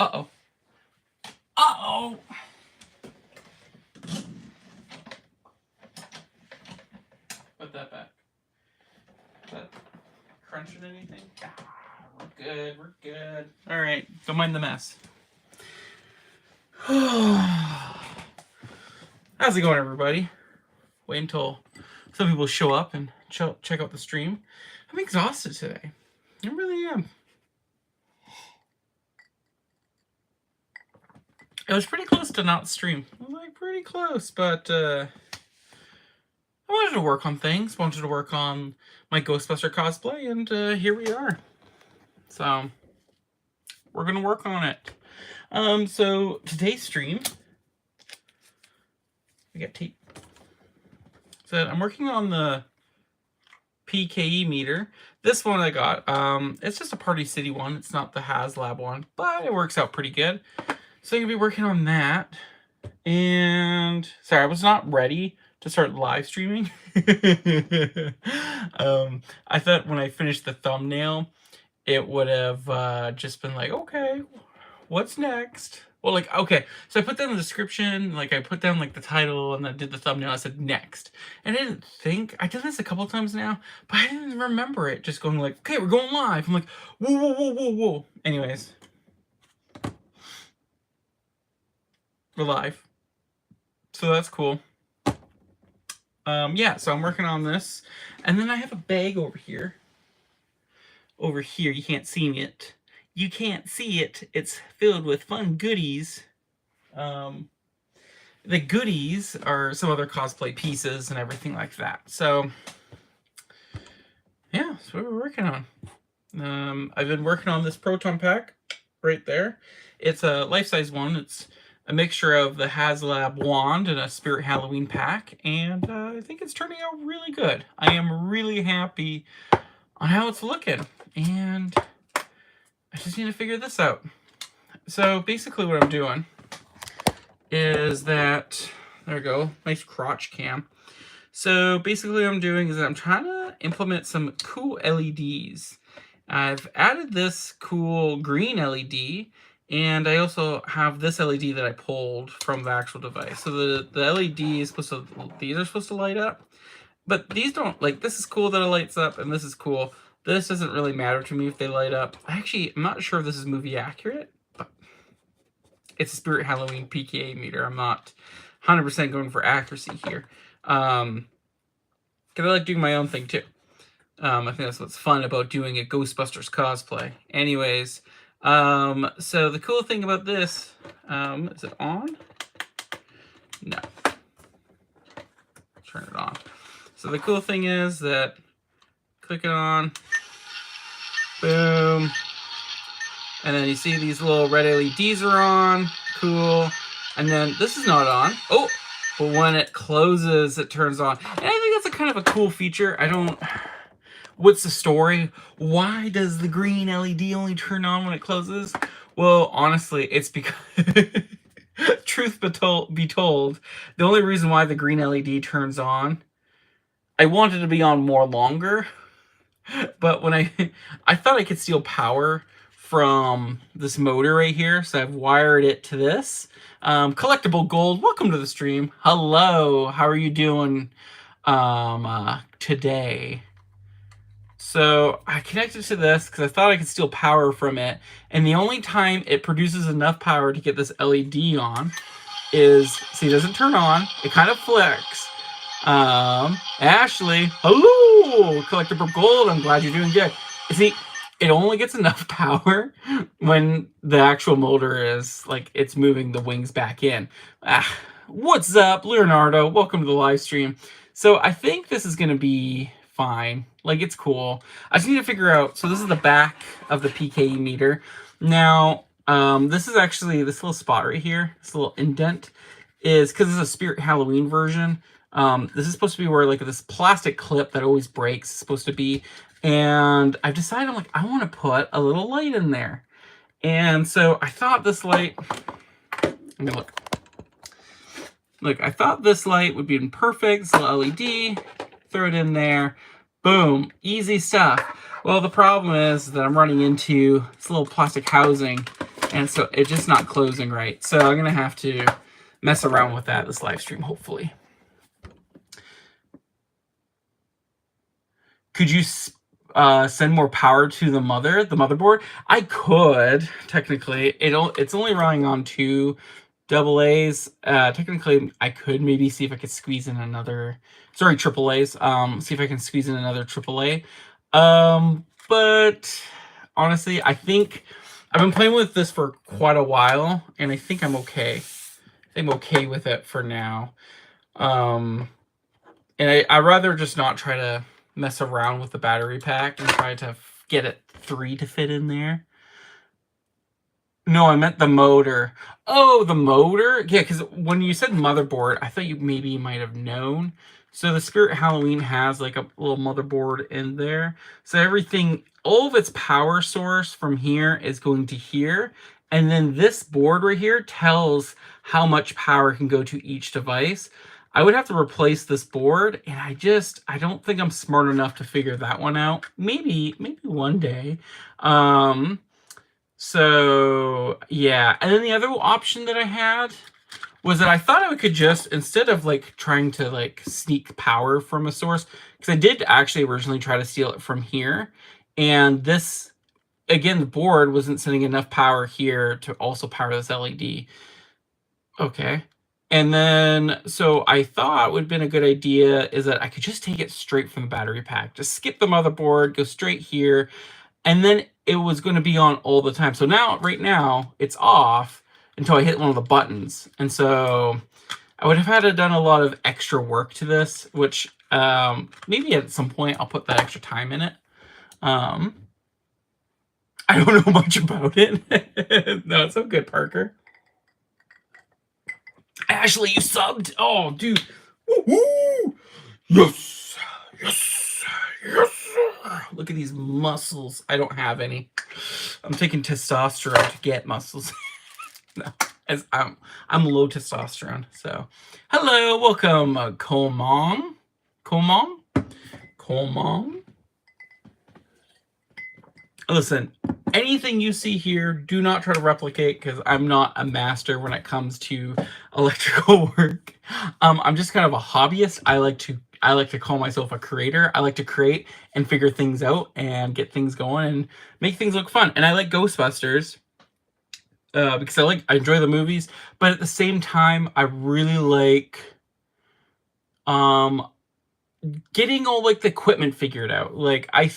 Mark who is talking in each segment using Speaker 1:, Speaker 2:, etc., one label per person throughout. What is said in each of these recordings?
Speaker 1: Uh-oh. Uh-oh. Put that back. Is that crunching anything? We're good. We're good. All right. Don't mind the mess. How's it going, everybody? Wait until some people show up and check out the stream. I'm exhausted today. I really am. It was pretty close to not stream. It was like pretty close, but I wanted to work on things. Wanted to work on my Ghostbuster cosplay, and here we are. So we're gonna work on it. So today's stream, I got tape. So I'm working on the PKE meter. This one I got. It's just a Party City one. It's not the HasLab one, but it works out pretty good. So I'm gonna be working on that. And sorry, I was not ready to start live streaming. I thought when I finished the thumbnail, it would have just been like, okay, what's next? Well, like, okay, so I put down the description, like I put down like the title, and then did the thumbnail. I said next, and I didn't think, I did this a couple times now, but I didn't remember it. Just going like, okay, we're going live. I'm like, whoa, whoa, whoa, whoa, whoa. Anyways, we're live, so that's cool. Yeah, so I'm working on this, and then I have a bag over here. Over here, you can't see it. You can't see it. It's filled with fun goodies. The goodies are some other cosplay pieces and everything like that. So, yeah, that's what we're working on. I've been working on this proton pack right there. It's a life-size one. It's a mixture of the HasLab wand and a Spirit Halloween pack, and I think it's turning out really good. I am really happy on how it's looking, and I just need to figure this out. So basically what I'm doing is that, there we go, nice crotch cam. So basically what I'm doing is I'm trying to implement some cool LEDs. I've added this cool green LED, and I also have this LED that I pulled from the actual device. So the LED is supposed to, these are supposed to light up, but these don't, like, this is cool that it lights up, and this is cool. This doesn't really matter to me if they light up. Actually, I'm not sure if this is movie accurate, but it's a Spirit Halloween PKE meter. I'm not 100% going for accuracy here. Because I like doing my own thing too. I think that's what's fun about doing a Ghostbusters cosplay. Anyways, so the cool thing about this, is it on? No. Turn it on. So the cool thing is that, click it on, boom, and then you see these little red LEDs are on, cool, and then this is not on, oh, but when it closes, it turns on, and I think that's a kind of a cool feature. What's the story? Why does the green LED only turn on when it closes? Well, honestly, it's because, truth be told, the only reason why the green LED turns on, I want it to be on more longer, but when I thought I could steal power from this motor right here, so I've wired it to this. Collectible Gold, welcome to the stream. Hello, how are you doing today? So I connected to this because I thought I could steal power from it, and the only time it produces enough power to get this LED on is, see, it doesn't turn on, it kind of flicks. Ashley, hello, Collectible Gold, I'm glad you're doing good. See, it only gets enough power when the actual motor is, like, it's moving the wings back in. What's up, Leonardo? Welcome to the live stream. So I think this is going to be fine. Like, it's cool. I just need to figure out, so this is the back of the PKE meter. Now, this is actually, this little spot right here, this little indent, is because it's a Spirit Halloween version. This is supposed to be where, like, this plastic clip that always breaks is supposed to be. And I've decided, I'm like, I want to put a little light in there. And so I thought this light, let me look. Look, I thought this light would be perfect. This little LED, throw it in there. Boom, easy stuff. Well, the problem is that I'm running into this little plastic housing And so it's just not closing right. So I'm going to have to mess around with that this live stream, hopefully. Could you send more power to the motherboard? I could, technically. It's only running on 2 AA's. Technically, I could maybe see if I could squeeze in another... Sorry, AAA's. See if I can squeeze in another AAA. But honestly, I think... I've been playing with this for quite a while, and I think I'm okay. I'm okay with it for now. And I'd rather just not try to mess around with the battery pack and try to get it 3 to fit in there. No, I meant the motor. Oh, the motor? Yeah, because when you said motherboard, I thought you maybe might have known. So the Spirit Halloween has like a little motherboard in there. So everything, all of its power source from here is going to here. And then this board right here tells how much power can go to each device. I would have to replace this board, and I don't think I'm smart enough to figure that one out. Maybe one day. So yeah, and then the other option that I had was that I thought I could just, instead of like trying to like sneak power from a source, because I did actually originally try to steal it from here, and this, again, the board wasn't sending enough power here to also power this LED. Okay. And then, so I thought would have been a good idea is that I could just take it straight from the battery pack. Just skip the motherboard, go straight here, and then it was going to be on all the time. So now, right now, it's off until I hit one of the buttons. And so I would have had to done a lot of extra work to this, which maybe at some point I'll put that extra time in it. I don't know much about it. No, it's so good, Parker. Ashley, you subbed? Oh, dude. Woo-hoo! Yes! Yes! Yes! Look at these muscles. I don't have any. I'm taking testosterone to get muscles. No, as I'm low testosterone. So, hello, welcome, Komong. Listen, anything you see here, do not try to replicate, because I'm not a master when it comes to electrical work. I'm just kind of a hobbyist. I like to call myself a creator. I like to create and figure things out and get things going and make things look fun. And I like Ghostbusters because I enjoy the movies, but at the same time, I really like getting all like the equipment figured out. Like I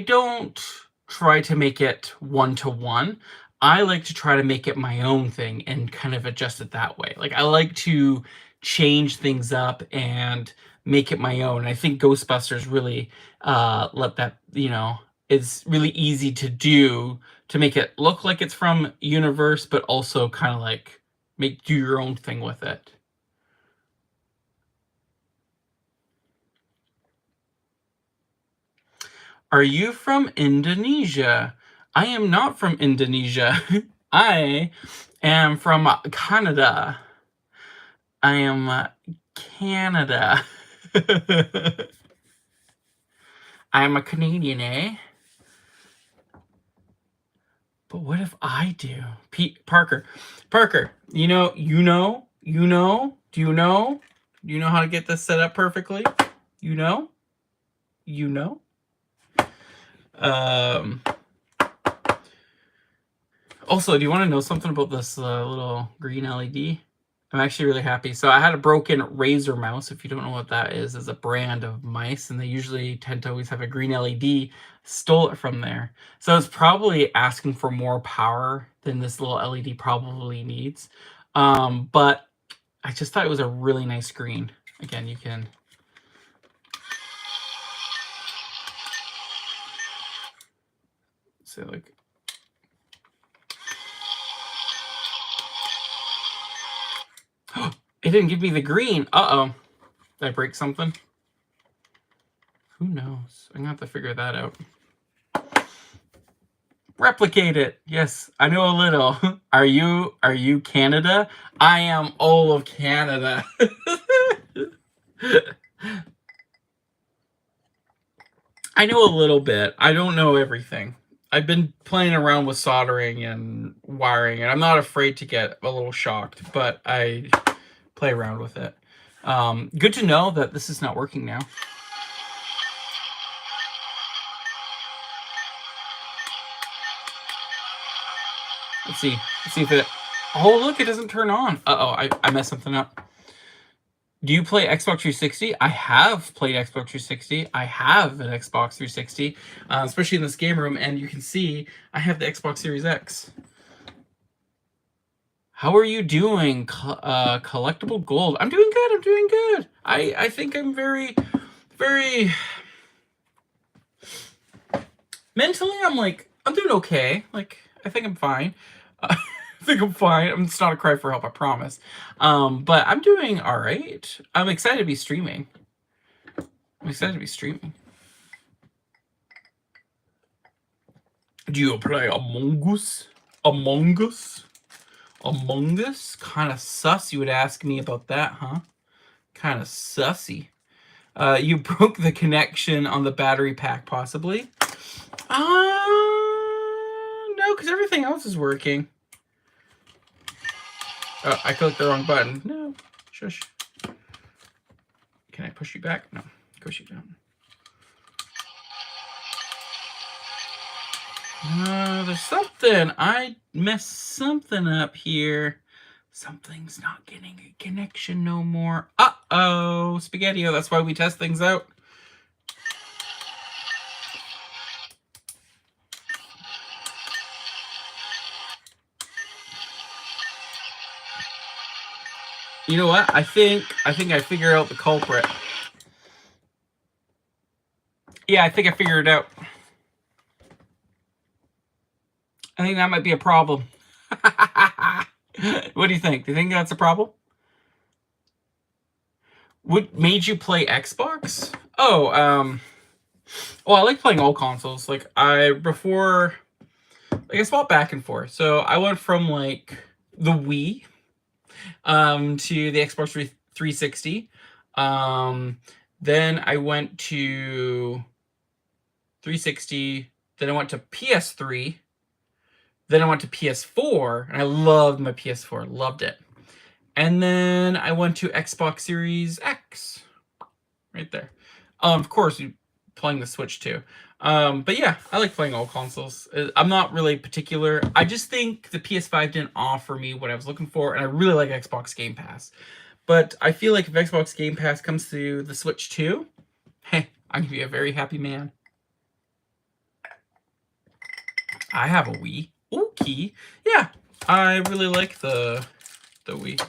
Speaker 1: don't try to make it one-to-one. I like to try to make it my own thing and kind of adjust it that way. Like I like to change things up and make it my own. I think Ghostbusters really let that, it's really easy to do to make it look like it's from universe, but also kind of like do your own thing with it. Are you from Indonesia? I am not from Indonesia. I am from Canada. I am Canada. I'm a Canadian, eh? But what if I do? Parker, do you know how to get this set up perfectly? Also, do you want to know something about this little green LED? I'm actually really happy. So I had a broken Razer mouse. If you don't know what that is, it's a brand of mice, and they usually tend to always have a green LED. Stole it from there. So it's probably asking for more power than this little LED probably needs. But I just thought it was a really nice screen. Again, you can... So like... It didn't give me the green. Uh-oh. Did I break something? Who knows? I'm gonna have to figure that out. Replicate it. Yes, I know a little. Are you Canada? I am all of Canada. I know a little bit. I don't know everything. I've been playing around with soldering and wiring, and I'm not afraid to get a little shocked, but I play around with it. Good to know that this is not working now. Let's see. Let's see if it... Oh, look, it doesn't turn on. Uh-oh, I messed something up. Do you play Xbox 360? I have played Xbox 360. I have an Xbox 360, especially in this game room, and you can see I have the Xbox Series X. How are you doing, collectible gold? I'm doing good. I'm doing good. I think I'm very, very... Mentally, I'm doing okay. Like, I think I'm fine. I think I'm fine. It's not a cry for help, I promise. But I'm doing all right. I'm excited to be streaming. I'm excited to be streaming. Do you play Among Us? Among Us? Among Us? Kind of sus you would ask me about that, huh? Kind of sussy. You broke the connection on the battery pack, possibly? No, because everything else is working. Oh, I clicked the wrong button. No, shush. Can I push you back? No, push you down. There's something. I messed something up here. Something's not getting a connection no more. Uh-oh, Spaghetti-O. That's why we test things out. You know what? I think I figured out the culprit. Yeah, I think I figured it out. I think that might be a problem. What do you think? Do you think that's a problem? What made you play Xbox? Oh, well, I like playing all consoles. Like, I swap back and forth. So I went from, like, the Wii to the Xbox 360. Then I went to 360. Then I went to PS3. Then I went to PS4, and I loved my PS4. Loved it. And then I went to Xbox Series X. Right there. Of course, you're playing the Switch, too. But yeah, I like playing all consoles. I'm not really particular. I just think the PS5 didn't offer me what I was looking for, and I really like Xbox Game Pass. But I feel like if Xbox Game Pass comes to the Switch, too, hey, I'm going to be a very happy man. I have a Wii. Okay. Yeah, I really like the Wii.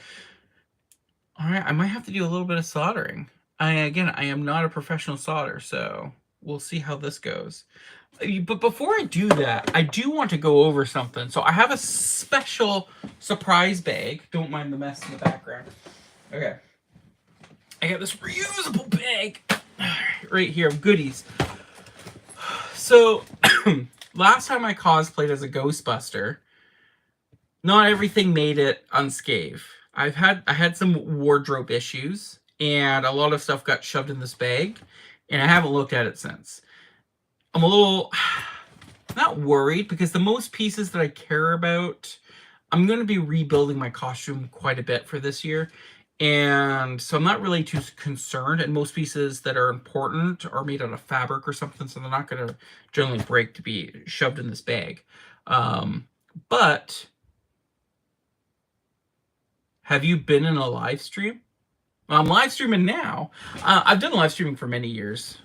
Speaker 1: All right, I might have to do a little bit of soldering. I am not a professional solder, so we'll see how this goes. But before I do that, I do want to go over something. So I have a special surprise bag. Don't mind the mess in the background. Okay. I got this reusable bag right here of goodies. So last time I cosplayed as a Ghostbuster, not everything made it unscathed. I had some wardrobe issues, and a lot of stuff got shoved in this bag, and I haven't looked at it since. I'm a little not worried, because the most pieces that I care about, I'm going to be rebuilding my costume quite a bit for this year, and so I'm not really too concerned. And most pieces that are important are made out of fabric or something, so they're not going to generally break to be shoved in this bag. But have you been in a live stream? Well, I'm live streaming now. I've done live streaming for many years.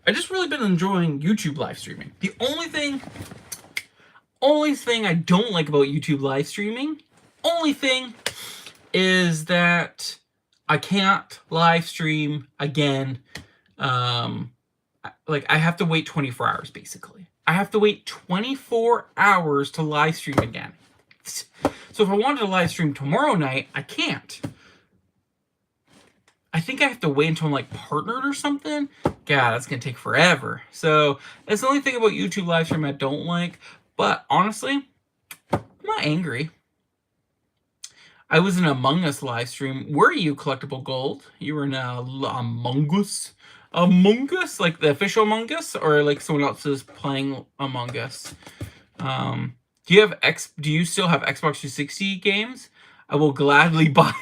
Speaker 1: I just really been enjoying YouTube live streaming. The only thing I don't like about YouTube live streaming, is that I can't live stream again. Like, I have to wait 24 hours, basically. I have to wait 24 hours to live stream again. So if I wanted to live stream tomorrow night, I can't. I think I have to wait until I'm, like, partnered or something. God, that's going to take forever. So that's the only thing about YouTube live stream I don't like. But honestly, I'm not angry. I was in Among Us live stream. Were you, Collectible Gold? You were in Among Us. Among Us, like the official Among Us, or like someone else is playing Among Us. Do you still have Xbox 360 games? I will gladly buy.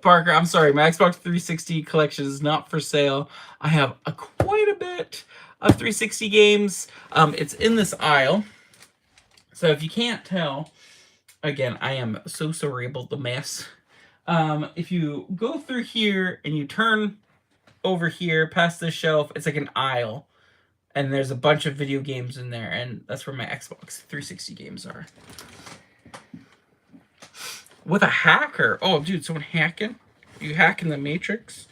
Speaker 1: Parker, I'm sorry, my Xbox 360 collection is not for sale. I have quite a bit of 360 games. It's in this aisle. So if you can't tell, again, I am so sorry about the mess. If you go through here and you turn over here past this shelf, it's like an aisle. And there's a bunch of video games in there, and that's where my Xbox 360 games are. With a hacker? Oh, dude, someone hacking? You hacking the Matrix?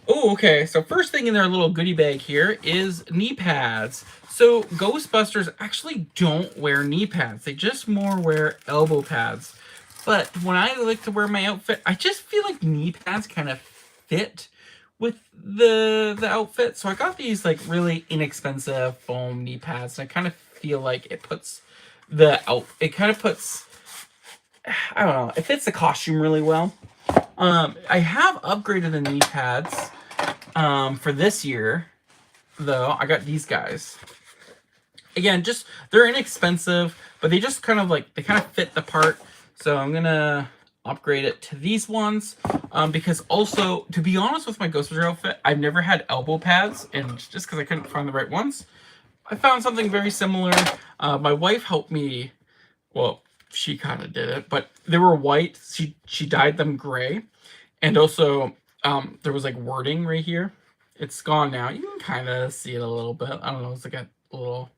Speaker 1: Oh, okay. So first thing in their little goodie bag here is knee pads. So Ghostbusters actually don't wear knee pads. They just more wear elbow pads. But when I like to wear my outfit, I just feel like knee pads kind of fit with the outfit. So I got these like really inexpensive foam knee pads. And I kind of feel like it puts it kind of puts, I don't know, it fits the costume really well. I have upgraded the knee pads for this year, though. I got these guys. Again, just they're inexpensive, but they just kind of fit the part. So I'm gonna upgrade it to these ones because also, to be honest with my Ghostbusters outfit, I've never had elbow pads, and just because I couldn't find the right ones, I found something very similar. My wife helped me. Well, she kind of did it, but they were white. She dyed them gray, and also there was like wording right here. It's gone now. You can kind of see it a little bit. I don't know. It's like a little.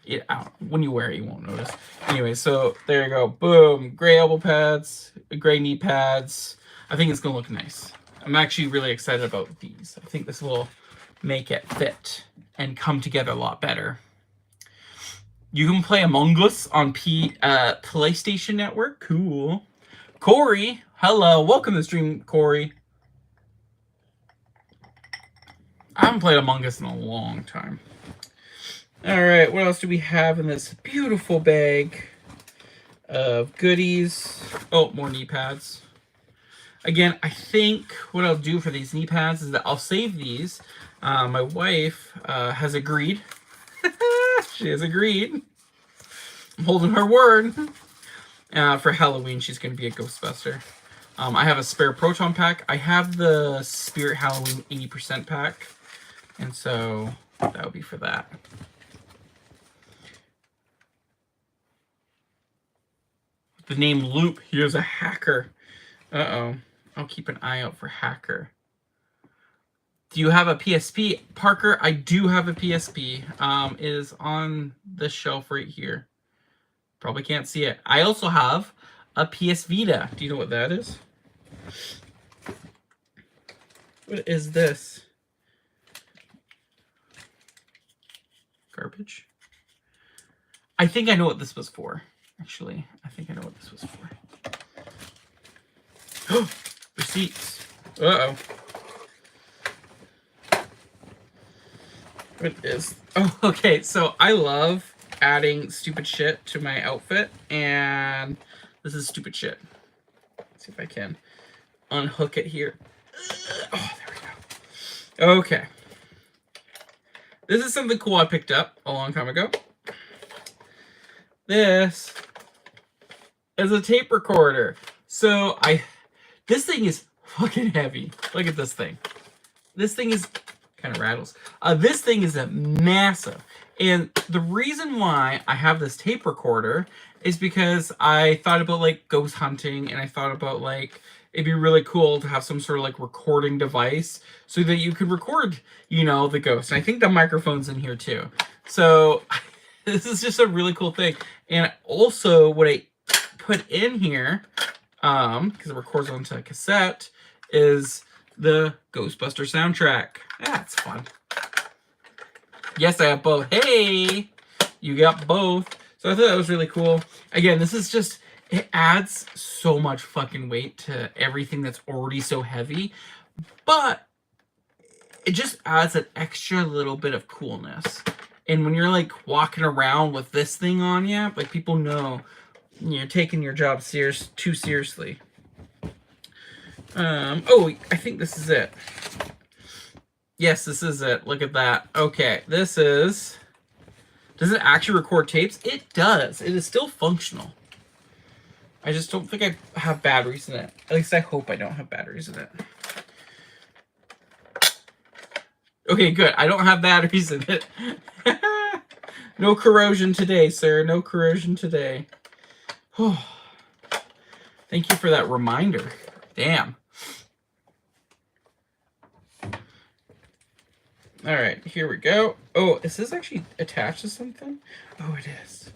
Speaker 1: Yeah, when you wear it, you won't notice. Anyway, so there you go. Boom. Gray elbow pads, gray knee pads. I think it's going to look nice. I'm actually really excited about these. I think this will make it fit and come together a lot better. You can play Among Us on PlayStation Network. Cool. Corey, hello. Welcome to the stream, Corey. I haven't played Among Us in a long time. All right, what else do we have in this beautiful bag of goodies? Oh, more knee pads. Again, I think what I'll do for these knee pads is that I'll save these. My wife has agreed. She has agreed. I'm holding her word. For Halloween, she's going to be a Ghostbuster. I have a spare Proton pack. I have the Spirit Halloween 80% pack. And so that would be for that. The name Loop. Here's a hacker. Uh-oh. I'll keep an eye out for hacker. Do you have a PSP? Parker, I do have a PSP. It is on the shelf right here. Probably can't see it. I also have a PS Vita. Do you know what that is? What is this? Garbage? I think I know what this was for. Actually, I think I know what this was for. Receipts. Uh-oh. What is... Oh, okay. So I love adding stupid shit to my outfit, and this is stupid shit. Let's see if I can unhook it here. Oh, there we go. Okay. This is something cool I picked up a long time ago. This is a tape recorder. So this thing is fucking heavy. Look at this thing. This thing is kind of rattles. This thing is massive. And the reason why I have this tape recorder is because I thought about like ghost hunting, and I thought about like it'd be really cool to have some sort of like recording device so that you could record, you know, the ghost. And I think the microphone's in here too. So this is just a really cool thing. And also what I put in here, because it records onto a cassette, is the Ghostbuster soundtrack. That's fun. Yes, I have both. Hey, you got both. So I thought that was really cool. Again, this is just, it adds so much fucking weight to everything that's already so heavy, but it just adds an extra little bit of coolness. And when you're like walking around with this thing on you, like people know you're taking your job too seriously. Oh, I think this is it. Yes, this is it. Look at that. Okay, this is... Does it actually record tapes? It does. It is still functional. I just don't think I have batteries in it. At least I hope I don't have batteries in it. Okay, good. I don't have batteries in it. No corrosion today, sir. No corrosion today. Thank you for that reminder. Damn. All right, here we go. Oh, is this actually attached to something? Oh, it is.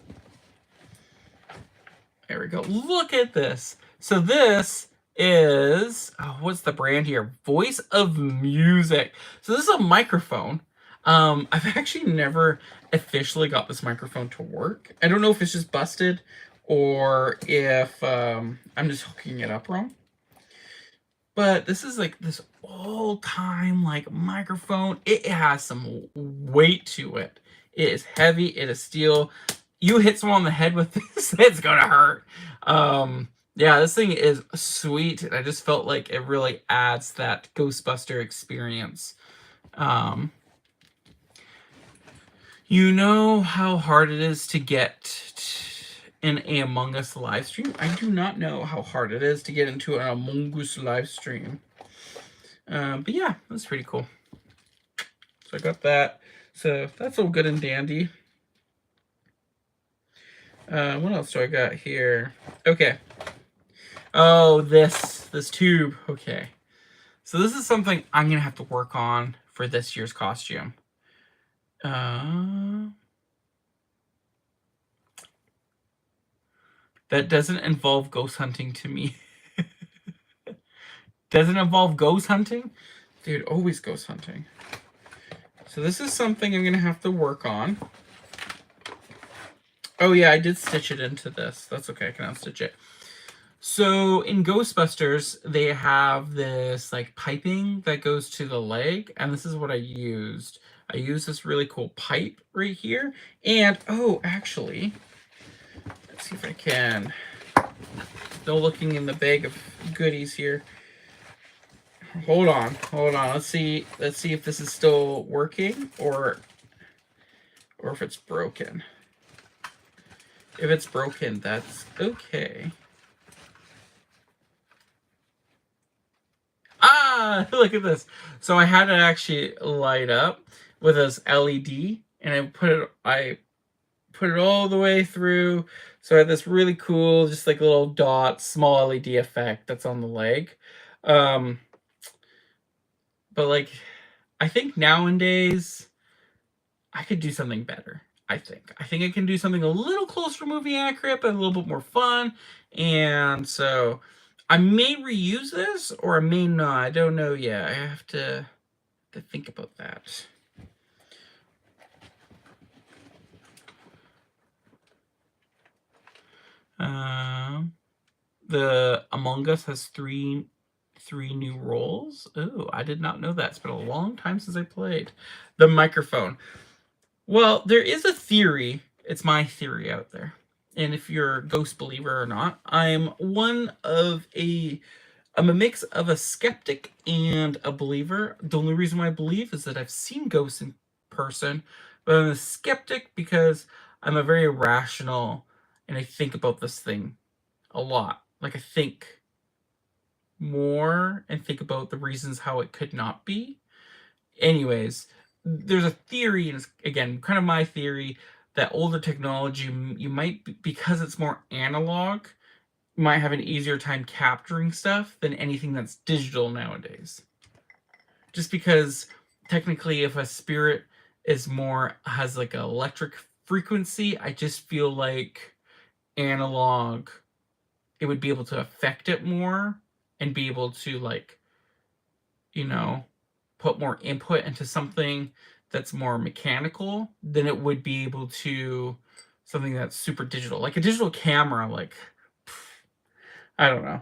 Speaker 1: There we go. Look at this. So this is, oh, what's the brand here? Voice of Music. So this is a microphone. I've actually never officially got this microphone to work. I don't know if it's just busted or if I'm just hooking it up wrong. But this is like this old-time like microphone. It has some weight to it. It is heavy. It is steel. You hit someone on the head with this, it's gonna hurt. Yeah, this thing is sweet. I just felt like it really adds that Ghostbuster experience. You know how hard it is to get in a Among Us live stream? I do not know how hard it is to get into an Among Us live stream. But yeah, that's pretty cool. So I got that. So that's all good and dandy. What else do I got here? Okay. Oh, this tube. Okay. So this is something I'm going to have to work on for this year's costume. That doesn't involve ghost hunting to me. Doesn't involve ghost hunting? Dude, always ghost hunting. So this is something I'm going to have to work on. Oh yeah, I did stitch it into this. That's okay, I can unstitch it. So in Ghostbusters, they have this like piping that goes to the leg, and this is what I used. I used this really cool pipe right here. And, oh, actually, let's see if I can. Still looking in the bag of goodies here. Hold on. Let's see if this is still working or if it's broken. If it's broken, that's okay. Ah, look at this. So I had it actually light up with this LED, and I put it all the way through. So I had this really cool, just like little dot, small LED effect that's on the leg. But like, I think nowadays I could do something better. I think I can do something a little closer to movie accurate, but a little bit more fun. And so I may reuse this or I may not. I don't know yet. I have to think about that. The Among Us has three new roles. Oh, I did not know that. It's been a long time since I played. The microphone. Well, there is a theory. It's my theory out there. And if you're a ghost believer or not, I'm a mix of a skeptic and a believer. The only reason why I believe is that I've seen ghosts in person, but I'm a skeptic because I'm a very rational and I think about this thing a lot. Like, I think more and think about the reasons how it could not be. Anyways, there's a theory, and it's, again, kind of my theory, that older technology, you might, because it's more analog, might have an easier time capturing stuff than anything that's digital nowadays. Just because technically if a spirit has like an electric frequency, I just feel like analog, it would be able to affect it more and be able to, like, you know, put more input into something that's more mechanical than it would be able to something that's super digital. Like a digital camera, like, I don't know.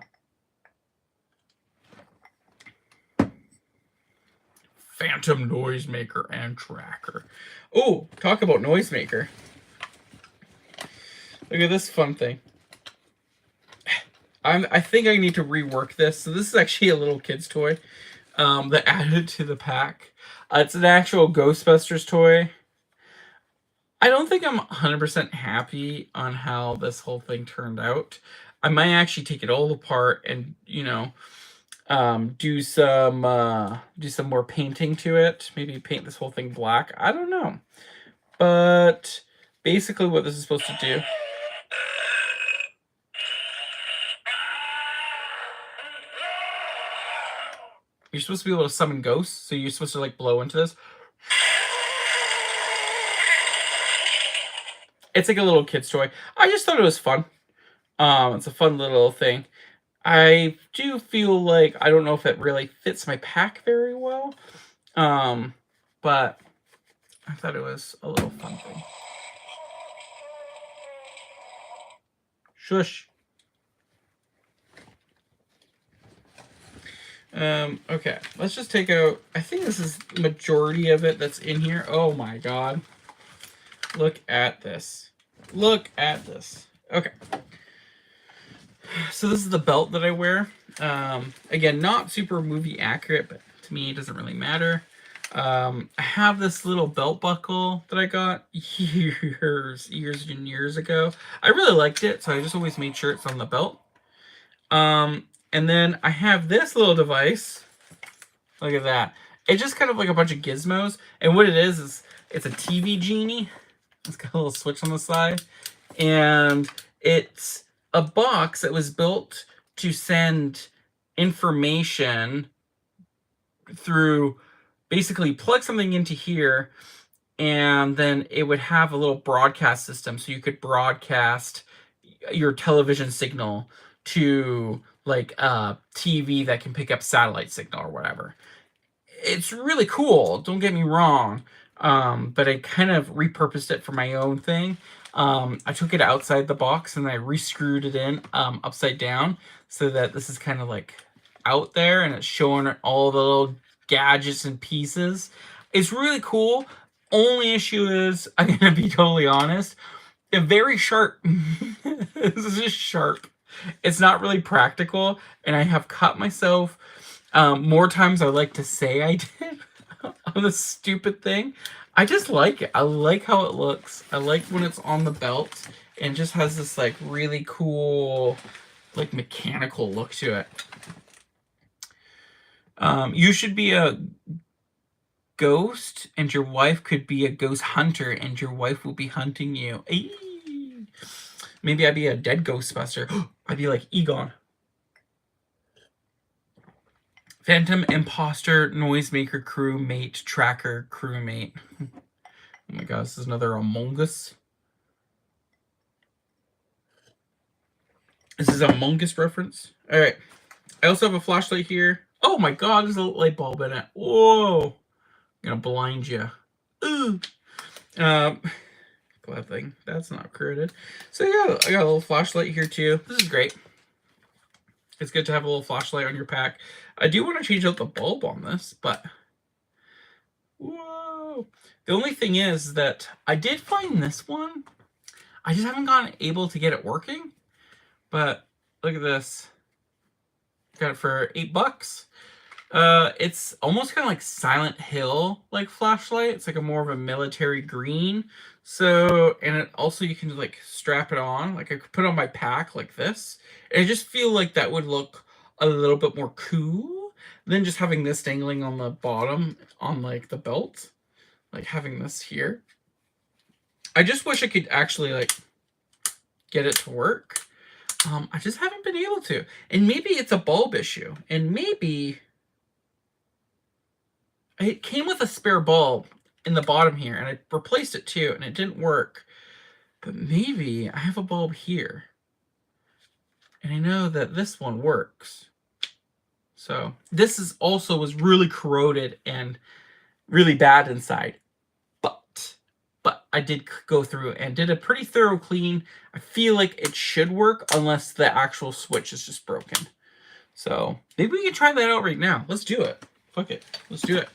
Speaker 1: Phantom noisemaker and tracker. Oh, talk about noisemaker. Look at this fun thing. I think I need to rework this. So this is actually a little kid's toy that added to the pack. It's an actual Ghostbusters toy. I don't think I'm 100% happy on how this whole thing turned out. I might actually take it all apart and, do some more painting to it. Maybe paint this whole thing black. I don't know. But basically what this is supposed to do. You're supposed to be able to summon ghosts, so you're supposed to like blow into this. It's like a little kid's toy. I just thought it was fun. It's a fun little thing. I do feel like I don't know if it really fits my pack very well. But I thought it was a little fun thing. Shush. Okay, let's just take out, I think this is the majority of it that's in here. Oh my god. Look at this. Look at this. Okay. So this is the belt that I wear. Again, not super movie accurate, but to me it doesn't really matter. I have this little belt buckle that I got years and years ago. I really liked it, so I just always made sure it's on the belt. And then I have this little device. Look at that. It's just kind of like a bunch of gizmos. And what it is it's a TV genie. It's got a little switch on the side. And it's a box that was built to send information through, basically plug something into here, and then it would have a little broadcast system. So you could broadcast your television signal to like a TV that can pick up satellite signal or whatever. It's really cool, don't get me wrong, but I kind of repurposed it for my own thing. I took it outside the box and I re-screwed it in upside down so that this is kind of like out there and it's showing all the little gadgets and pieces. It's really cool. Only issue is, I'm gonna be totally honest, it's very sharp. This is just sharp. It's not really practical, and I have cut myself more times I like to say I did on this stupid thing. I just like it. I like how it looks. I like when it's on the belt and just has this like really cool like mechanical look to it. You should be a ghost and your wife could be a ghost hunter and your wife will be hunting you. Eee. Maybe I'd be a dead Ghostbuster. I'd be like Egon. Phantom, imposter, noisemaker, crewmate, tracker, crewmate. Oh my god, this is another Among Us. This is a Among Us reference. Alright. I also have a flashlight here. Oh my god, there's a light bulb in it. Whoa. I'm gonna blind you. Ooh. Glad thing. That's not corroded. So yeah, I got a little flashlight here too. This is great. It's good to have a little flashlight on your pack. I do want to change out the bulb on this, but whoa. The only thing is that I did find this one. I just haven't gotten able to get it working. But look at this. Got it for $8. It's almost kind of like Silent Hill like flashlight. It's like a more of a military green. So, and it also you can like strap it on. Like I could put it on my pack like this. And I just feel like that would look a little bit more cool than just having this dangling on the bottom on like the belt. Like having this here. I just wish I could actually like get it to work. I just haven't been able to. And maybe it's a bulb issue. And maybe it came with a spare bulb in the bottom here, and I replaced it too, and it didn't work. But maybe I have a bulb here. And I know that this one works. So this is also was really corroded and really bad inside. But I did go through and did a pretty thorough clean. I feel like it should work unless the actual switch is just broken. So maybe we can try that out right now. Let's do it. Fuck it. Let's do it.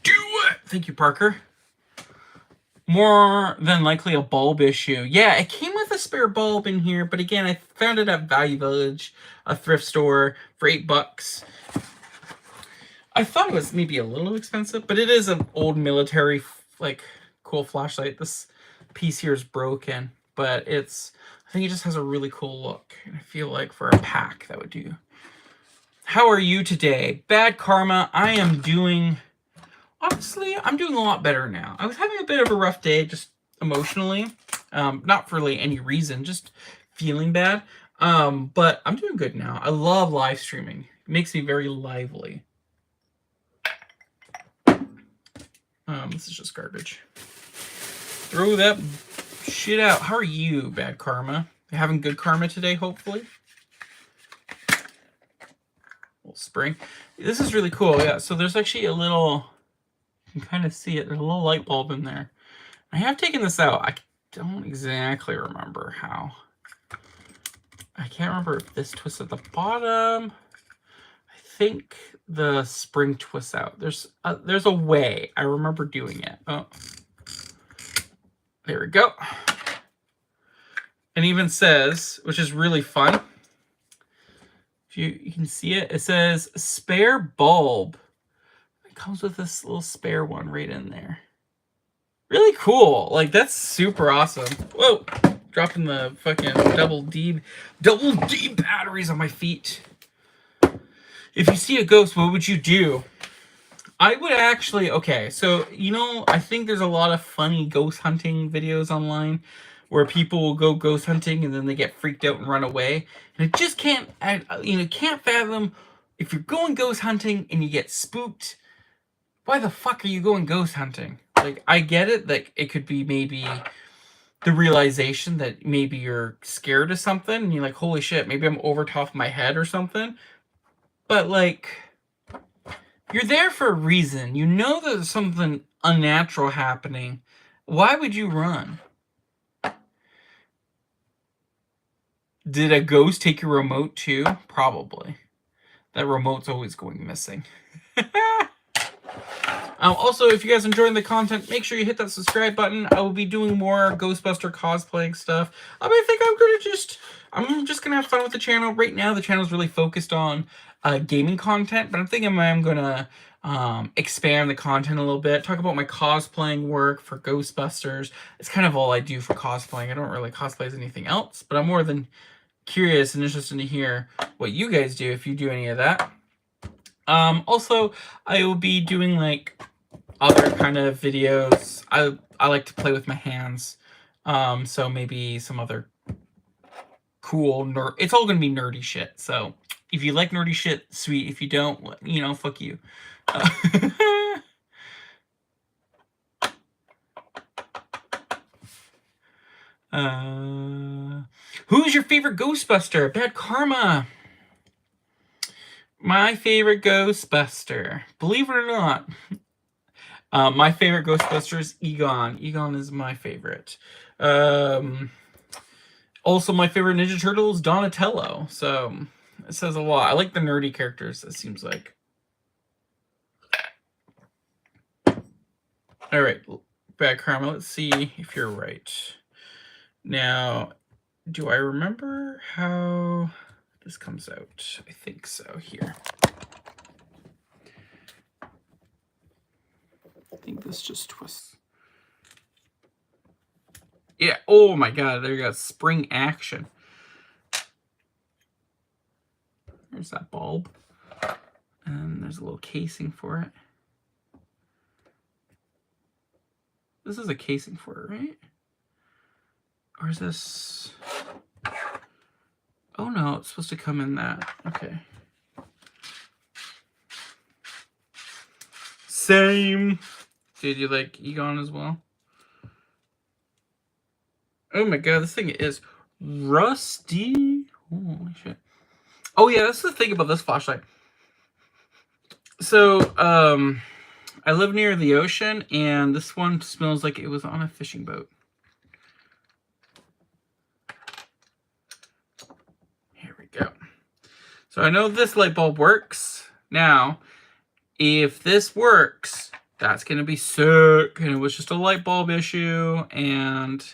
Speaker 1: Do it! Thank you, Parker. More than likely a bulb issue. Yeah, it came with a spare bulb in here, but again, I found it at Value Village, a thrift store, for $8. I thought it was maybe a little expensive, but it is an old military, like, cool flashlight. This piece here is broken, but I think it just has a really cool look. And I feel like for a pack, that would do. How are you today? Bad Karma, I am doing, honestly, I'm doing a lot better now. I was having a bit of a rough day, just emotionally. Not for really any reason, just feeling bad. But I'm doing good now. I love live streaming. It makes me very lively. This is just garbage. Throw that shit out. How are you, Bad Karma? You having good karma today, hopefully? Little spring. This is really cool, yeah. So there's actually a little, you can kind of see it. There's a little light bulb in there. I have taken this out. I don't exactly remember how. I can't remember if this twists at the bottom. I think the spring twists out. There's a way. I remember doing it. Oh, there we go. And even says, which is really fun. If you can see it, it says spare bulb. It comes with this little spare one right in there. Really cool. Like, that's super awesome. Whoa, dropping the fucking double D batteries on my feet. If you see a ghost, what would you do? I would actually, okay, so, you know, I think there's a lot of funny ghost hunting videos online where people will go ghost hunting and then they get freaked out and run away. And I just can't fathom, if you're going ghost hunting and you get spooked, why the fuck are you going ghost hunting? Like, I get it, like, it could be maybe the realization that maybe you're scared of something and you're like, holy shit, maybe I'm over top of my head or something. But, like, you're there for a reason. You know there's something unnatural happening. Why would you run? Did a ghost take your remote too? Probably. That remote's always going missing. Also, if you guys are enjoying the content, make sure you hit that subscribe button. I will be doing more Ghostbuster cosplaying stuff. I think I'm just gonna have fun with the channel. Right now, the channel is really focused on gaming content, but I'm thinking I'm gonna expand the content a little bit. Talk about my cosplaying work for Ghostbusters. It's kind of all I do for cosplaying. I don't really cosplay as anything else, but I'm more than curious and interested to hear what you guys do if you do any of that. Also, I will be doing like other kind of videos. I like to play with my hands. So maybe some other cool nerd. It's all gonna be nerdy shit. So if you like nerdy shit, sweet. If you don't, you know, fuck you. Who's your favorite Ghostbuster? Bad Karma. My favorite Ghostbuster. Believe it or not. My favorite Ghostbuster is Egon. Egon is my favorite. Also, my favorite Ninja Turtle is Donatello. So, it says a lot. I like the nerdy characters, it seems like. Alright, Bad Karma. Let's see if you're right. Now, do I remember how this comes out? I think so. Here. I think this just twists. Yeah. Oh my god. There you go. Spring action. There's that bulb. And there's a little casing for it. This is a casing for it, right? Or is this... Oh no, it's supposed to come in that. Okay. Same. Did you like Egon as well? Oh my god, this thing is rusty. Holy shit. Oh yeah, that's the thing about this flashlight. So, I live near the ocean, and this one smells like it was on a fishing boat. Here we go. So I know this light bulb works. Now, if this works, that's going to be sick. And it was just a light bulb issue, and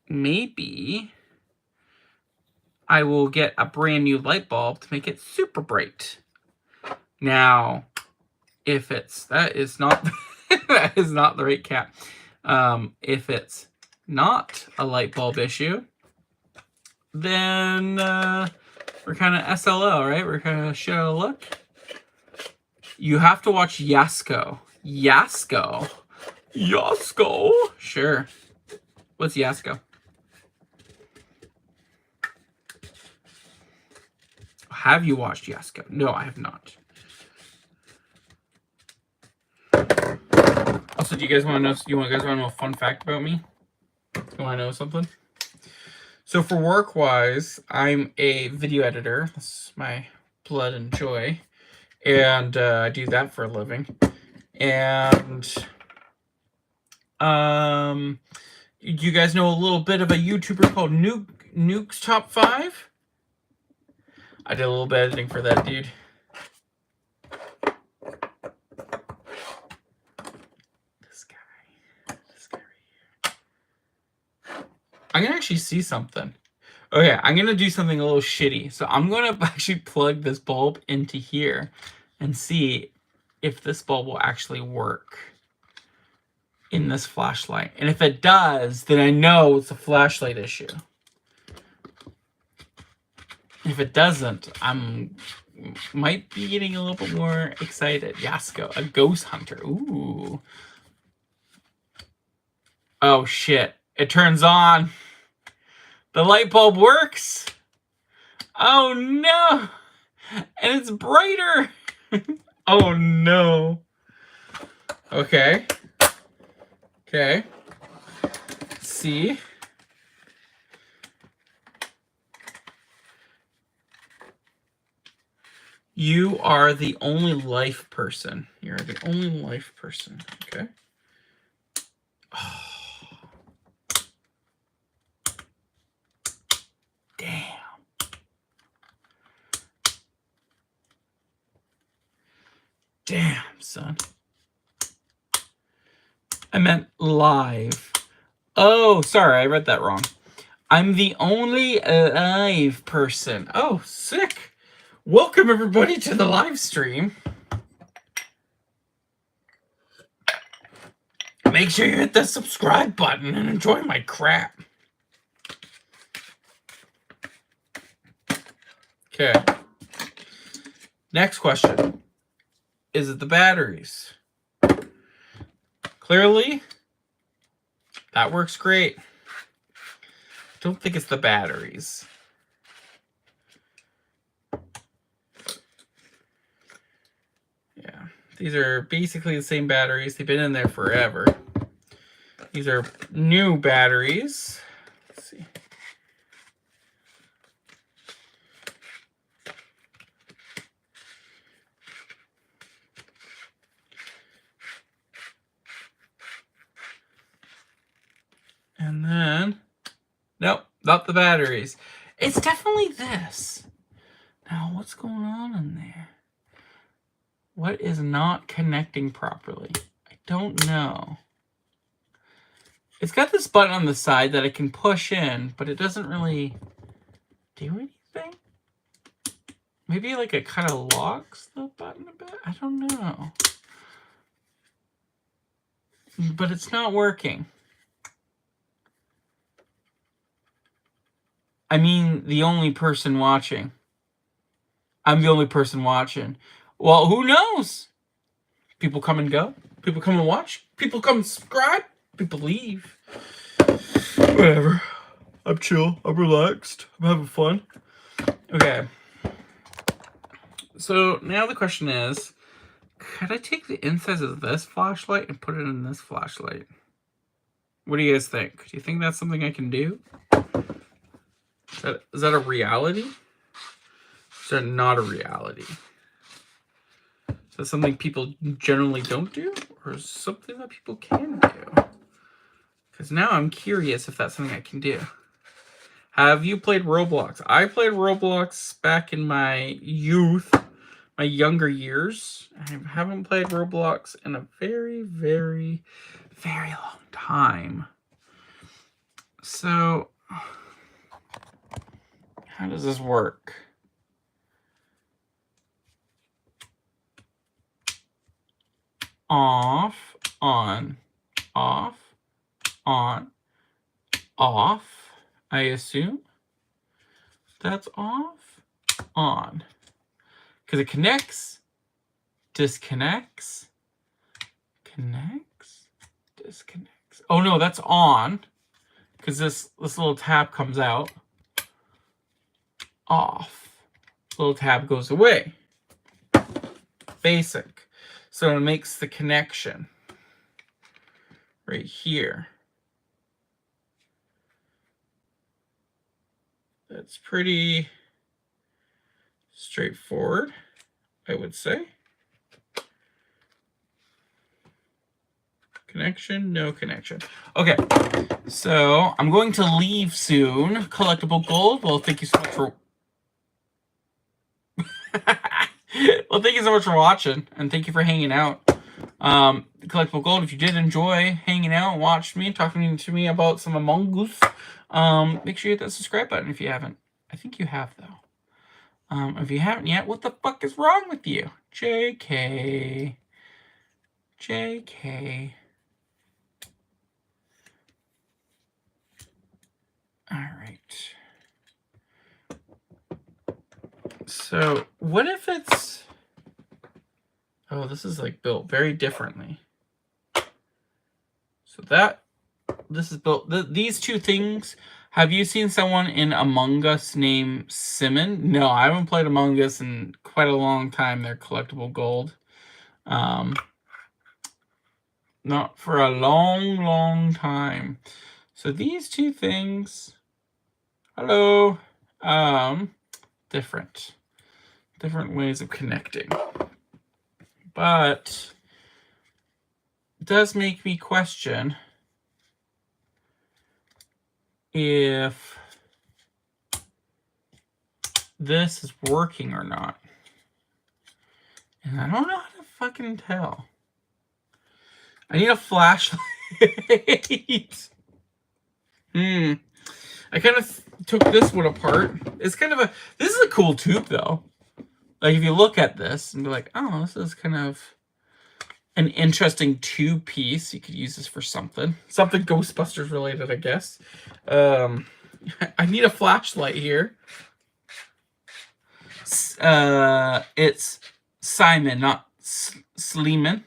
Speaker 1: maybe I will get a brand new light bulb to make it super bright. Now, If it's, that is not, that is not the right cap. If it's not a light bulb issue, then we're kind of SLO, right? We're kind of shit out of luck. You have to watch Yasko. Yasko? Yasko? Sure. What's Yasko? Have you watched Yasko? No, I have not. Also, do you guys want to know? You guys want to know a fun fact about me? You want to know something? So for work-wise, I'm a video editor. That's my blood and joy, and I do that for a living. And you guys know a little bit of a YouTuber called Nuke's Top 5? I did a little bit of editing for that dude. This guy right here. I'm gonna actually see something. Okay, I'm gonna do something a little shitty. So I'm gonna actually plug this bulb into here and see if this bulb will actually work in this flashlight. And if it does, then I know it's a flashlight issue. If it doesn't, might be getting a little bit more excited. Yasko, a ghost hunter. Ooh. Oh shit. It turns on. The light bulb works. Oh no. And it's brighter. Oh no. Okay. Okay. Let's see. You are the only life person. You're the only life person. Okay. Oh. Damn. Damn, son. I meant live. Oh, sorry, I read that wrong. I'm the only live person. Oh, sick. Welcome, everybody, to the live stream. Make sure you hit the subscribe button and enjoy my crap. Okay. Next question. Is it the batteries? Clearly, that works great. Don't think it's the batteries. Yeah, these are basically the same batteries. They've been in there forever. These are new batteries. Let's see. And then, nope, not the batteries. It's definitely this. Now, what's going on in there? What is not connecting properly? I don't know. It's got this button on the side that I can push in, but it doesn't really do anything. Maybe like it kind of locks the button a bit? I don't know. But it's not working. I mean, the only person watching. I'm the only person watching. Well, who knows? People come and go. People come and watch. People come and subscribe. People leave. Whatever. I'm chill. I'm relaxed. I'm having fun. Okay. So now the question is, could I take the insides of this flashlight and put it in this flashlight? What do you guys think? Do you think that's something I can do? Is that a reality? Is that not a reality? Is that something people generally don't do? Or is it something that people can do? Because now I'm curious if that's something I can do. Have you played Roblox? I played Roblox back in my youth, my younger years. I haven't played Roblox in a very, very, very long time. So, how does this work? off, on, off, on, off, I assume. That's off, on. Because it connects, disconnects, connects, disconnects. Oh no, that's on. Because this little tab comes out. Off. Little tab goes away. Basic. So it makes the connection right here. That's pretty straightforward, I would say. Connection, no connection. Okay, so I'm going to leave soon. Collectible gold. Well, thank you so much for... well, thank you so much for watching, and thank you for hanging out. Collectible gold, if you did enjoy hanging out and watched me, talking to me about some Among Us, make sure you hit that subscribe button if you haven't. I think you have, though. If you haven't yet, what the fuck is wrong with you? JK. JK. All right. So, what if it's... Oh, this is like built very differently. So this is built... These two things... Have you seen someone in Among Us named Simon? No, I haven't played Among Us in quite a long time. They're collectible gold. Not for a long, long time. So these two things... Hello. Different ways of connecting. But it does make me question if this is working or not. And I don't know how to fucking tell. I need a flashlight. I kind of took this one apart. It's kind of a... This is a cool tube, though. Like, if you look at this and be like, oh, this is kind of an interesting tube piece. You could use this for something. Something Ghostbusters related, I guess. I need a flashlight here. It's Simon, not Sleeman.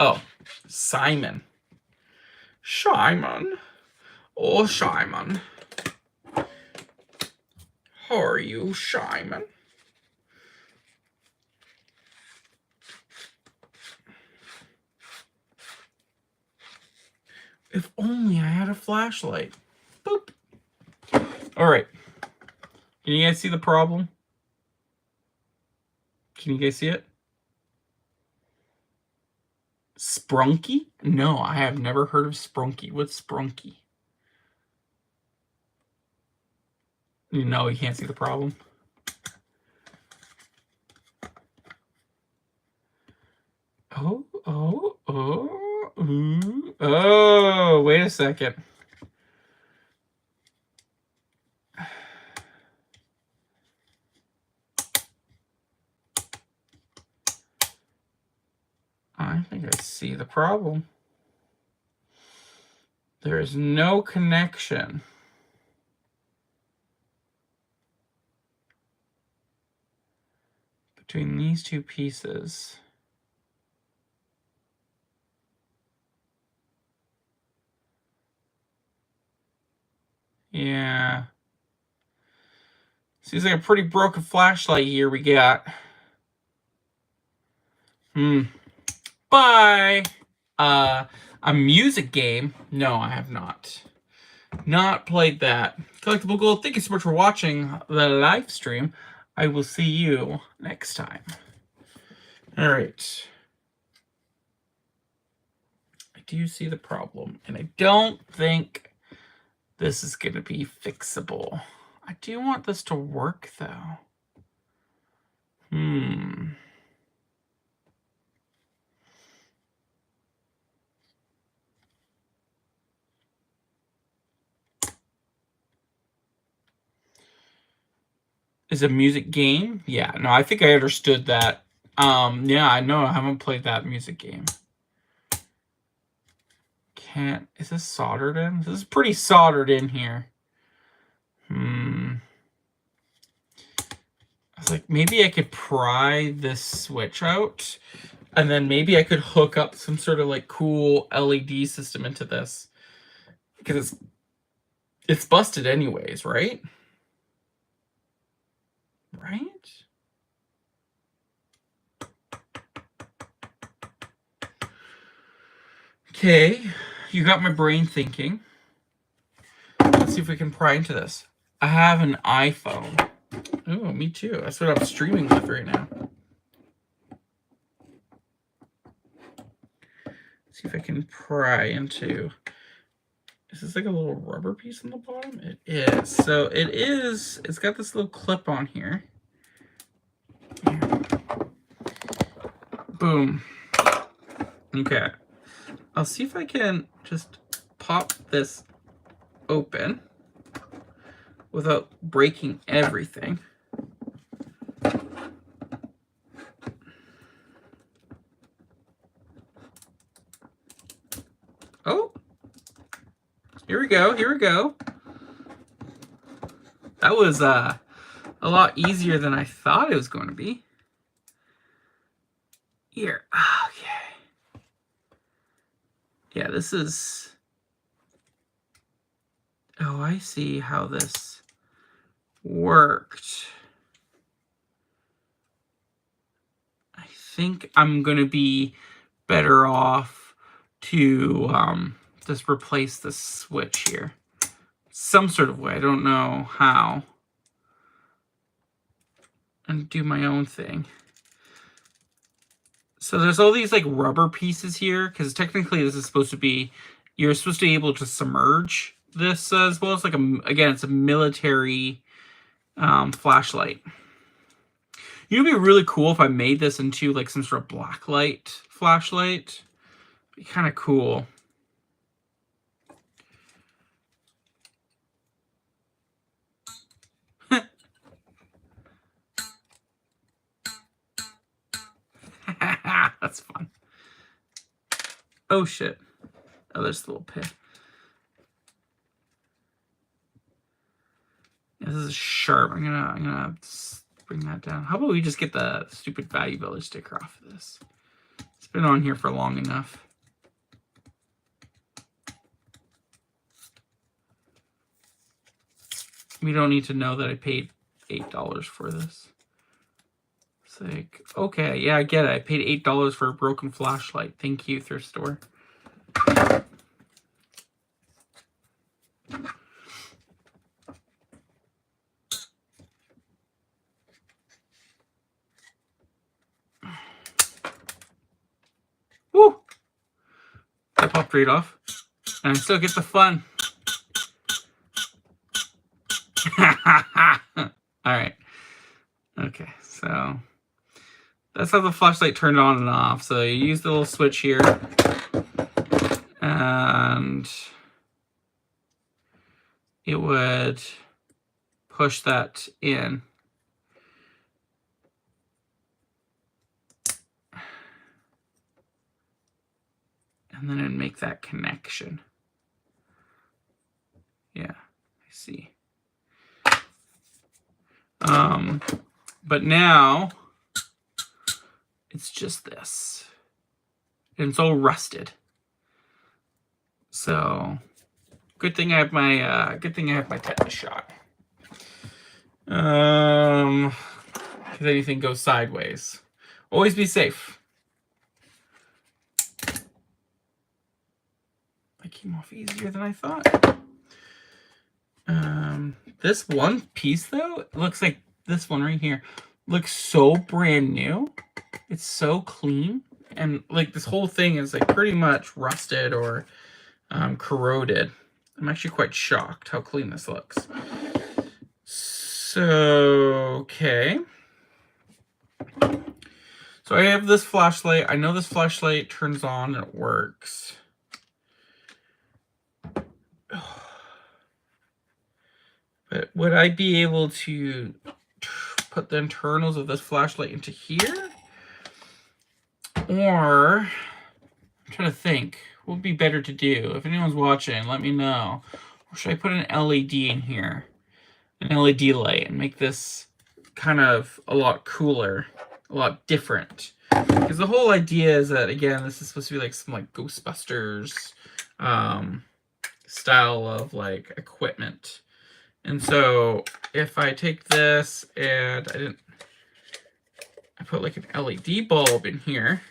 Speaker 1: Oh, Simon. Simon. Oh, Simon. How are you, Simon? If only I had a flashlight. Boop. All right. Can you guys see the problem? Can you guys see it? Sprunky? No, I have never heard of Sprunky. What's Sprunky? No, you can't see the problem. Oh, wait a second. I think I see the problem. There is no connection between these two pieces. Yeah. Seems like a pretty broken flashlight here we got. Bye. A music game? No, I have not. Not played that. Collectible Gold, thank you so much for watching the live stream. I will see you next time. All right. I do see the problem, and I don't think this is going to be fixable. I do want this to work, though. Is a music game? Yeah, no, I think I understood that. Yeah, I know I haven't played that music game. can't... Is this soldered in? This is pretty soldered in here. I was like, maybe I could pry this switch out, and then maybe I could hook up some sort of like cool LED system into this, because it's busted anyways, right? Right? Okay, you got my brain thinking. Let's see if we can pry into this. I have an iPhone. Oh, me too. That's what I'm streaming with right now. Let's see if I can pry into... Is this like a little rubber piece on the bottom? It is. So it's got this little clip on here. Boom. Okay. I'll see if I can just pop this open without breaking everything. Oh, here we go. Here we go. That was a lot easier than I thought it was going to be. Here. Okay. Yeah, this is... Oh, I see how this worked. I think I'm going to be better off to just replace the switch here. Some sort of way. I don't know how. And do my own thing. So there's all these like rubber pieces here, because technically this is supposed to be... You're supposed to be able to submerge this as well. It's like again, it's a military flashlight. It'd be really cool if I made this into like some sort of blacklight flashlight. It'd be kind of cool. That's fun. Oh shit. Oh, there's a little pit. This is sharp. I'm gonna bring that down. How about we just get the stupid Value Village sticker off of this? It's been on here for long enough. We don't need to know that I paid $8 for this. It's like, okay, yeah, I get it. I paid $8 for a broken flashlight. Thank you, thrift store. Woo! That popped right off. And I still get the fun. Alright. Okay, so that's how the flashlight turned on and off. So you use the little switch here. And it would push that in. And then it'd make that connection. Yeah, I see. But now it's just this. And it's all rusted. So good thing I have my tetanus shot. If anything goes sideways. Always be safe. That came off easier than I thought. This one piece though, it looks like this one right here looks so brand new. It's so clean, and like this whole thing is like pretty much rusted or corroded. I'm actually quite shocked how clean this looks. So, okay. So I have this flashlight. I know this flashlight turns on and it works. But would I be able to put the internals of this flashlight into here? Or, I'm trying to think. What would be better to do? If anyone's watching, let me know. Or should I put an LED in here? An LED light and make this kind of a lot cooler, a lot different. Because the whole idea is that, again, this is supposed to be like some like Ghostbusters style of like equipment. And so if I take this and I put like an LED bulb in here,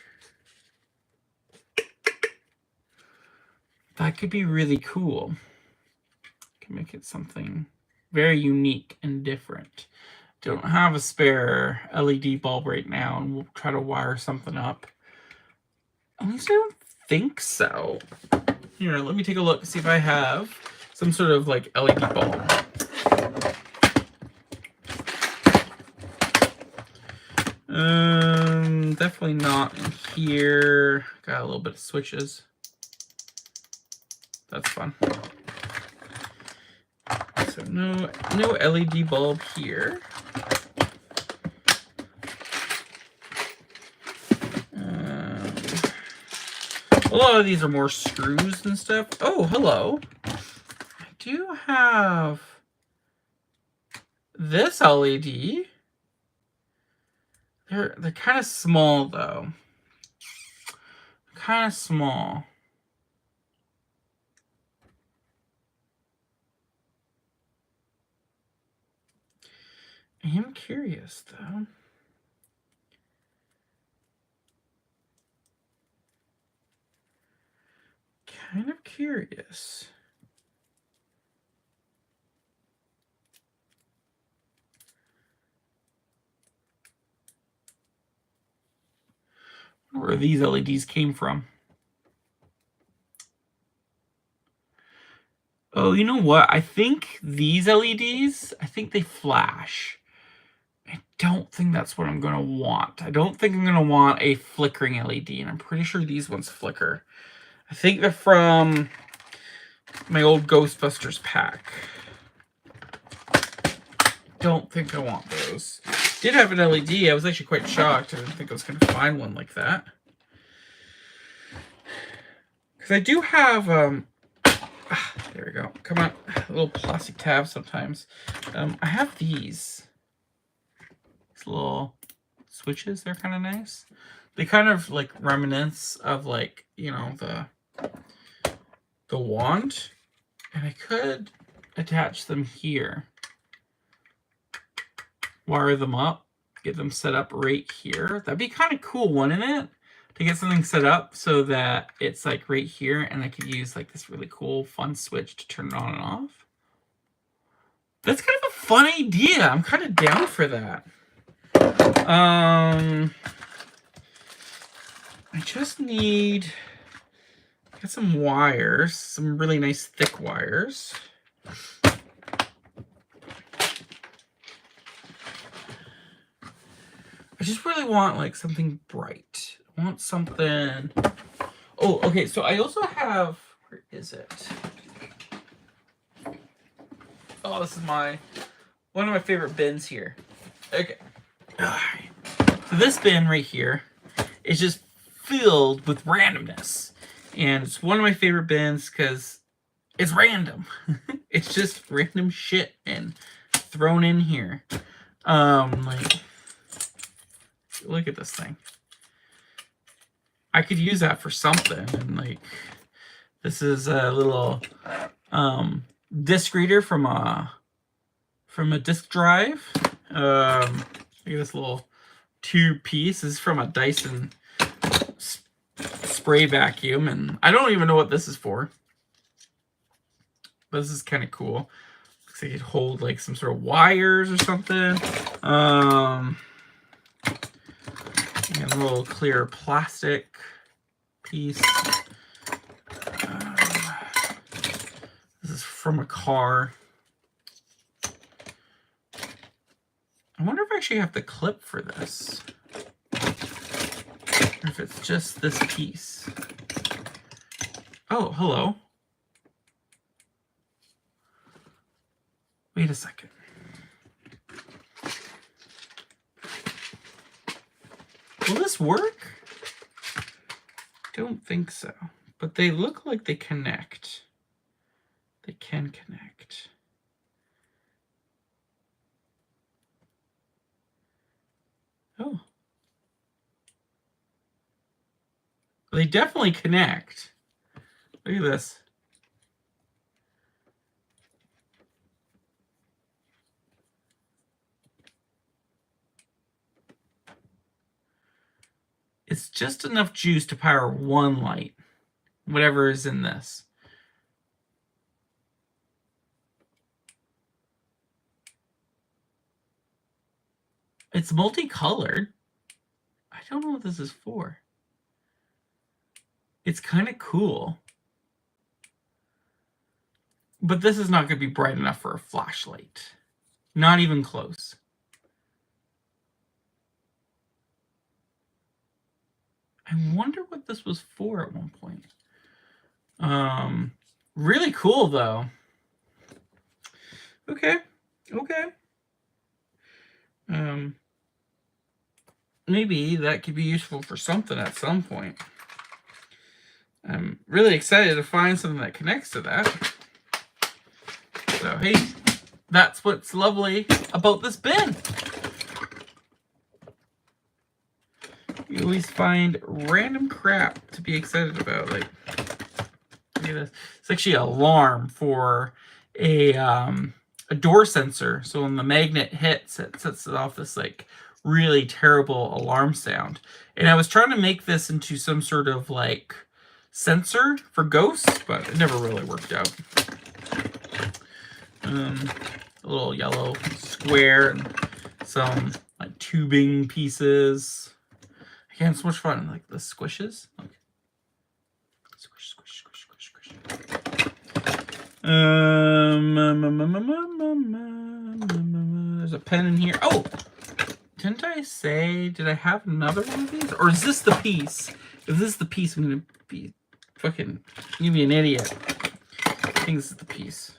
Speaker 1: that could be really cool. I can make it something very unique and different. Don't have a spare LED bulb right now, and we'll try to wire something up. At least I don't think so. Here, let me take a look, see if I have some sort of like LED bulb. Definitely not in here. Got a little bit of switches. That's fun. So no LED bulb here. A lot of these are more screws and stuff. Oh, hello. I do have this LED. They're kind of small though. Kind of small. I am curious though. Kind of curious. Where these LEDs came from. Oh, you know what? I think these LEDs, I think they flash. I don't think that's what I'm going to want. I don't think I'm going to want a flickering LED, and I'm pretty sure these ones flicker. I think they're from my old Ghostbusters pack. Don't think I want those. Did have an LED. I was actually quite shocked. I didn't think I was going to find one like that. Because I do have... there we go. Come on. A little plastic tab sometimes. I have these. These little switches. They're kind of nice. They kind of like reminisce of like, you know, the wand. And I could attach them here. Wire them up. Get them set up right here. That'd be kind of cool, wouldn't it? To get something set up so that it's like right here, and I could use like this really cool fun switch to turn it on and off. That's kind of a fun idea. I'm kind of down for that. I just need get some wires, some really nice thick wires. I just really want like something bright. I want something. Oh, okay. So I also have. Where is it? Oh, this is one of my favorite bins here. Okay. All right. So this bin right here is just filled with randomness, and it's one of my favorite bins because it's random. It's just random shit and thrown in here. Like. Look at this thing. I could use that for something. And like, this is a little disc reader from a disc drive. Look at this little tube piece. This is from a Dyson spray vacuum, and I don't even know what this is for. But this is kind of cool. Looks like it hold like some sort of wires or something. And a little clear plastic piece. This is from a car. I wonder if I actually have the clip for this. Or if it's just this piece. Oh, hello. Wait a second. Will this work? Don't think so. but they look like they connect. They can connect. Oh. They definitely connect. Look at this. It's just enough juice to power one light, whatever is in this. It's multicolored. I don't know what this is for. It's kind of cool. But this is not going to be bright enough for a flashlight. Not even close. I wonder what this was for at one point. Really cool, though. Okay. Maybe that could be useful for something at some point. I'm really excited to find something that connects to that. So, hey, that's what's lovely about this bin. You always find random crap to be excited about. Like, look at this. It's actually an alarm for a door sensor. So when the magnet hits, it sets it off this like really terrible alarm sound. And I was trying to make this into some sort of like sensor for ghosts, but it never really worked out. A little yellow square and some like tubing pieces. Again, so much fun. Like the squishes. Like, squish, squish, squish, squish, squish. There's a pen in here. Oh, didn't I say? Did I have another one of these? Or is this the piece? If this is the piece, I'm gonna be fucking. You be an idiot. I think this is the piece.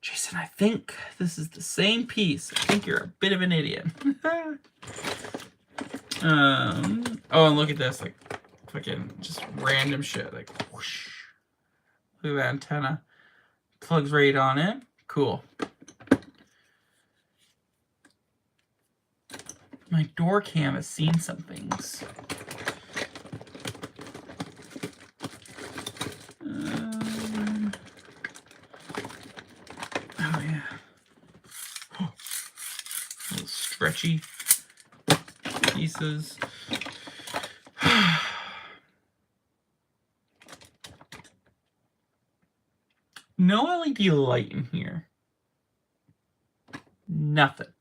Speaker 1: Jason, I think this is the same piece. I think you're a bit of an idiot. Oh, and look at this, like, fucking just random shit, like, whoosh. Look at that antenna. Plugs right on it. Cool. My door cam has seen some things. Oh, yeah. Oh. Little stretchy pieces. No LED light in here. Nothing.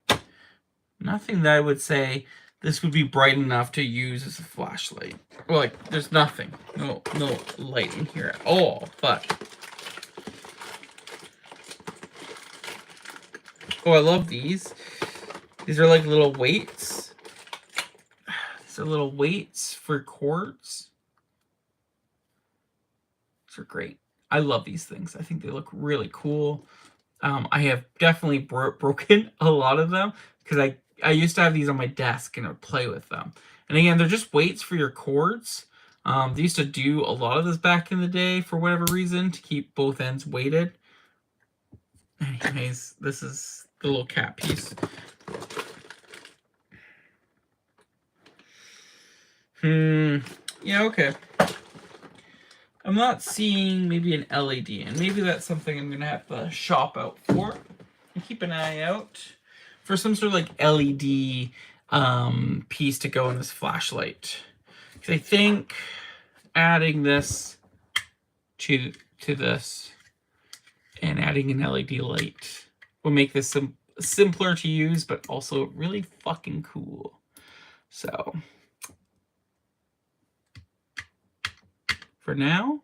Speaker 1: Nothing that I would say this would be bright enough to use as a flashlight. Well, like, there's nothing. No light in here at all, but... Oh, I love these. These are like little weights. These are little weights for cords. These are great. I love these things. I think they look really cool. I have definitely broken a lot of them because I used to have these on my desk and I would play with them. And again, they're just weights for your cords. They used to do a lot of this back in the day for whatever reason to keep both ends weighted. Anyways, this is the little cap piece. Yeah, okay. I'm not seeing maybe an LED, and maybe that's something I'm going to have to shop out for. And keep an eye out for some sort of like LED piece to go in this flashlight. Because I think adding this to this and adding an LED light will make this simpler to use, but also really fucking cool. So... For now,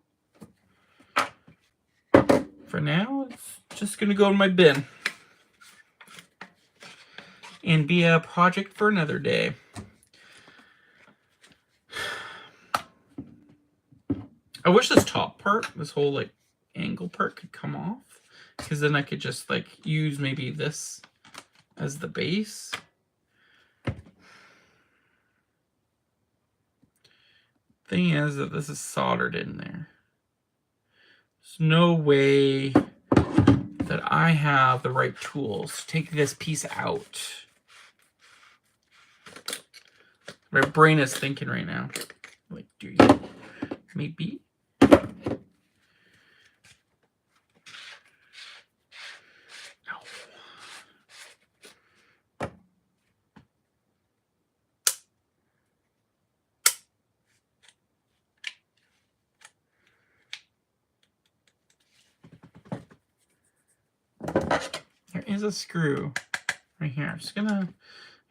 Speaker 1: it's just going to go in my bin and be a project for another day. I wish this top part, this whole like angle part could come off, because then I could just like use maybe this as the base. Thing is that this is soldered in there. no way that I have the right tools to take this piece out. My brain is thinking right now. Like, do you? Maybe. No. There is a screw right here. I'm just gonna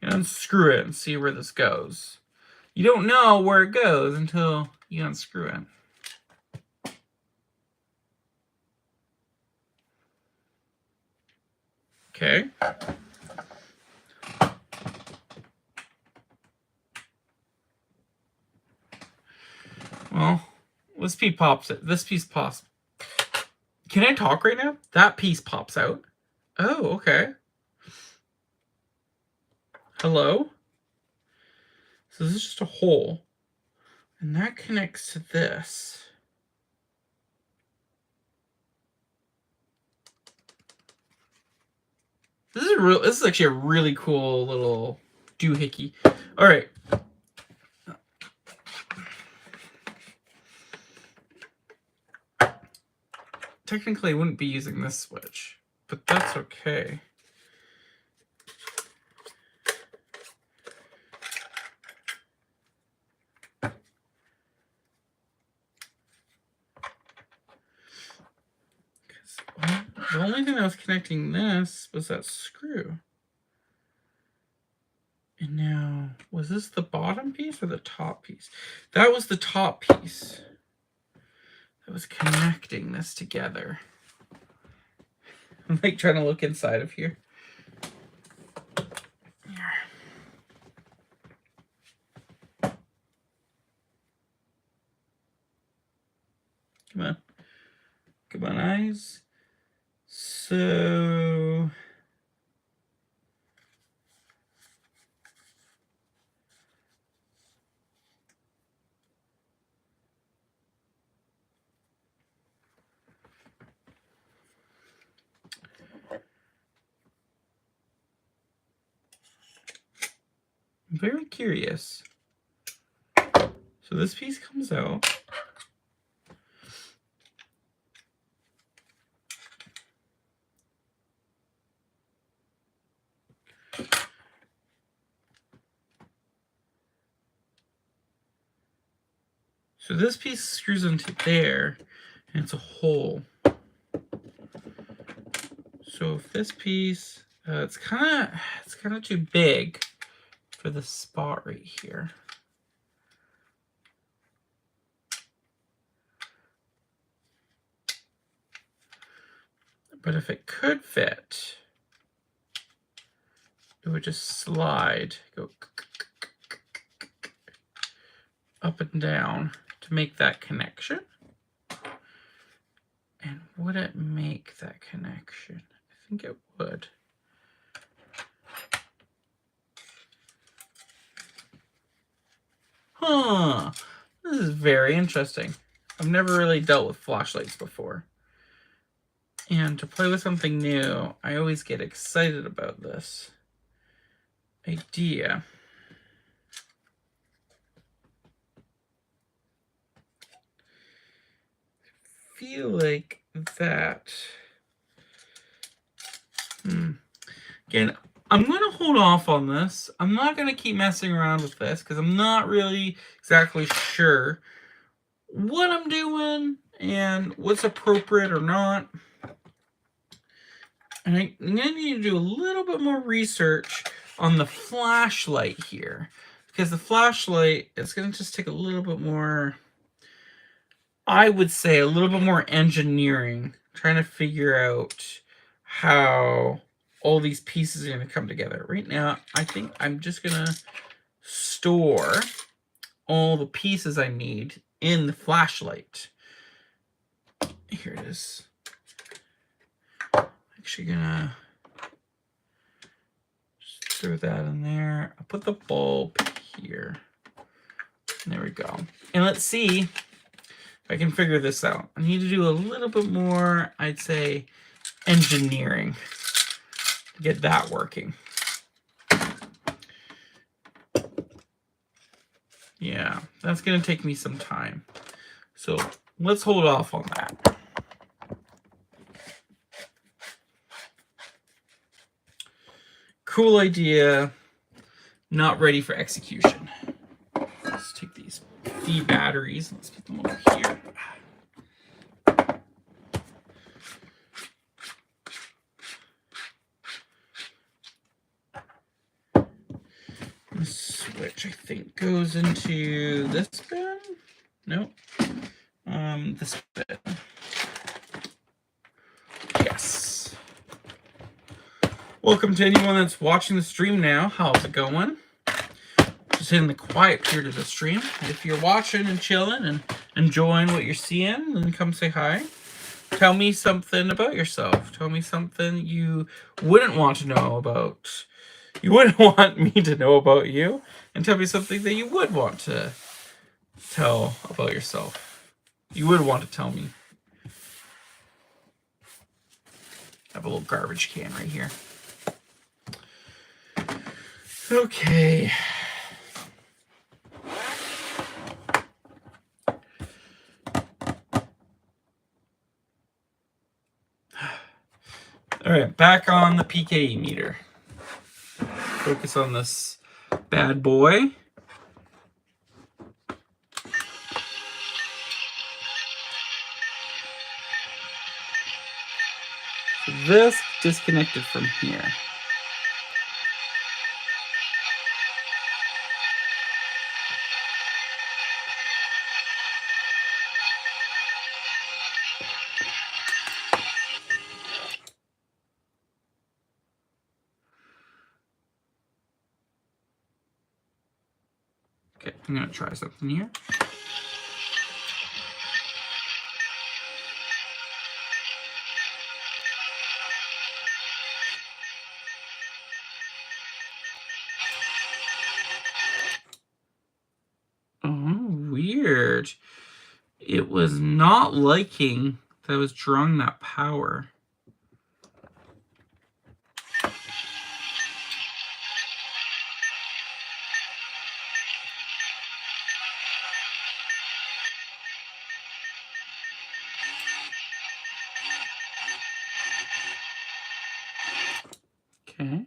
Speaker 1: unscrew it and see where this goes. You don't know where it goes until you unscrew it. Okay. Well, this piece pops. This piece pops. Can I talk right now? That piece pops out. Oh, okay. Hello? So this is just a hole. And that connects to this. This is actually a really cool little doohickey. All right. Technically, I wouldn't be using this switch, but that's okay. The only thing that was connecting this was that screw. And now, was this the bottom piece or the top piece? That was the top piece. That was connecting this together. I'm like trying to look inside of here. Come on. Come on, eyes. So... I'm very curious. So this piece comes out. So this piece screws into there, and it's a hole. So if this piece, it's kind of too big for the spot right here. But if it could fit, it would just slide, go up and down to make that connection. And would it make that connection? I think it would. Huh. This is very interesting. I've never really dealt with flashlights before. And to play with something new, I always get excited about this idea. I feel like that... Again, I'm going to hold off on this. I'm not going to keep messing around with this because I'm not really exactly sure what I'm doing and what's appropriate or not. And I'm going to need to do a little bit more research on the flashlight here, because the flashlight is going to just take a little bit more, I would say a little bit more engineering, trying to figure out how all these pieces are going to come together. Right now, I think I'm just going to store all the pieces I need in the flashlight. Here it is. Actually gonna just throw that in there. I'll put the bulb here. There we go. And let's see I can figure this out. I need to do a little bit more, I'd say, engineering to get that working. Yeah, that's going to take me some time. So let's hold off on that. Cool idea, not ready for execution. Let's take these D batteries. Let's put them over here. The switch, I think, goes into this bin. Nope. This bin. Yes. Welcome to anyone that's watching the stream now. How's it going? Just hitting the quiet period of the stream. If you're watching and chilling and enjoying what you're seeing, then come say hi. Tell me something about yourself. Tell me something you wouldn't want to know about. You wouldn't want me to know about you. And tell me something that you would want to tell about yourself. You would want to tell me. I have a little garbage can right here. Okay. All right, back on the PKE meter. Focus on this bad boy. So this disconnected from here. Okay, I'm gonna try something here. Oh, weird. It was not liking that I was drawing that power. Okay. I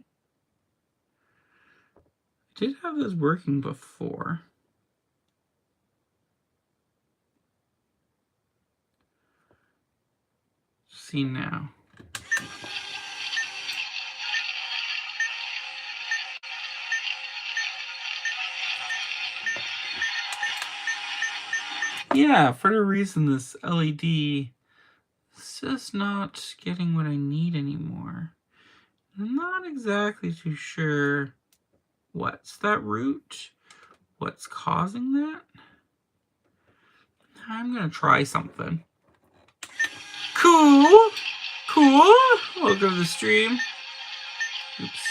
Speaker 1: did have this working before. See now. Yeah, for the reason this LED is just not getting what I need anymore. I'm not exactly too sure what's that root, what's causing that. I'm gonna try something. Cool. Welcome to the stream. Oops.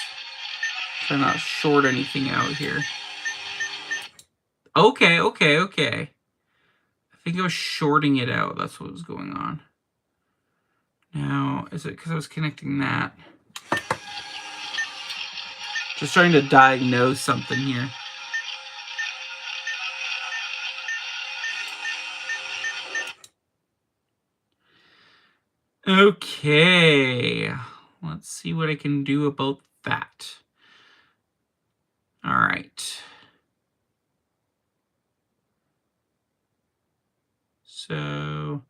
Speaker 1: Try not to short anything out here. Okay. I think I was shorting it out. That's what was going on. Now, is it because I was connecting that? Just trying to diagnose something here. Okay. Let's see what I can do about that. All right. So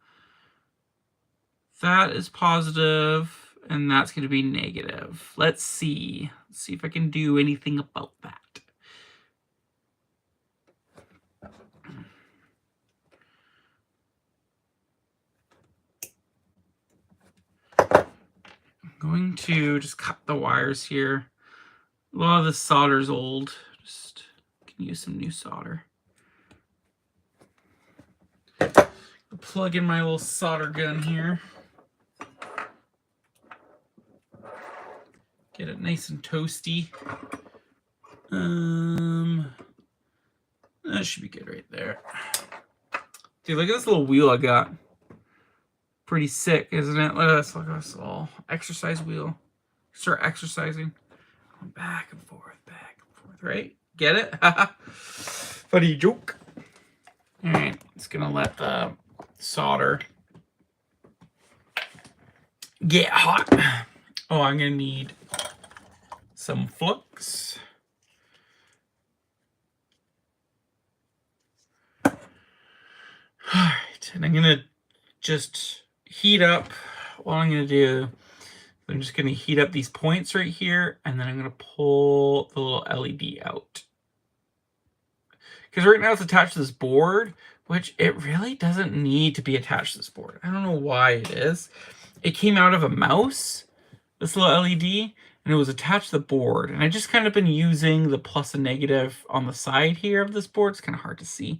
Speaker 1: that is positive, and that's going to be negative. Let's see. Let's see if I can do anything about that. I'm going to just cut the wires here. A lot of the solder's old. Just can use some new solder. I'll plug in my little solder gun here. Get it nice and toasty. That should be good right there. Dude, look at this little wheel I got. Pretty sick, isn't it? Look at this little exercise wheel. Start exercising. Back and forth, right? Get it? Funny joke. All right, it's gonna let the solder get hot. Oh, I'm gonna need some flux. All right, and I'm gonna just heat up. What I'm gonna do, I'm just gonna heat up these points right here, and then I'm gonna pull the little LED out. Because right now it's attached to this board, which it really doesn't need to be attached to this board. I don't know why it is. It came out of a mouse, this little LED, and it was attached to the board. And I just kind of been using the plus and negative on the side here of this board. It's kind of hard to see.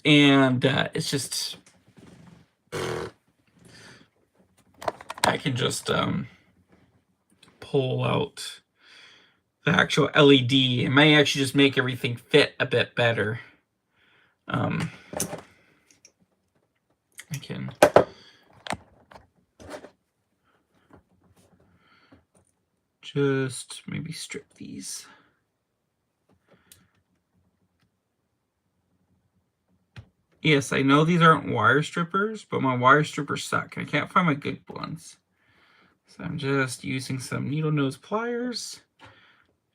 Speaker 1: It's just... I can just pull out the actual LED. It might actually just make everything fit a bit better. I can just maybe strip these. Yes, I know these aren't wire strippers, but my wire strippers suck. I can't find my good ones. So I'm just using some needle nose pliers.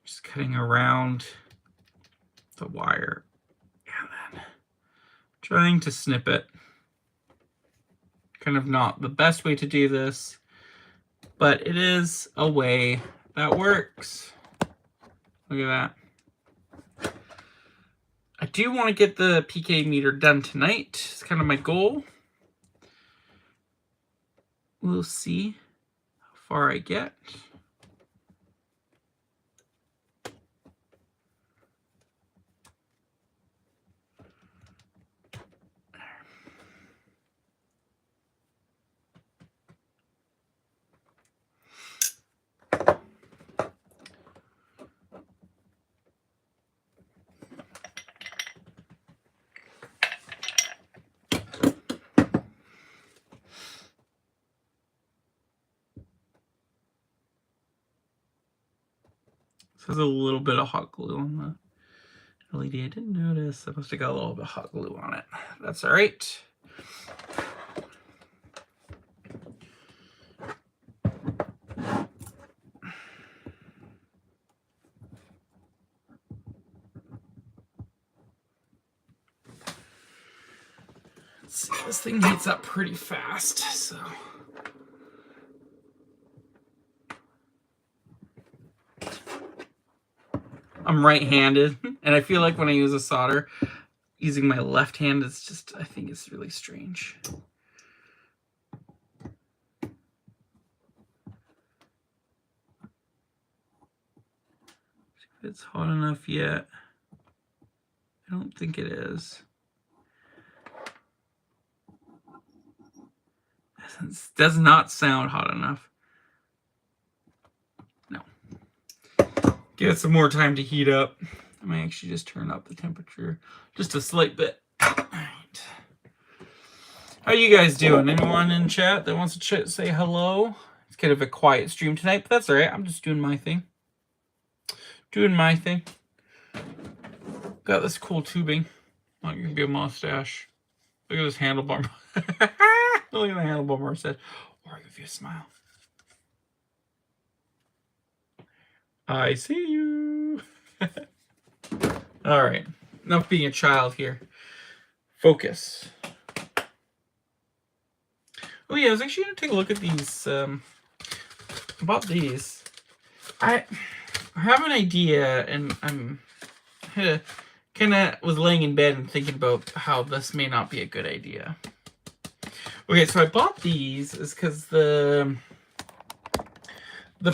Speaker 1: Just cutting around the wire and then trying to snip it. Kind of not the best way to do this, but it is a way that works. Look at that. I do want to get the PKE meter done tonight. It's kind of my goal. We'll see how far I get. There's a little bit of hot glue on the LED. I didn't notice. I must have got a little bit of hot glue on it. That's all right. Let's see, this thing heats up pretty fast, so. I'm right-handed, and I feel like when I use a solder, using my left hand is just, I think it's really strange. If it's hot enough yet. I don't think it is. Does not sound hot enough. No. Give it some more time to heat up. I might actually just turn up the temperature just a slight bit. All right. How you guys doing? Anyone in chat that wants to say hello? It's kind of a quiet stream tonight, but that's all right. I'm just doing my thing. Doing my thing. Got this cool tubing. Not gonna be a mustache. Look at this handlebar. Look at the handlebar mustache. Or I'll give you a smile. I see you. All right. Enough being a child here. Focus. Oh yeah, I was actually gonna take a look at these. I bought these. I have an idea, and I'm kind of was laying in bed and thinking about how this may not be a good idea. Okay, so I bought these is because the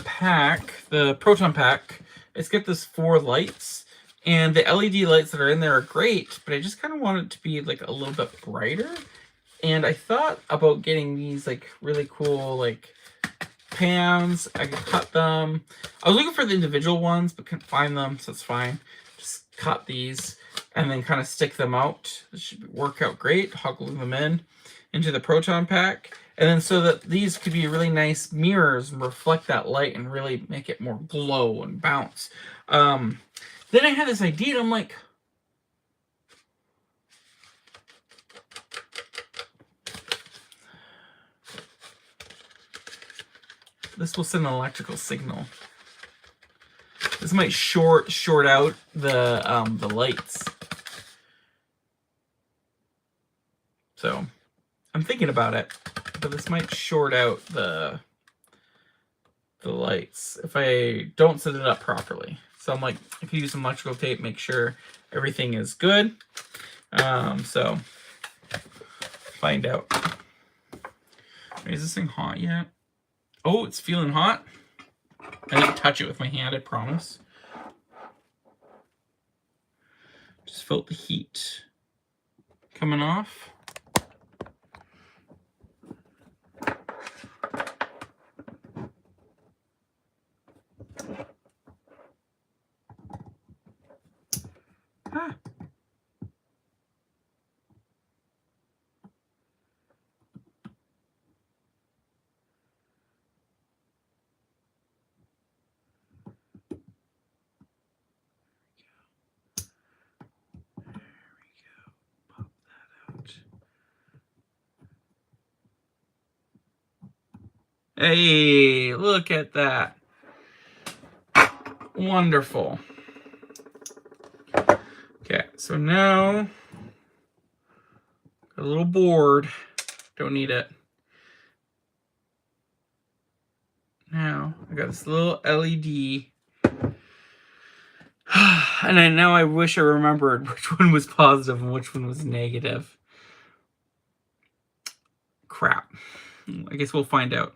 Speaker 1: pack, the proton pack, it's got this 4 lights, and the LED lights that are in there are great, but I just kind of want it to be like a little bit brighter. And I thought about getting these like really cool like pans. I could cut them. I was looking for the individual ones, but couldn't find them, so it's fine. Just cut these. and then kind of stick them out. This should work out great. Hot glue them into the proton pack. And then so that these could be really nice mirrors and reflect that light and really make it more glow and bounce. Then I had this idea, and I'm like, this will send an electrical signal. This might short out the lights. So I'm thinking about it, but this might short out the lights if I don't set it up properly. So I'm like, if you use some electrical tape, make sure everything is good. So find out. Is this thing hot yet? Oh, it's feeling hot. I didn't touch it with my hand, I promise. Just felt the heat coming off. Ah. Hey, look at that. Wonderful. Okay, so now a little board. Don't need it. Now I got this little LED. And now I wish I remembered which one was positive and which one was negative. Crap. I guess we'll find out.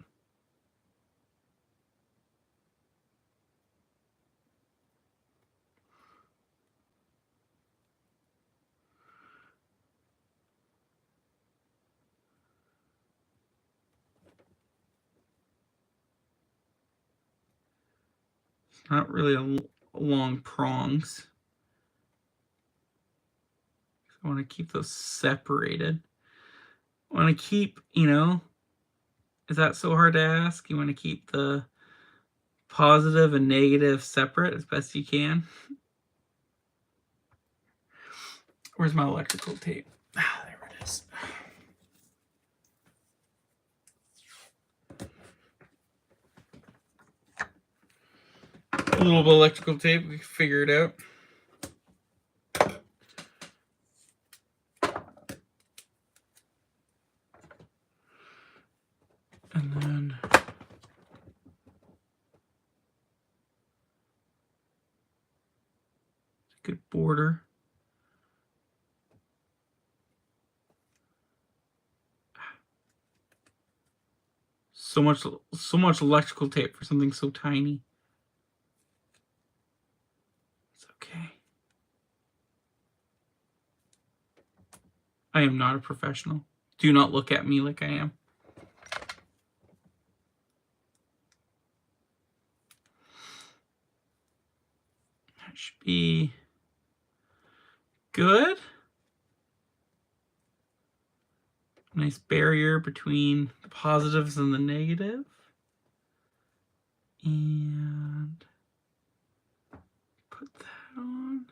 Speaker 1: It's not really long prongs. I want to keep those separated. I want to keep, is that so hard to ask? You want to keep the positive and negative separate as best you can. Where's my electrical tape? Ah, there it is. A little bit of electrical tape, we can figure it out. And then good border. So much electrical tape for something so tiny. It's okay. I am not a professional. Do not look at me like I am. That should be good. Nice barrier between the positives and the negative. And put that on.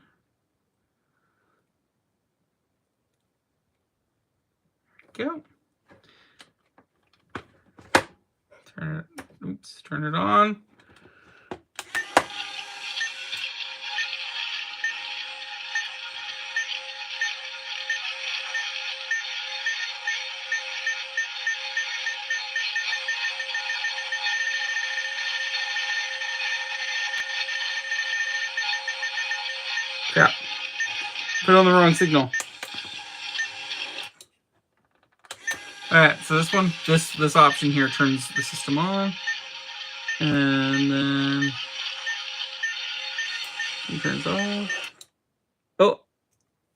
Speaker 1: There we go. Turn it on. Crap. Put on the wrong signal. Alright, so this one, this option here turns the system on. And then it turns off. Oh,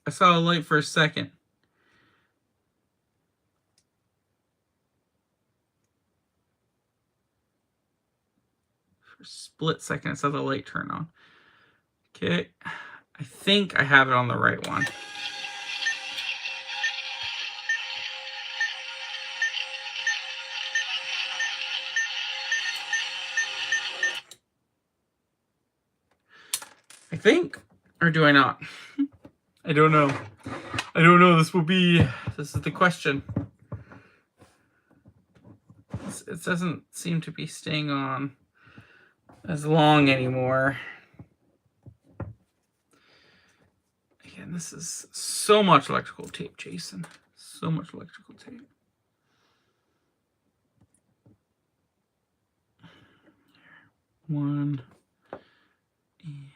Speaker 1: I saw a light for a second. For a split second, I saw the light turn on. Okay, I think I have it on the right one. I think, or do I not? I don't know. I don't know. This is the question. It doesn't seem to be staying on as long anymore. Again, this is so much electrical tape, Jason. So much electrical tape. One and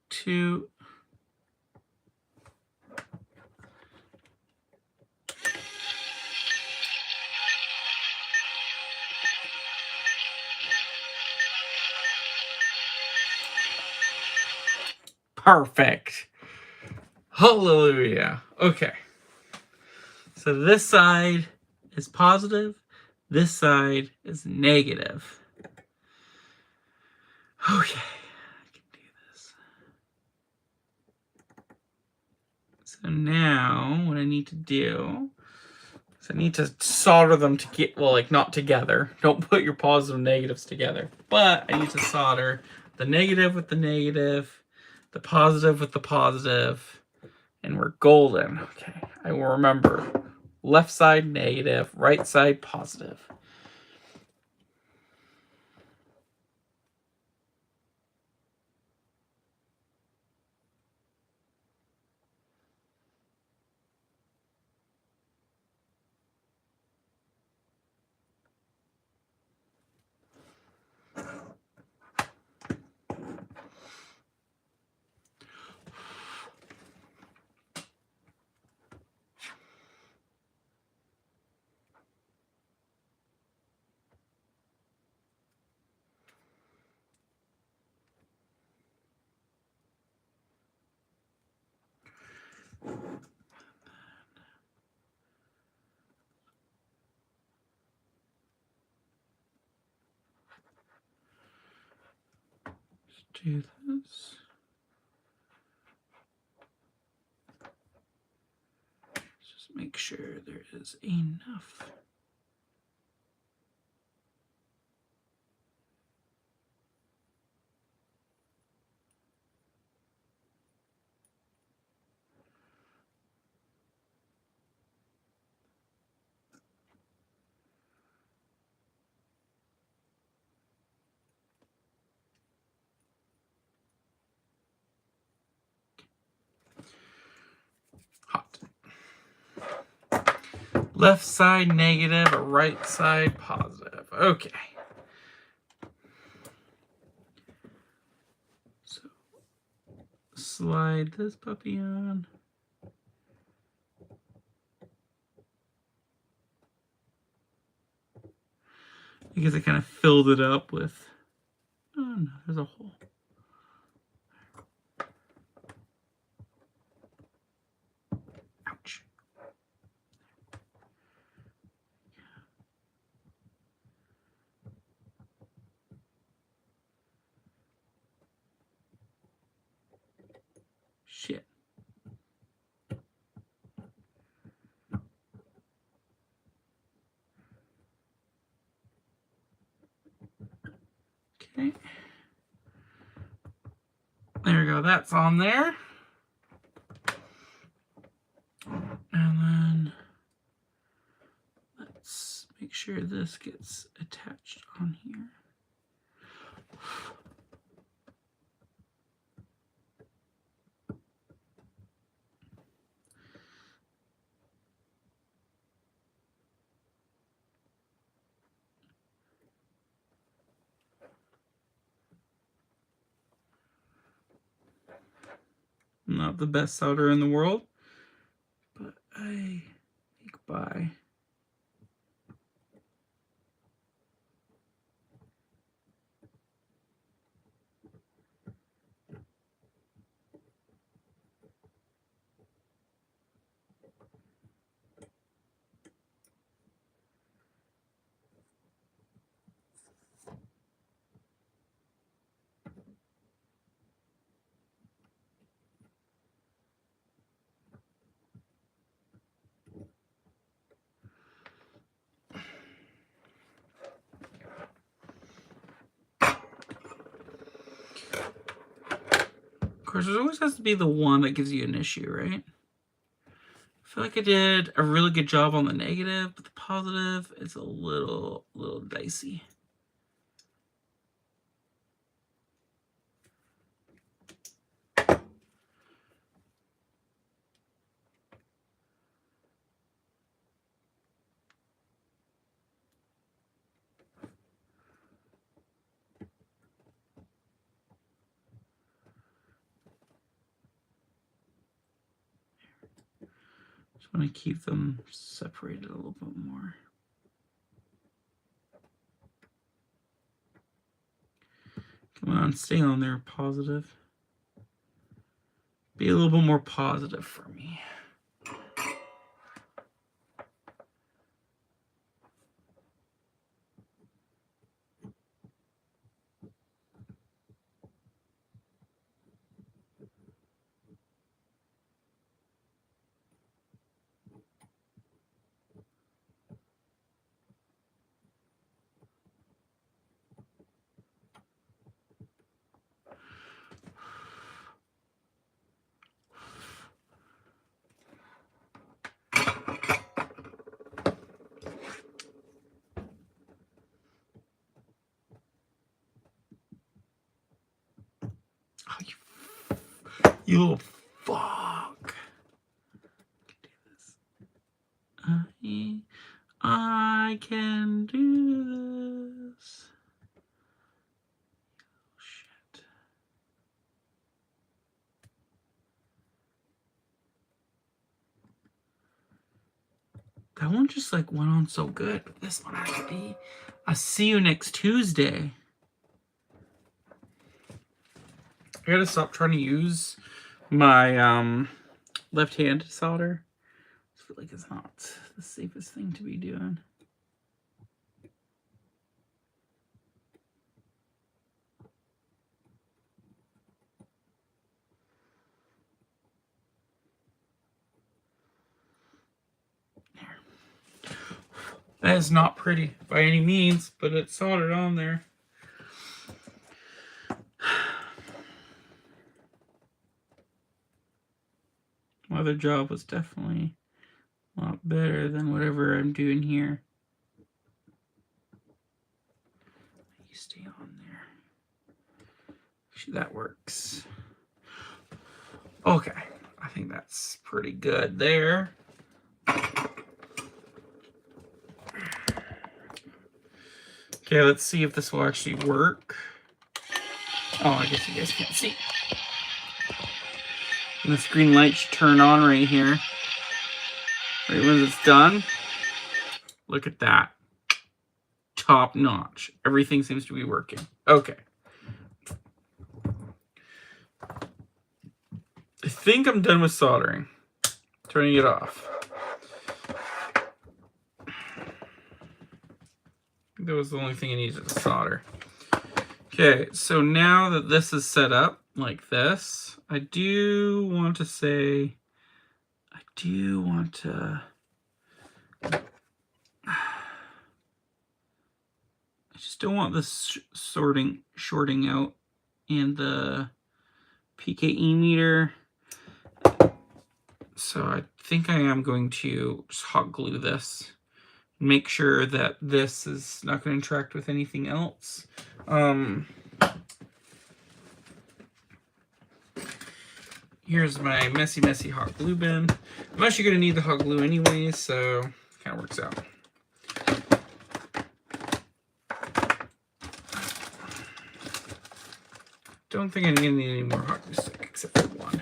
Speaker 1: two. Perfect. Hallelujah. Okay. So this side is positive. This side is negative. Okay. I can do this. So now what I need to do is I need to solder them to get, well, like not together. Don't put your positive and negatives together. But I need to solder the negative with the negative, the positive with the positive, and we're golden. Okay, I will remember. Left side negative, right side positive. Let's do this. Just make sure there is enough. Hot. Left side negative, right side positive. Okay. So slide this puppy on. Because I kind of filled it up with, oh no, there's a hole. Ouch. Shit. Okay. There we go. That's on there. And then let's make sure this gets attached on here. Not the best solder in the world, but I make by. course, there always has to be the one that gives you an issue, right? I feel like I did a really good job on the negative, but the positive is a little dicey. Just want to keep them separated a little bit more. Come on, stay on there, positive. Be a little bit more positive for me. You little fuck. I can do this. Shit. That one just like went on so good. But this one has to be a see you next Tuesday. I gotta stop trying to use my left-handed solder. I feel like it's not the safest thing to be doing. There. That is not pretty by any means, but it's soldered on there. My other job was definitely a lot better than whatever I'm doing here. You stay on there. Actually, that works. Okay, I think that's pretty good there. Okay, let's see if this will actually work. Oh, I guess you guys can't see. And this green light should turn on right here. Right when it's done. Look at that. Top notch. Everything seems to be working. Okay. I think I'm done with soldering. Turning it off. That was the only thing I needed to solder. Okay, so now that this is set up like this, I do want to say, I just don't want this shorting out in the PKE meter. So I think I am going to just hot glue this. Make sure that this is not going to interact with anything else. Here's my messy hot glue bin. I'm actually going to need the hot glue anyway, so it kind of works out. Don't think I'm going to need any more hot glue stick except for one.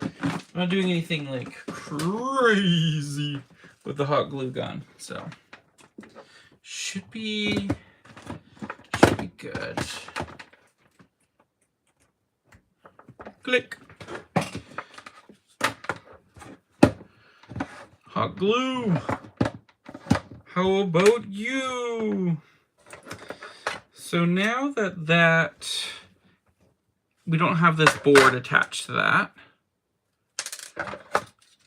Speaker 1: I'm not doing anything like crazy with the hot glue gun, so should be good. Click. Hot glue. How about you? So now that we don't have this board attached to that,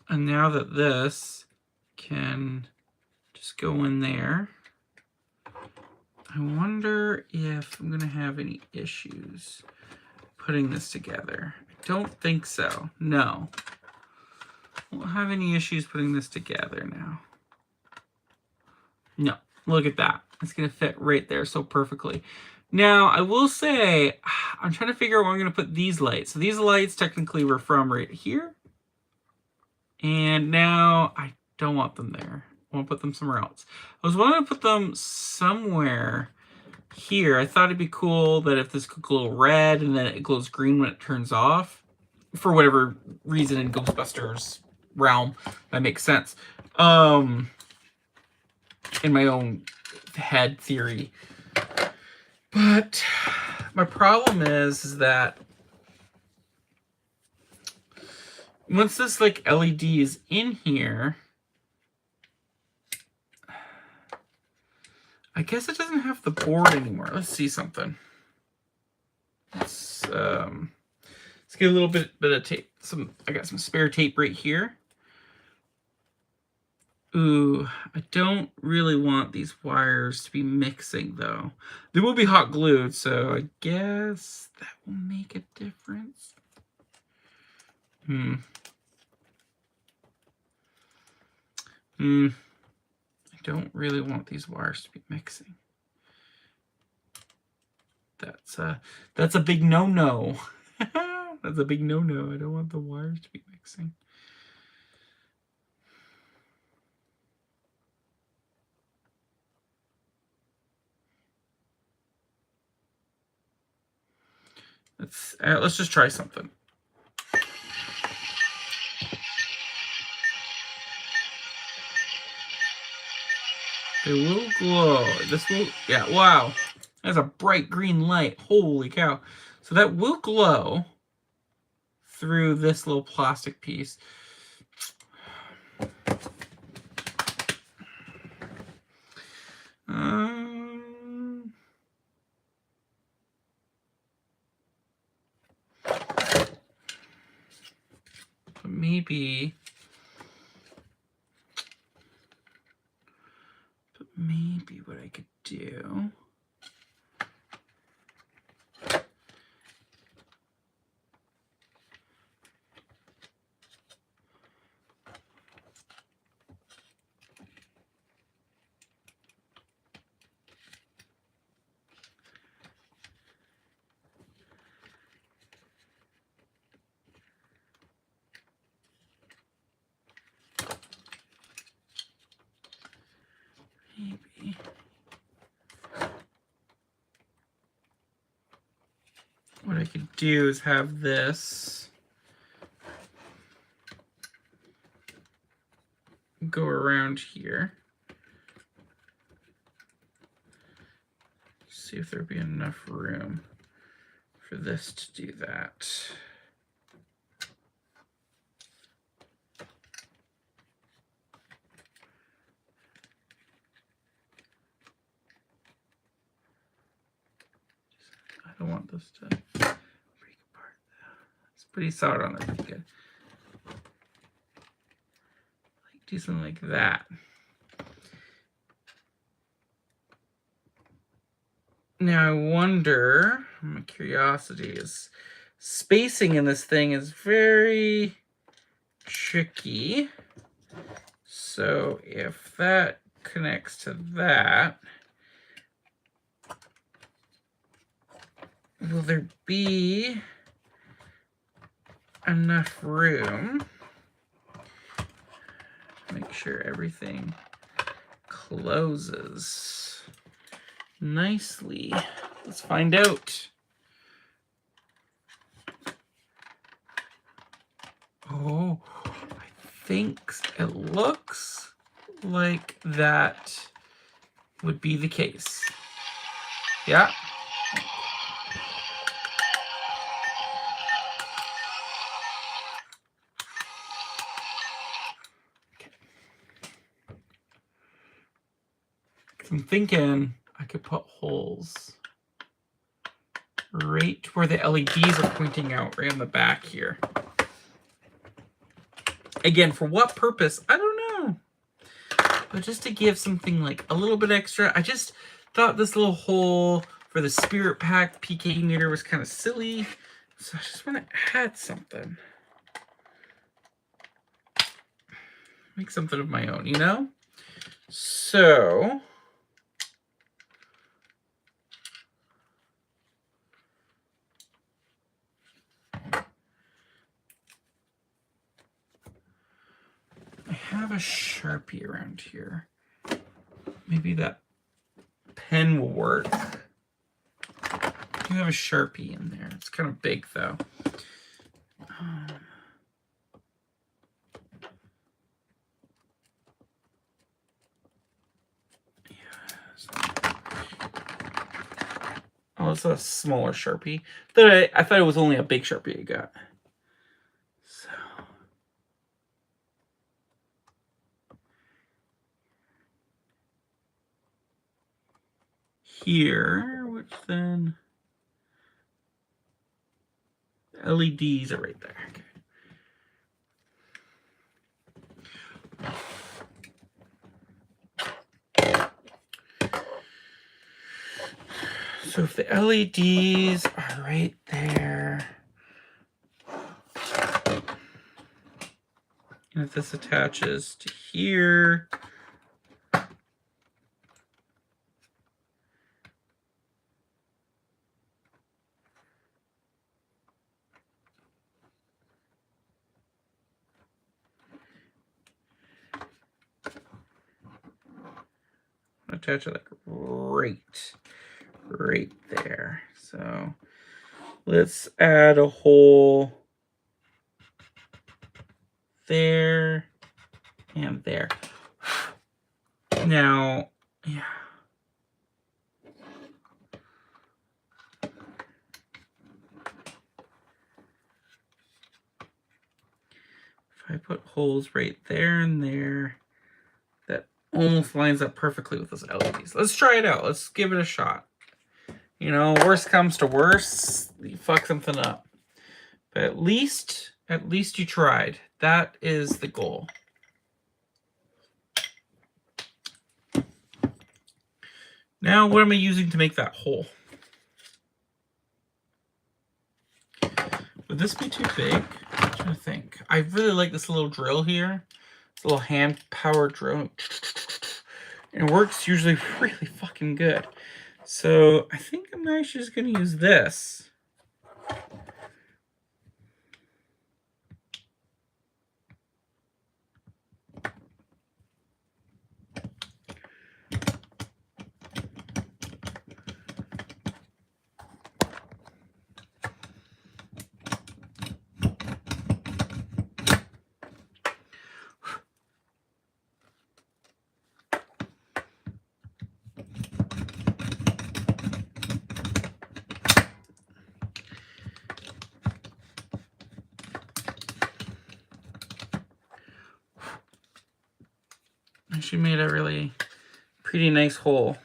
Speaker 1: and now that this can just go in there, I wonder if I'm going to have any issues putting this together. I don't think so. No. Won't have any issues putting this together now. No. Look at that. It's going to fit right there so perfectly. Now, I will say, I'm trying to figure out where I'm going to put these lights. So these lights technically were from right here. And now I don't want them there. I want to put them somewhere else. I was wanting to put them somewhere here. I thought it'd be cool that if this could glow red and then it glows green when it turns off, for whatever reason in Ghostbusters realm, that makes sense. In my own head theory. But my problem is that once this like LED is in here, I guess it doesn't have the board anymore. Let's see something. Let's get a little bit of tape. I got some spare tape right here. Ooh, I don't really want these wires to be mixing though. They will be hot glued, so I guess that will make a difference. I don't really want these wires to be mixing. That's a big no-no. That's a big no-no. I don't want the wires to be mixing. Let's just try something. It will glow. This will, yeah, wow. That's a bright green light. Holy cow. So that will glow through this little plastic piece. Maybe what I could do. Maybe. What I could do is have this go around here. See if there'd be enough room for this to do that. I don't want this to break apart. It's pretty solid on there, pretty good. Like do something like that. Now I wonder, my curiosity is, spacing in this thing is very tricky. So if that connects to that, will there be enough room to make sure everything closes nicely? Let's find out. Oh, I think it looks like that would be the case. Yeah. I'm thinking I could put holes right where the LEDs are pointing out, right on the back here. Again, for what purpose? I don't know. But just to give something like a little bit extra. I just thought this little hole for the Spirit Pack PKE meter was kind of silly So I just want to add something. Make something of my own, you know? So I have a Sharpie around here. Maybe that pen will work. I do have a Sharpie in there. It's kind of big though. Oh, it's a smaller Sharpie. I thought it was only a big Sharpie I got. So here, which then LEDs are right there. Okay. So if the LEDs are right there, and if this attaches to here, attach it like right there. So let's add a hole there and there. Now, yeah. If I put holes right there and there, that almost lines up perfectly with those LEDs. Let's try it out. Let's give it a shot. You know, worst comes to worst, you fuck something up. But at least you tried. That is the goal. Now, what am I using to make that hole? Would this be too big? I'm trying to think. I really like this little drill here. This little hand-powered drill. And it works usually really fucking good. So I think I'm actually just going to use this. She made a really pretty nice hole.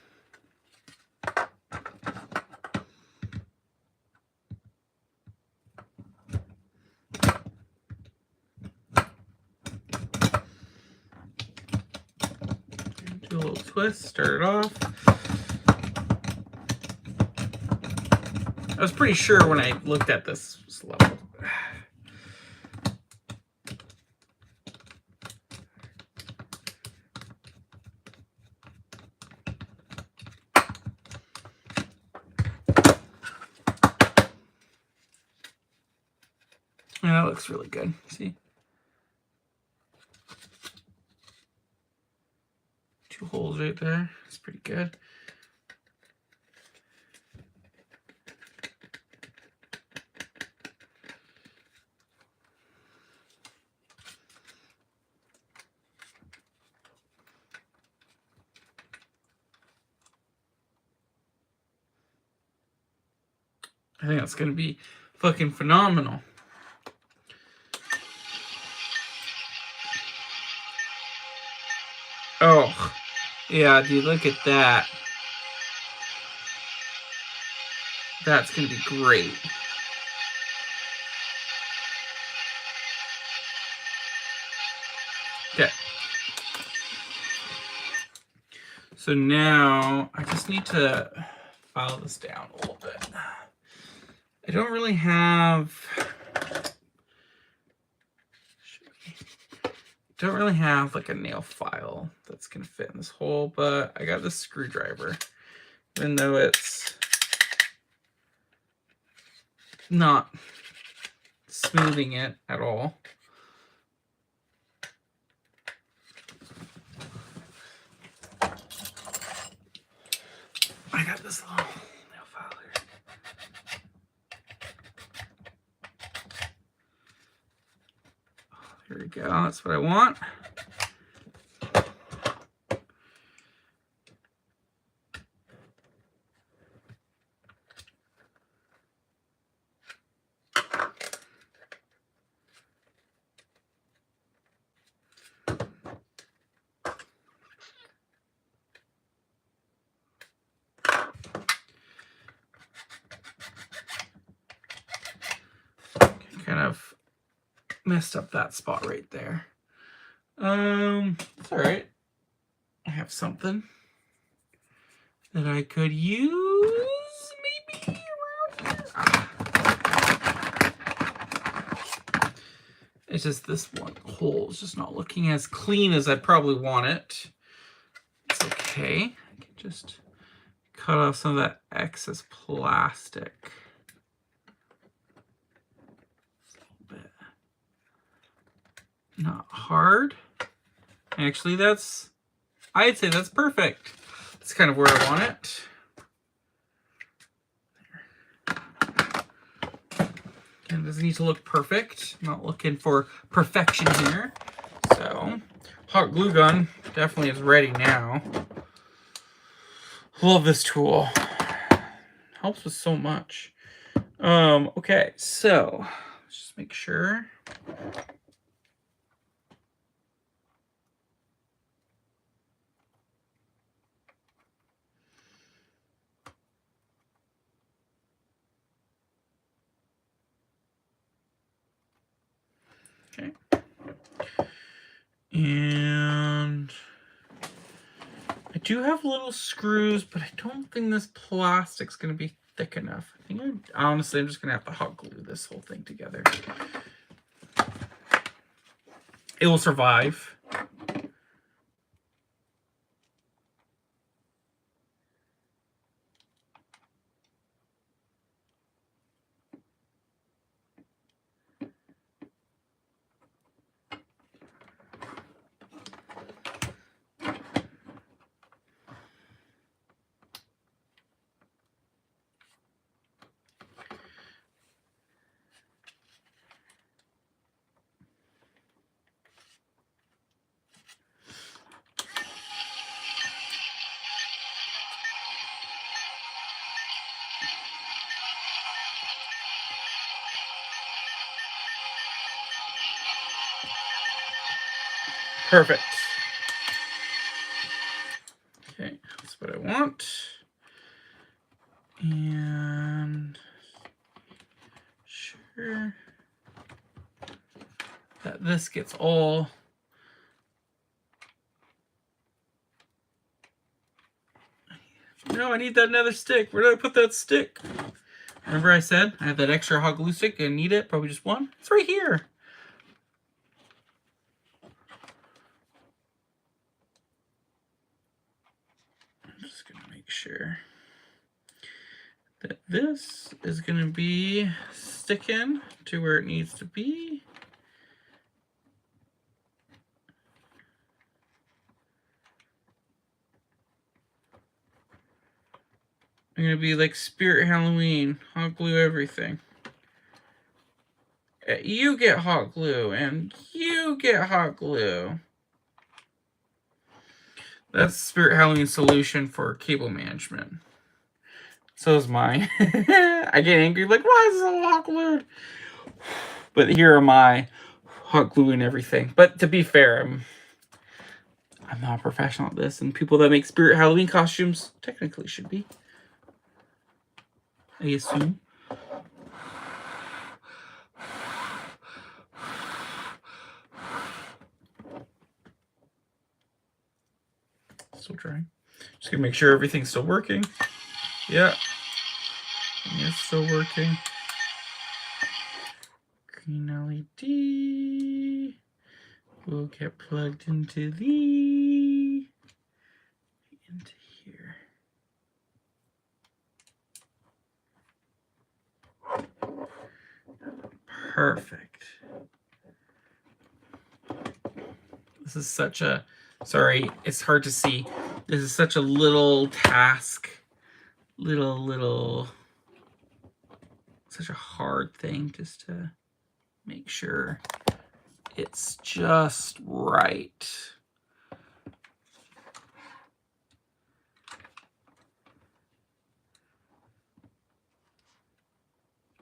Speaker 1: Do a little twist, start it off. I was pretty sure when I looked at this level. Yeah, that looks really good. See? 2 holes right there. It's pretty good. I think that's going to be fucking phenomenal. Oh, yeah, dude, look at that. That's going to be great. Okay. So now I just need to file this down a little bit. I don't really have like a nail file that's gonna fit in this hole, but I got this screwdriver, even though it's not smoothing it at all. I got this little nail file here. There we go, that's what I want. Kind of messed up that spot right there. It's all right. I have something that I could use maybe around here. It's just this one hole is just not looking as clean as I probably want it. It's okay. I can just cut off some of that excess plastic. Not hard. Actually, I'd say that's perfect. That's kind of where I want it. And it doesn't need to look perfect. I'm not looking for perfection here. So, hot glue gun definitely is ready now. Love this tool. Helps with so much. Okay, so let's just make sure. Okay. And I do have little screws, but I don't think this plastic's going to be thick enough. I think honestly, I'm just going to have to hot glue this whole thing together. It will survive. Perfect. Okay, that's what I want. And sure that this gets all No, I need that nether stick. Where did I put that stick? Remember I said I have that extra hot glue stick and need it? Probably just one. It's right here. I'm just going to make sure that this is going to be sticking to where it needs to be. I'm going to be like Spirit Halloween, hot glue everything. You get hot glue, and you get hot glue. That's Spirit Halloween solution for cable management. So is mine. I get angry, like, why is this all hot glued? But here am I, hot gluing everything. But to be fair, I'm not a professional at this, and people that make Spirit Halloween costumes technically should be. I assume. Still trying. Just gonna make sure everything's still working. Yeah. It's still working. green LED will get plugged into here. Perfect. This is such a, sorry, it's hard to see. This is such a little task. Such a hard thing just to make sure it's just right.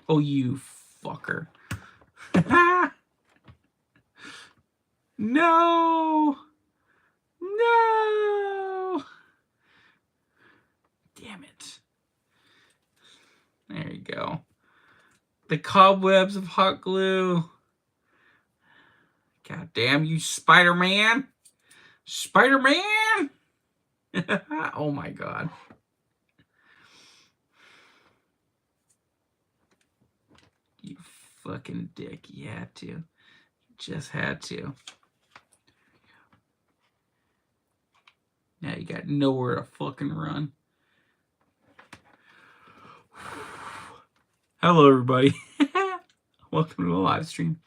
Speaker 1: Oh, you fucker. No! No! Damn it. There you go. The cobwebs of hot glue. God damn you, Spider-Man. Spider-Man! Oh my god. You fucking dick. You had to. You just had to. Now you got nowhere to fucking run. Hello, everybody. Welcome to the live stream.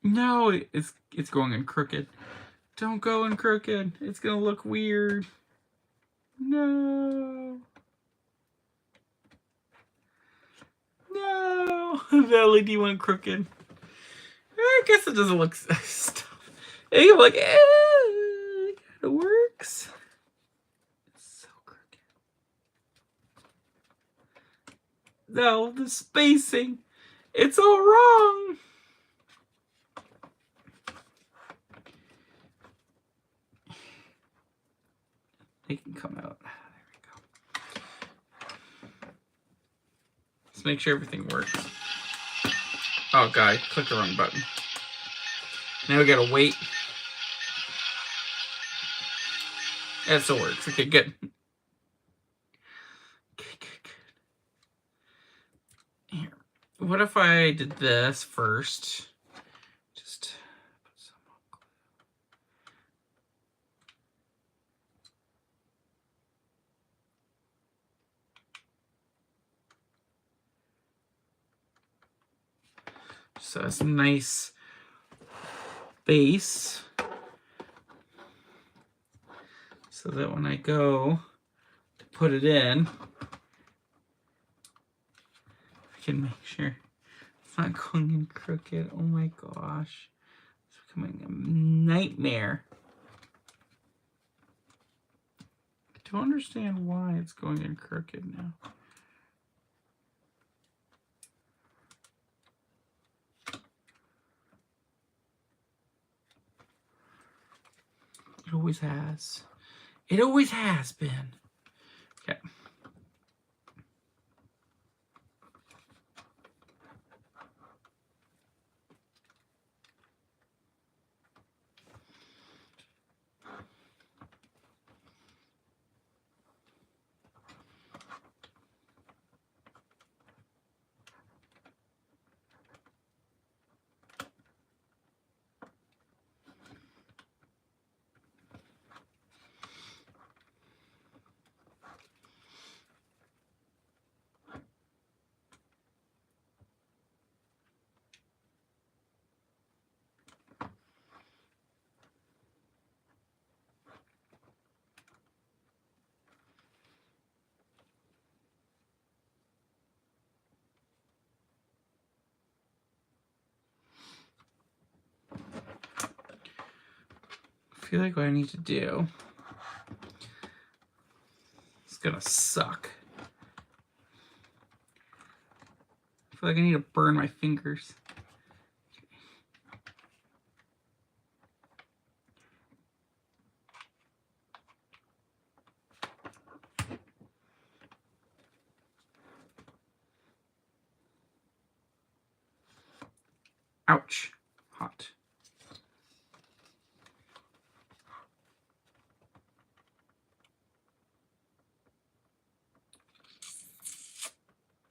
Speaker 1: No, it's going in crooked. Don't go in crooked. It's gonna look weird. No. No. The LED went crooked. I guess it doesn't look stuff. You're like, it kind of works. It's so crooked. No, the spacing. It's all wrong. It can come out. There we go. Let's make sure everything works. Oh god, I clicked the wrong button. Now we gotta wait. That still works. Okay, good. Here. What if I did this first? Just put some glue. So that's a nice base. So that when I go to put it in, I can make sure it's not going in crooked. Oh my gosh. It's becoming a nightmare. I don't understand why it's going in crooked now. It always has. It always has been. Okay. I feel like what I need to do, it's gonna suck. feel like I need to burn my fingers. Ouch. Hot.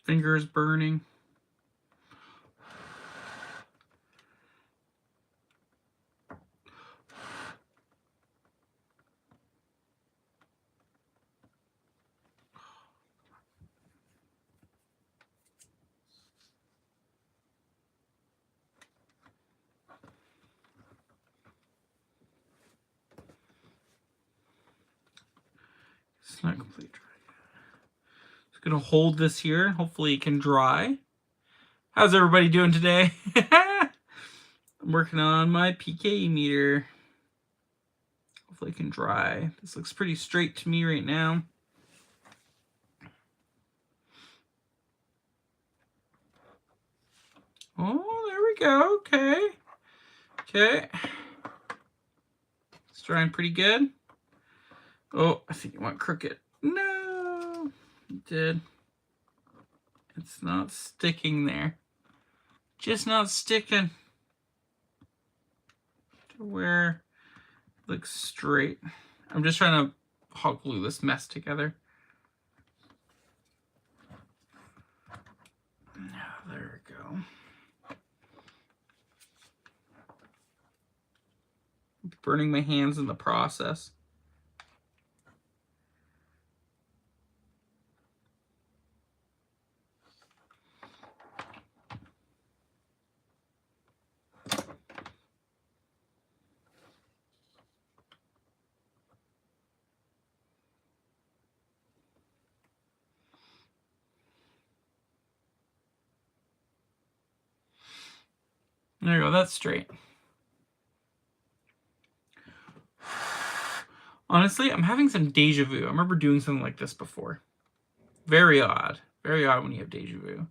Speaker 1: Fingers burning. It's not completely dry yet. Just gonna hold this here. Hopefully it can dry. How's everybody doing today? I'm working on my PKE meter. Hopefully it can dry. This looks pretty straight to me right now. Oh, there we go. Okay. Okay. It's drying pretty good. Oh, I think you want crooked. No, it did. It's not sticking there. Just not sticking to where it looks straight. I'm just trying to hot glue this mess together. Now, there we go. Burning my hands in the process. There you go, that's straight. Honestly, I'm having some deja vu. I remember doing something like this before. Very odd. Very odd when you have deja vu.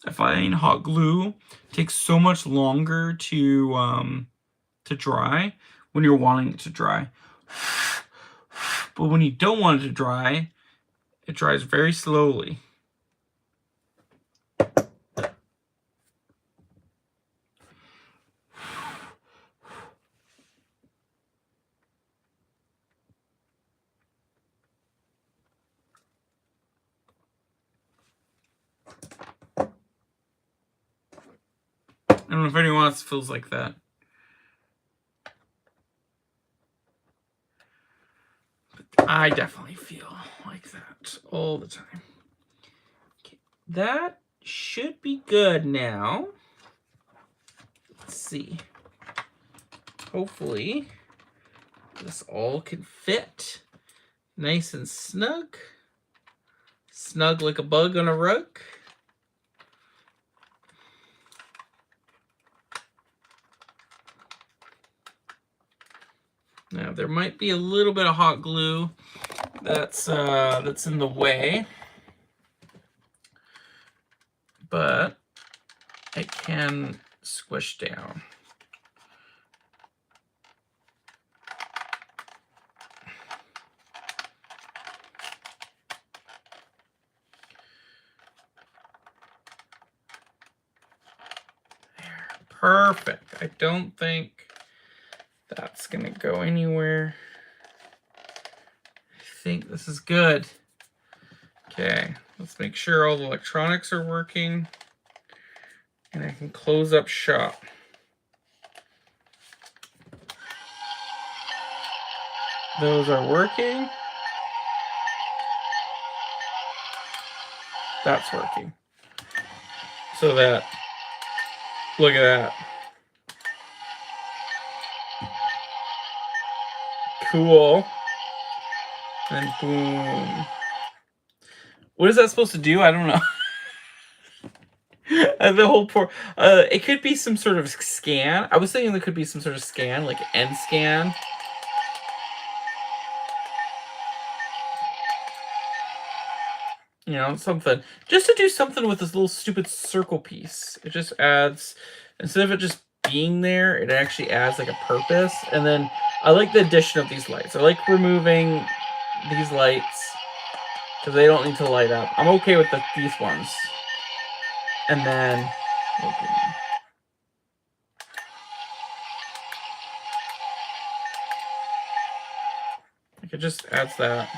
Speaker 1: I find hot glue takes so much longer to dry when you're wanting it to dry. But when you don't want it to dry, it dries very slowly. I don't know if anyone else feels like that. But I definitely feel like that all the time. Okay, that should be good now. Let's see. Hopefully, this all can fit nice and snug. Snug like a bug on a rug. Now there might be a little bit of hot glue that's in the way, but it can squish down. There, perfect. I don't think that's gonna go anywhere. I think this is good. Okay, let's make sure all the electronics are working and I can close up shop. Those are working. That's working. So that, look at that. Cool. And boom. What is that supposed to do? I don't know. The whole it could be some sort of scan. I was thinking there could be some sort of scan, like end scan. You know, something. Just to do something with this little stupid circle piece. It just adds, instead of it just being there, it actually adds like a purpose. And then I like the addition of these lights. I like removing these lights because they don't need to light up. I'm okay with these ones. And then it just adds that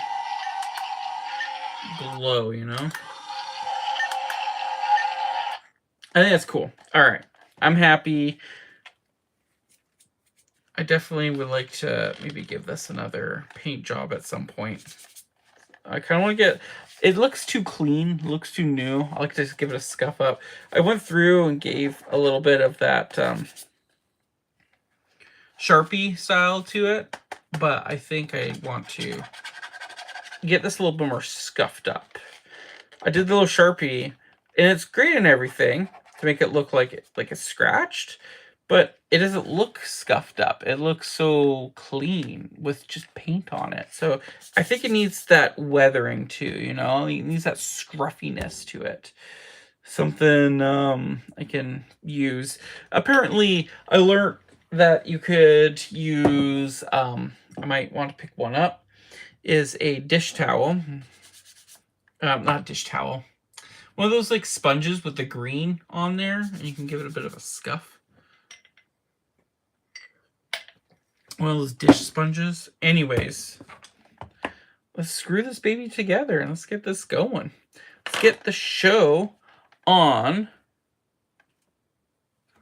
Speaker 1: glow, you know? I think that's cool. All right. I'm happy. I definitely would like to maybe give this another paint job at some point. I kind of want to get... It looks too clean. It looks too new. I like to just give it a scuff up. I went through and gave a little bit of that Sharpie style to it. But I think I want to get this a little bit more scuffed up. I did the little Sharpie, and it's great and everything to make it look like it's scratched, but it doesn't look scuffed up. It looks so clean with just paint on it. So I think it needs that weathering too, you know? It needs that scruffiness to it. Something I can use. Apparently, I learned that you could use, I might want to pick one up, is a dish towel. Not dish towel. One of those like sponges with the green on there, and you can give it a bit of a scuff. One of those dish sponges. Anyways, let's screw this baby together and let's get this going. Let's get the show on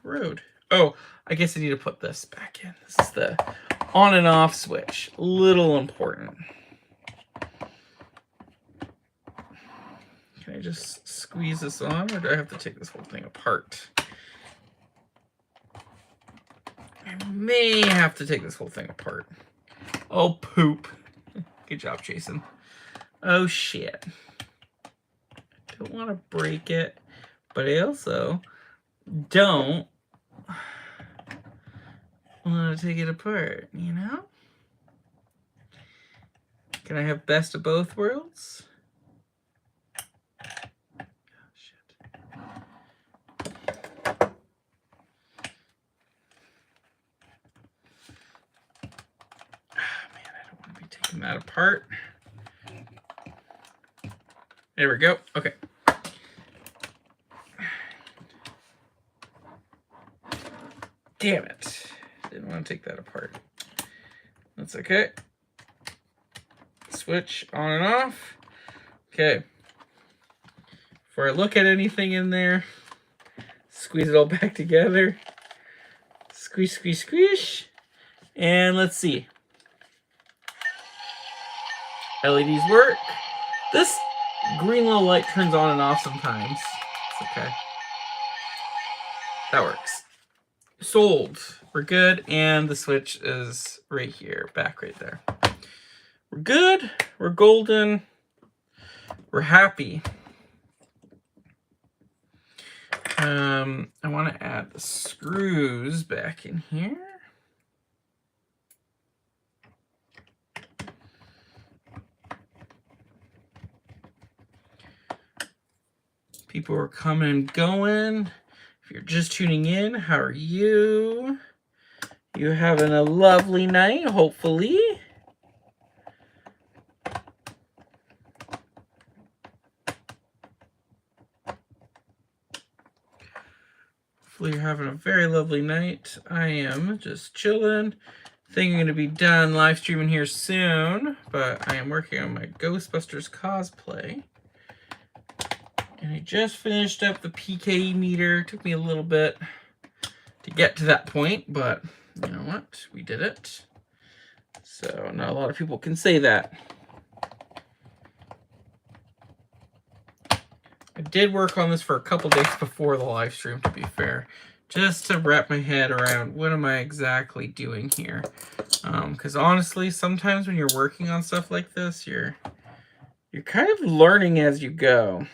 Speaker 1: the road. Oh, I guess I need to put this back in. This is the on and off switch. Little important. Can I just squeeze this on, or do I have to take this whole thing apart? I may have to take this whole thing apart. Oh, poop. Good job, Jason. Oh, shit. I don't want to break it, but I also don't want to take it apart, you know? Can I have best of both worlds? That apart. There we go. Okay. Damn it. Didn't want to take that apart. That's okay. Switch on and off. Okay. Before I look at anything in there, squeeze it all back together. Squeeze, squeeze, squeeze. And let's see. LEDs work. This green little light turns on and off sometimes. It's okay. That works. Sold. We're good. And the switch is right here. Back right there. We're good. We're golden. We're happy. I want to add the screws back in here. People are coming and going. If you're just tuning in, how are you? You having a lovely night, hopefully. Hopefully you're having a very lovely night. I am just chilling. Think I'm going to be done live streaming here soon, but I am working on my Ghostbusters cosplay. And I just finished up the PKE meter. It took me a little bit to get to that point, but you know what? We did it. So not a lot of people can say that. I did work on this for a couple days before the live stream, to be fair, just to wrap my head around what am I exactly doing here. Because honestly, sometimes when you're working on stuff like this, you're kind of learning as you go.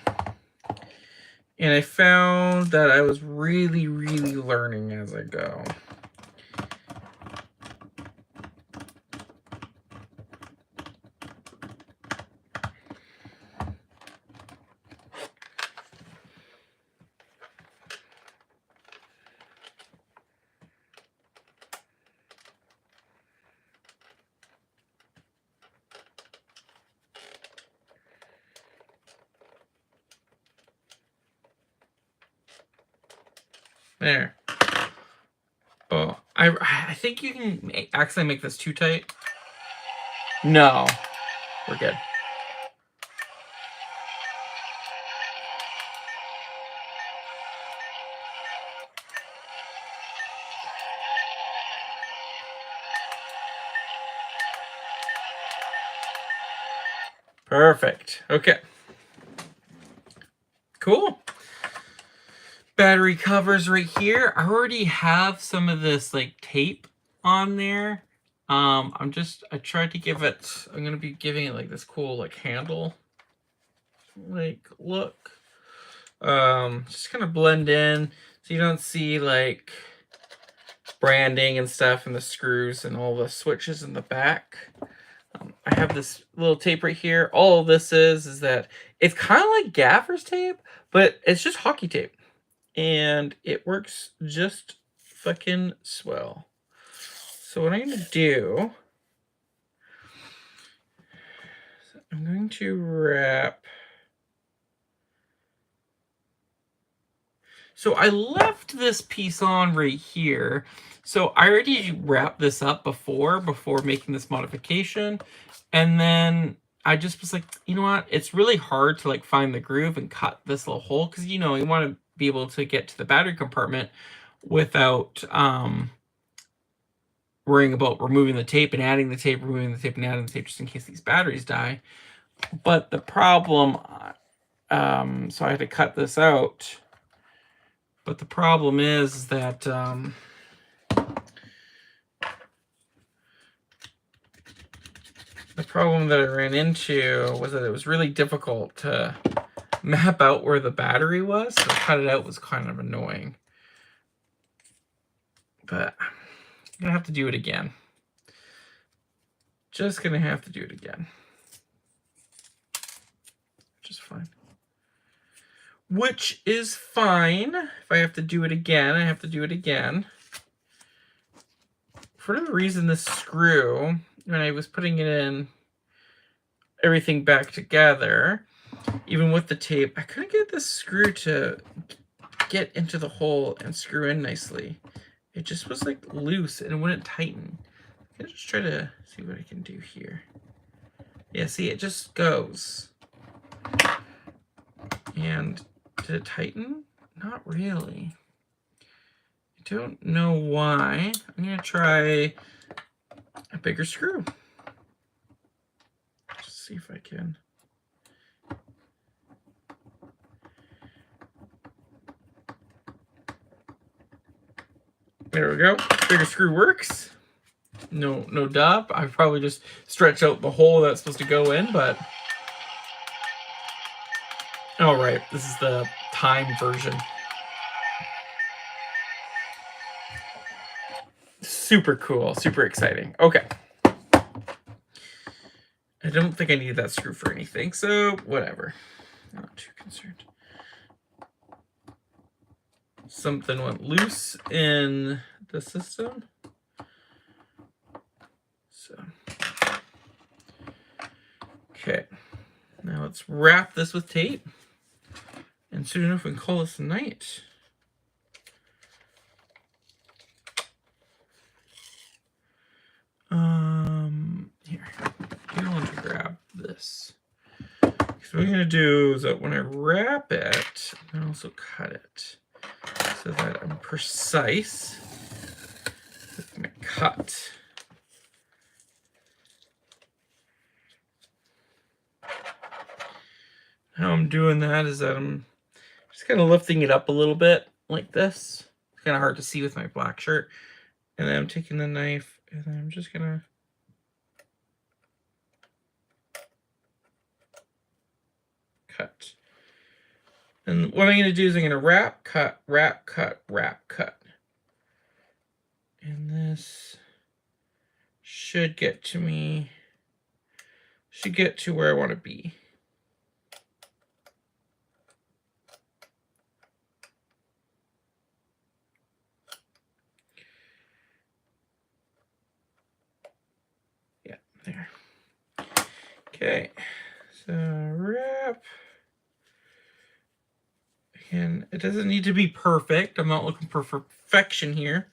Speaker 1: And I found that I was really, really learning as I go. There. Oh, I think you can actually make this too tight. No, we're good. Perfect. Okay. Cool. Battery covers right here. I already have some of this like tape on there. I tried to give it, I'm gonna be giving it like this cool like handle like look. Just kind of blend in so you don't see like branding and stuff and the screws and all the switches in the back. I have this little tape right here. All of this is that it's kind of like gaffer's tape, but it's just hockey tape. And it works just fucking swell. So what I'm going to do, I'm going to wrap. So I left this piece on right here. So I already wrapped this up before making this modification. And then I just was like, you know what? It's really hard to like find the groove and cut this little hole because, you know, you want to be able to get to the battery compartment without worrying about removing the tape and adding the tape, removing the tape and adding the tape just in case these batteries die. But the problem, so I had to cut this out. But the problem is that the problem that I ran into was that it was really difficult to map out where the battery was. So to cut it out was kind of annoying. But I'm going to have to do it again. Just going to have to do it again. Which is fine. Which is fine. If I have to do it again, I have to do it again. For whatever reason, this screw, when I was putting it in, everything back together, even with the tape, I couldn't get this screw to get into the hole and screw in nicely. It just was like loose and it wouldn't tighten. I'll just try to see what I can do here. Yeah, see, it just goes. And did it tighten? Not really. I don't know why. I'm gonna try a bigger screw. Just see if I can. There we go. Bigger screw works. No dub. I probably just stretched out the hole that's supposed to go in, but all right, this is the time version. Super cool, super exciting. Okay. I don't think I need that screw for anything, so whatever. Not too concerned. Something went loose in the system. So, okay. Now let's wrap this with tape. And soon enough, we can call this a night. Here. I want to grab this. So what I'm going to do is that when I wrap it, I'm going to also cut it so that I'm precise with my cut. How I'm doing that is that I'm just kind of lifting it up a little bit like this. It's kind of hard to see with my black shirt. And then I'm taking the knife and then I'm just going to cut. And what I'm going to do is I'm going to wrap, cut, wrap, cut, wrap, cut. And this should get to me, should get to where I want to be. Yeah, there. Okay, so wrap. And it doesn't need to be perfect. I'm not looking for perfection here.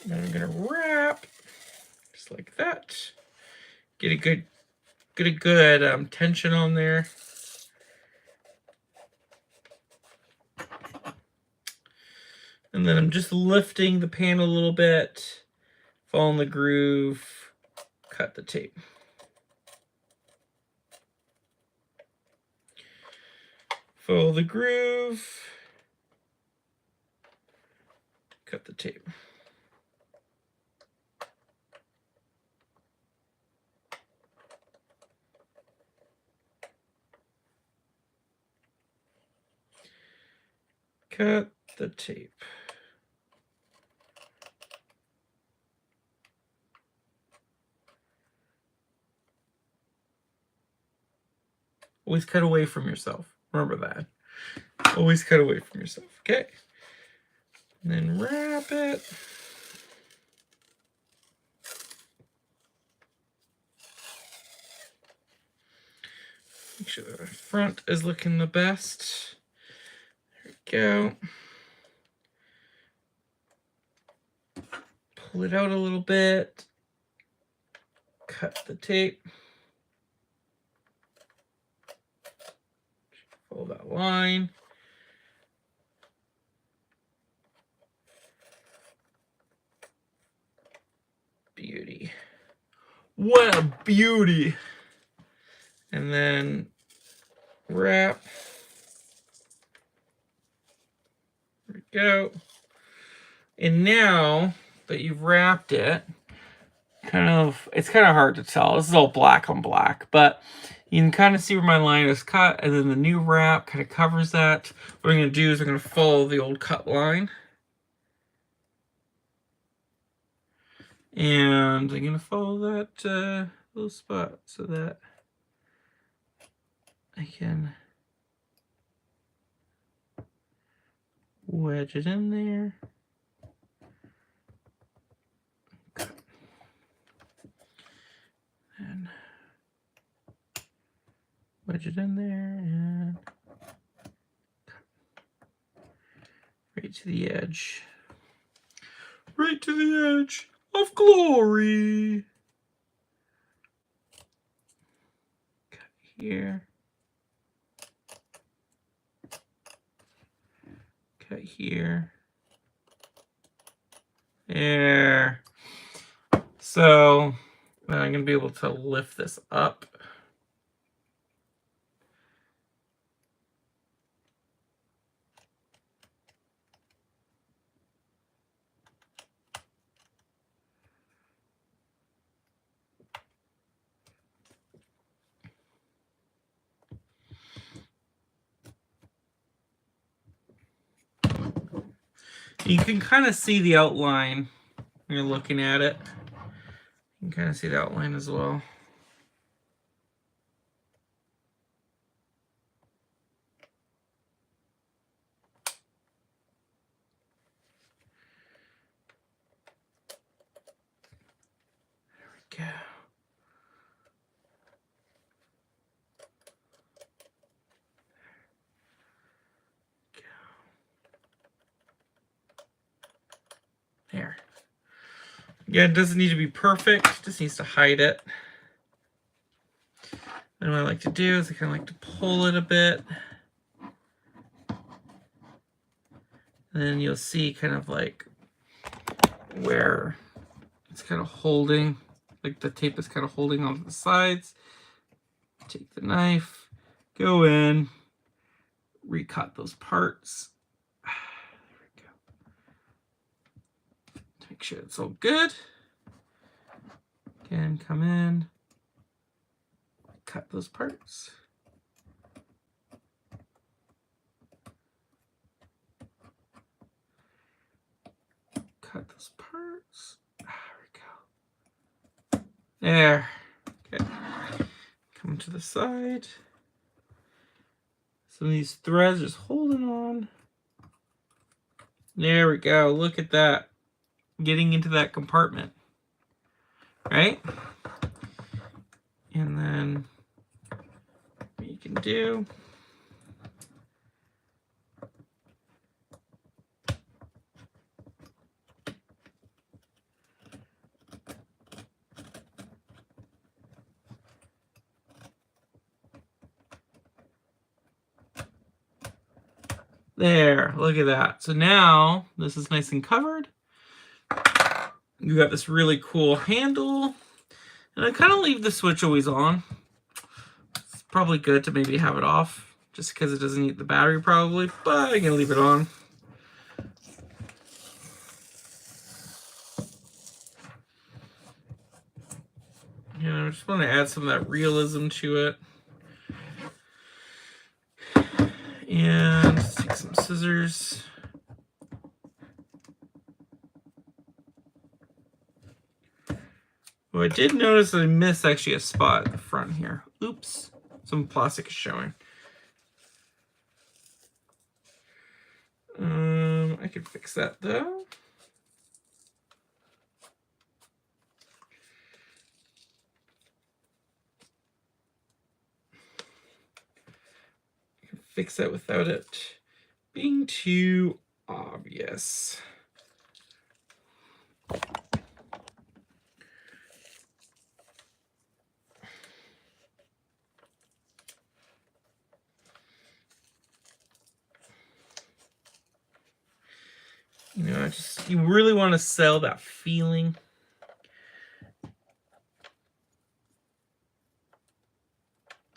Speaker 1: And then I'm gonna wrap just like that. Get a good tension on there. And then I'm just lifting the pan a little bit, following the groove, cut the tape. Follow the groove, cut the tape. Cut the tape. Always cut away from yourself. Remember that. Always cut away from yourself. Okay. And then wrap it. Make sure the front is looking the best. There we go. Pull it out a little bit. Cut the tape. Follow that line. Beauty. What a beauty. And then wrap. There we go. And now that you've wrapped it, it's kind of hard to tell. This is all black on black, but you can kind of see where my line is cut, and then the new wrap kind of covers that. What I'm going to do is I'm going to follow the old cut line. And I'm going to follow that little spot so that I can wedge it in there. Cut. And wedge it in there and cut. Right to the edge. Right to the edge of glory. Cut here. Cut here. There. So then I'm going to be able to lift this up. You can kind of see the outline when you're looking at it. You can kind of see the outline as well. There we go. There. Again, it doesn't need to be perfect, just needs to hide it. And what I like to do is I kind of like to pull it a bit. And then you'll see kind of like where it's kind of holding, like the tape is kind of holding onto the sides. Take the knife, go in, recut those parts. There we go. Make sure it's all good. Again, come in, cut those parts. cut those parts. There we go. There. Okay. Come to the side. Some of these threads just holding on. There we go. Look at that. Getting into that compartment. Right? And then what you can do, there, look at that. So now this is nice and covered. You got this really cool handle. And I kind of leave the switch always on. It's probably good to maybe have it off, just because it doesn't eat the battery probably, but I'm going to leave it on. You know, I just want to add some of that realism to it. And let's take some scissors. Well, I did notice that I missed actually a spot at the front here. Oops, some plastic is showing. I can fix that though. I can fix that without it being too obvious. You know, you really want to sell that feeling.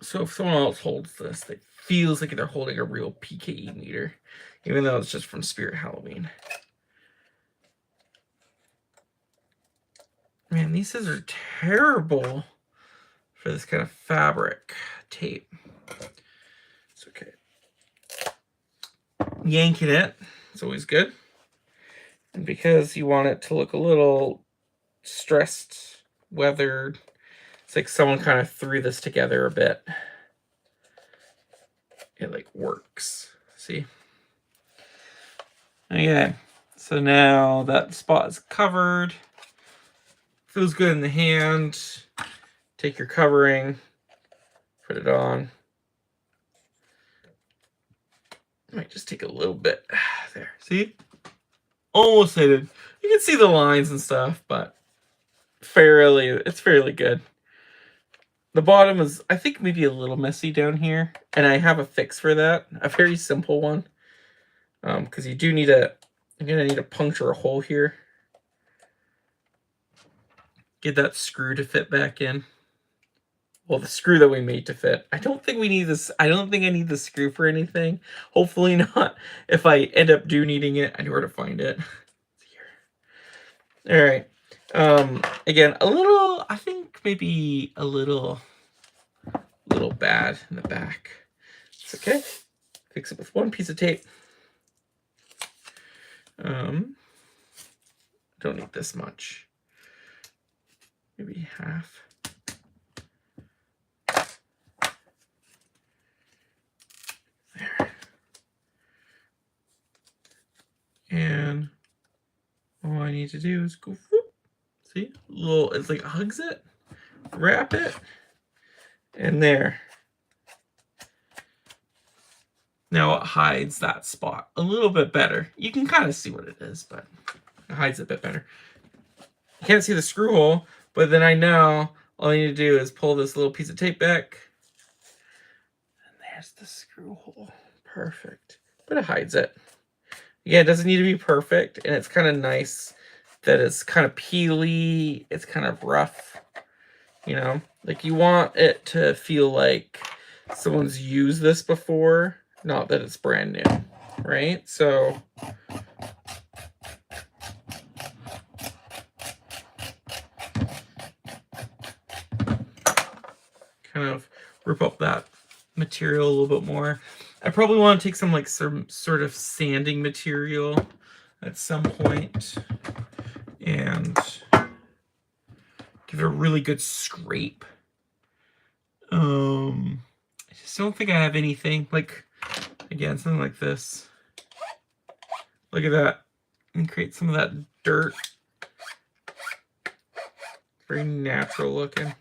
Speaker 1: So if someone else holds this, it feels like they're holding a real PKE meter, even though it's just from Spirit Halloween. Man, these scissors are terrible for this kind of fabric tape. It's okay. Yanking it, it's always good. And because you want it to look a little stressed, weathered, it's like someone kind of threw this together a bit. It like works. See? Okay, so now that spot is covered. Feels good in the hand. Take your covering, put it on. Might just take a little bit there. See? Almost hidden. You can see the lines and stuff, but it's fairly good. The bottom is, I think, maybe a little messy down here, and I have a fix for that. A very simple one, because you do need you're gonna need to puncture a hole here. Get that screw to fit back in. Well, the screw that we made to fit. I don't think we need this. I don't think I need the screw for anything. Hopefully not. If I end up needing it, I know where to find it. All right. Again, I think maybe a little bad in the back. It's okay. Fix it with one piece of tape. Don't need this much. Maybe half. There. And all I need to do is go, whoop, see? It's like hugs it, wrap it, and there. Now it hides that spot a little bit better. You can kind of see what it is, but it hides it a bit better. You can't see the screw hole, but then I know all I need to do is pull this little piece of tape back. And there's the screw hole. Perfect. But it hides it. Yeah, it doesn't need to be perfect, and it's kind of nice that it's kind of peely, it's kind of rough, you know? Like, you want it to feel like someone's used this before, not that it's brand new, right? So kind of rip up that material a little bit more. I probably want to take some sort of sanding material at some point. and give it a really good scrape. I just don't think I have anything like, again, something like this. Look at that, and create some of that dirt. Very natural looking.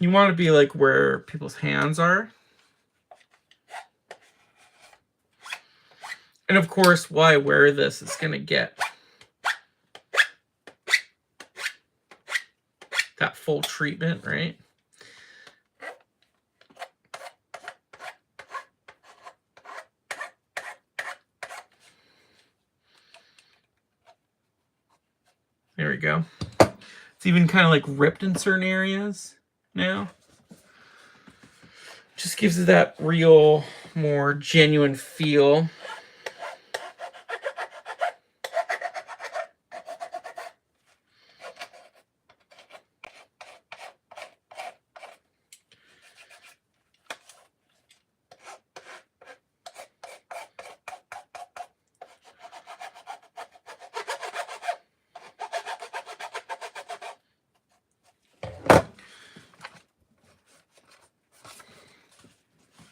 Speaker 1: You want to be like where people's hands are. And of course, while I wear this, it's going to get that full treatment, right? There we go. It's even kind of like ripped in certain areas now. Just gives it that real, more genuine feel.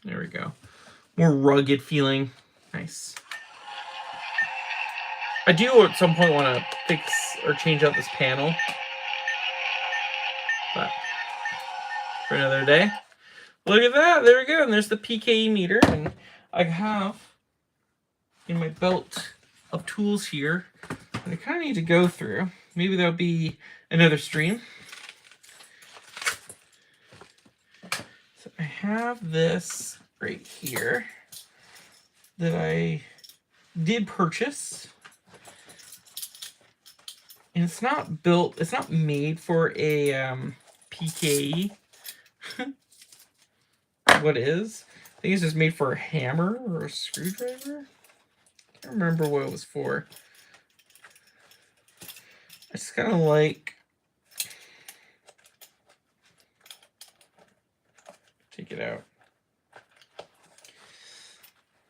Speaker 1: There we go. More rugged feeling. Nice. I do at some point want to fix or change out this panel. But for another day. Look at that. There we go. And there's the PKE meter. And I have in my belt of tools here that I kind of need to go through. Maybe that'll be another stream. So I have this right here that I did purchase. And it's not built, it's not made for a PKE. What is? I think it's just made for a hammer or a screwdriver. I can't remember what it was for. I just kind of like, take it out.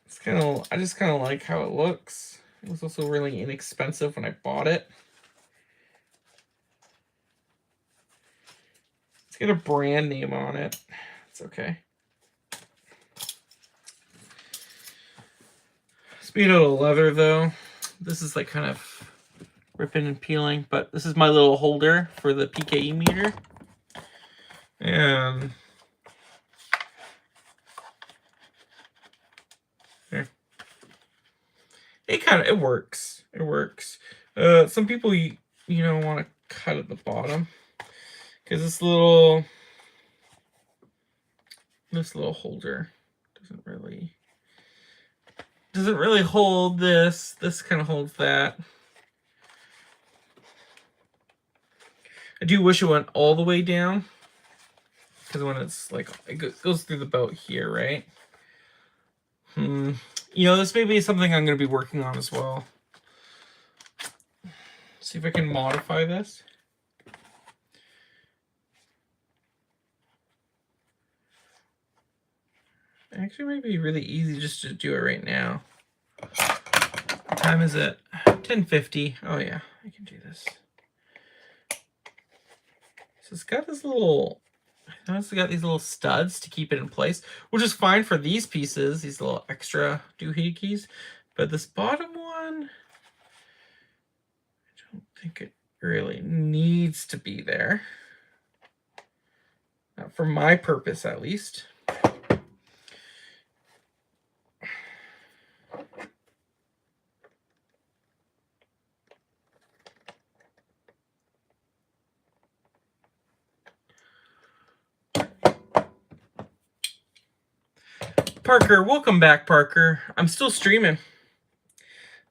Speaker 1: It's kind of, I just kind of like how it looks. It was also really inexpensive when I bought it. It's got a brand name on it. It's okay. Speaking of leather, though, this is like kind of ripping and peeling, but this is my little holder for the PKE meter. And there. It works. It works. Some people, you know, want to cut at the bottom because this little holder doesn't really hold this. This kind of holds that. I do wish it went all the way down, because when it's like, it goes through the boat here, right? You know, this may be something I'm going to be working on as well. See if I can modify this. Actually, it might be really easy just to do it right now. What time is it? 10:50. Oh yeah, I can do this. So it's got this little, it's got these little studs to keep it in place, which is fine for these pieces, these little extra doohickeys. But this bottom one, I don't think it really needs to be there. Not for my purpose, at least. Parker, welcome back, Parker. I'm still streaming.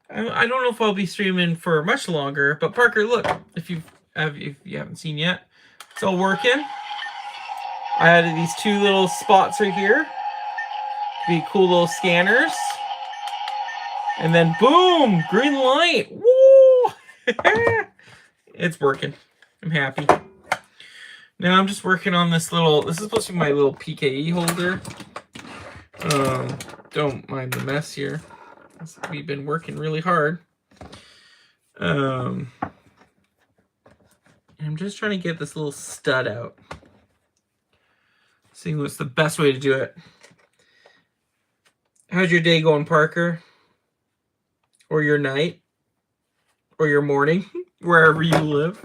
Speaker 1: I don't know if I'll be streaming for much longer, but Parker, look, if you haven't seen yet, it's all working. I added these two little spots right here. Be cool little scanners. And then boom, green light. Woo! It's working. I'm happy. Now I'm just working on this little, this is supposed to be my little PKE holder. Don't mind the mess here. We've been working really hard. I'm just trying to get this little stud out. Seeing what's the best way to do it. How's your day going, Parker? Or your night? Or your morning? Wherever you live.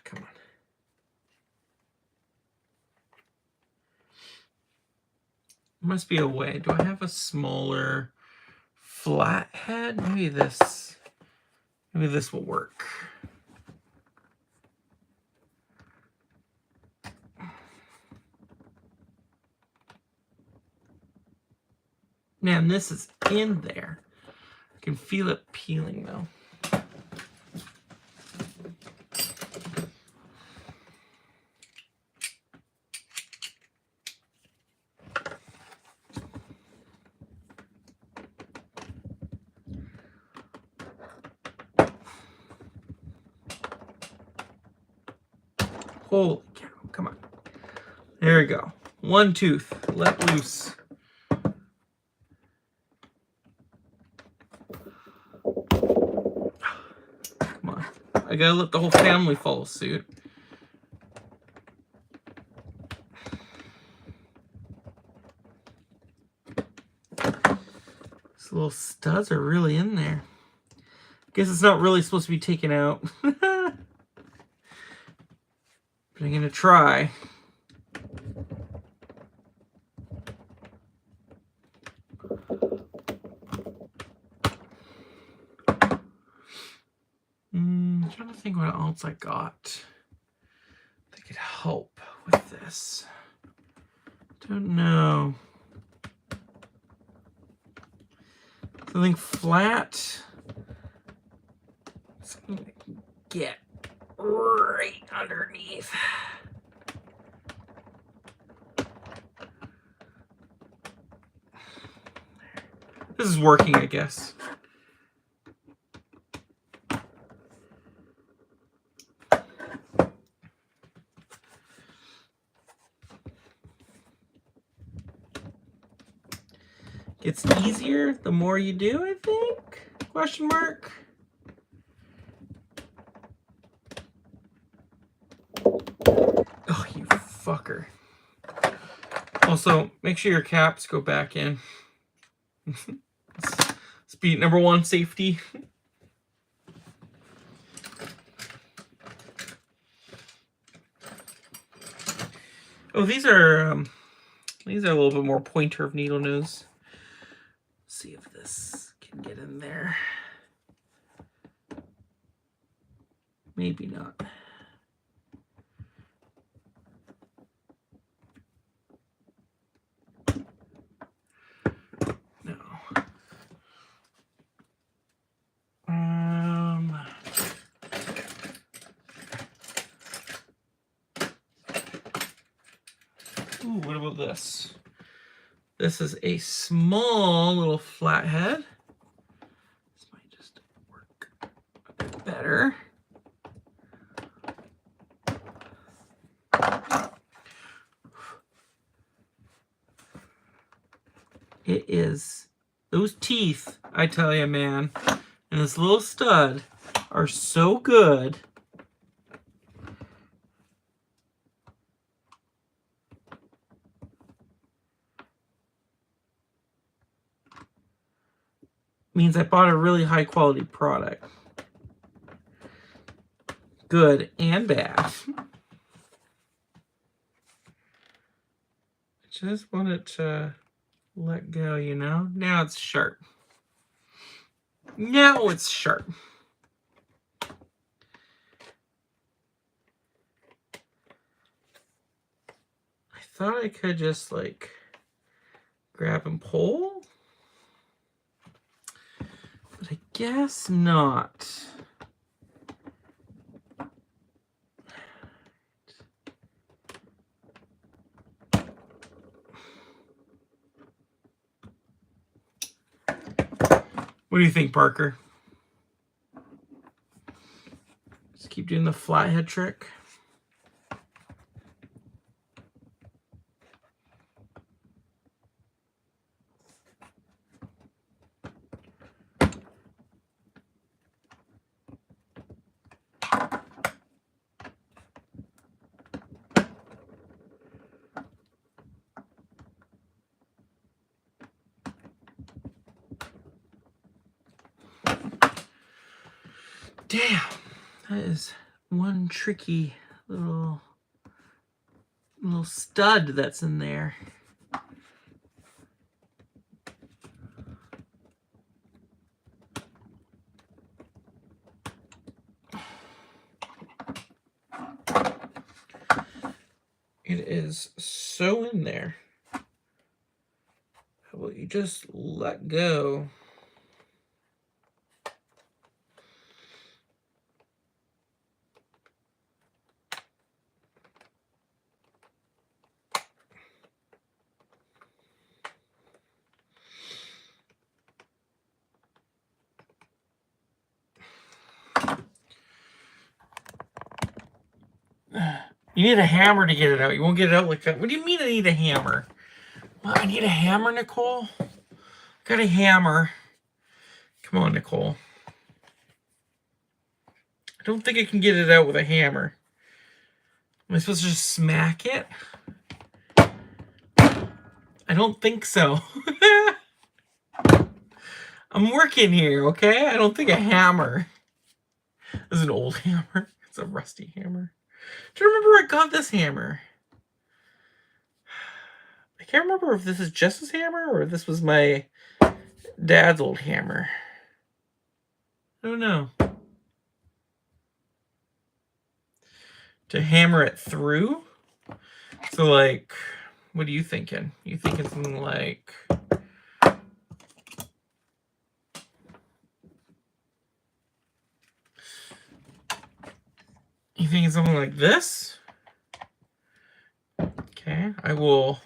Speaker 1: Come on. Must be a way. Do I have a smaller flat head? Maybe this will work. Man, this is in there. I can feel it peeling though. Holy cow, come on. There we go. One tooth, let loose. Come on. I gotta let the whole family follow suit. These little studs are really in there. Guess it's not really supposed to be taken out. But I'm gonna try. I'm trying to think what else I got that could help with this. Don't know. Something flat. Something I can get right underneath. This is working, I guess. Gets easier the more you do, I think? Question mark. Oh, you fucker. Also, make sure your caps go back in. Speed number one, safety. Oh, these are a little bit more pointer of needle nose. See if this can get in there. Maybe not. No. Ooh, what about this? This is a small little flathead. This might just work a bit better. It is those teeth, I tell you, man, and this little stud are so good. Means I bought a really high quality product. Good and bad. I just want it to let go, you know? Now it's sharp. Now it's sharp. I thought I could just like grab and pull. But I guess not. What do you think, Parker? Just keep doing the flathead trick. Damn, that is one tricky little stud that's in there. It is so in there. How about you just let go? You need a hammer to get it out. You won't get it out like that. What do you mean I need a hammer? Well, I need a hammer, Nicole? Got a hammer. Come on, Nicole. I don't think I can get it out with a hammer. Am I supposed to just smack it? I don't think so. I'm working here, okay? I don't think a hammer. This is an old hammer. It's a rusty hammer. Do you remember where I got this hammer? I can't remember if this is Jess's hammer or if this was my dad's old hammer. I don't know. To hammer it through? So, like, what are you thinking? You thinking something like... You thinking something like this? Okay, I will...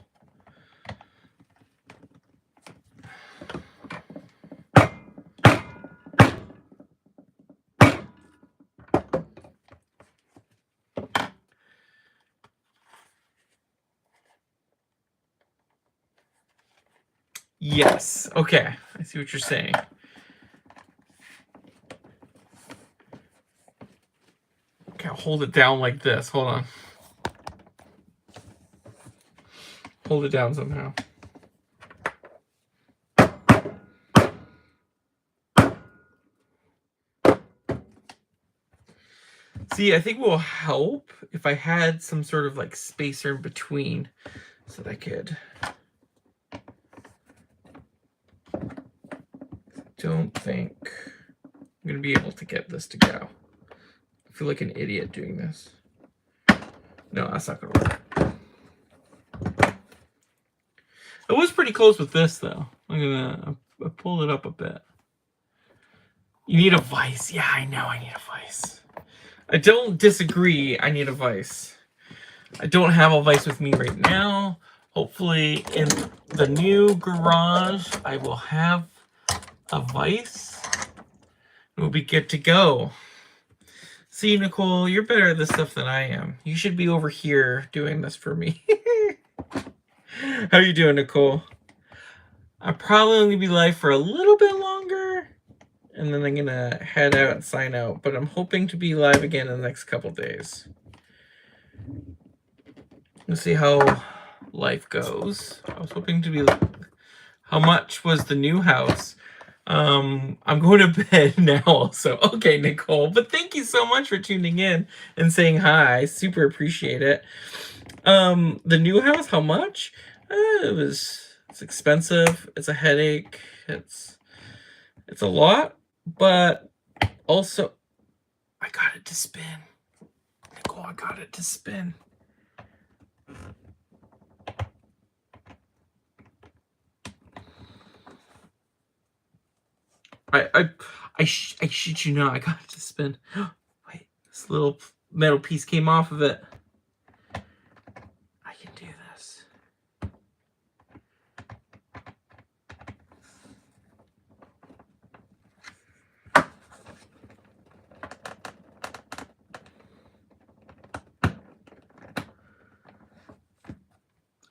Speaker 1: Yes, okay, I see what you're saying. Okay, I'll hold it down like this. Hold on. Hold it down somehow. See, I think it will help if I had some sort of like spacer in between so that I could... Don't think I'm going to be able to get this to go. I feel like an idiot doing this. No, that's not going to work. It was pretty close with this, though. I'm going to pull it up a bit. You need a vise. Yeah, I know I need a vise. I don't disagree. I need a vise. I don't have a vise with me right now. Hopefully, in the new garage, I will have a vise. We'll be good to go. See, Nicole, you're better at this stuff than I am. You should be over here doing this for me. How you doing, Nicole? I'm probably only be live for a little bit longer, and then I'm gonna head out and sign out. But I'm hoping to be live again in the next couple days. Let's see how life goes. I was hoping to be... How much was the new house? I'm going to bed now, so okay, Nicole. But thank you so much for tuning in and saying hi. Super appreciate it. The new house, how much? It's expensive. It's a headache. It's a lot, but also I got it to spin. Nicole, I got it to spin. I shit you not, I got it to spin. Wait, this little metal piece came off of it. I can do this.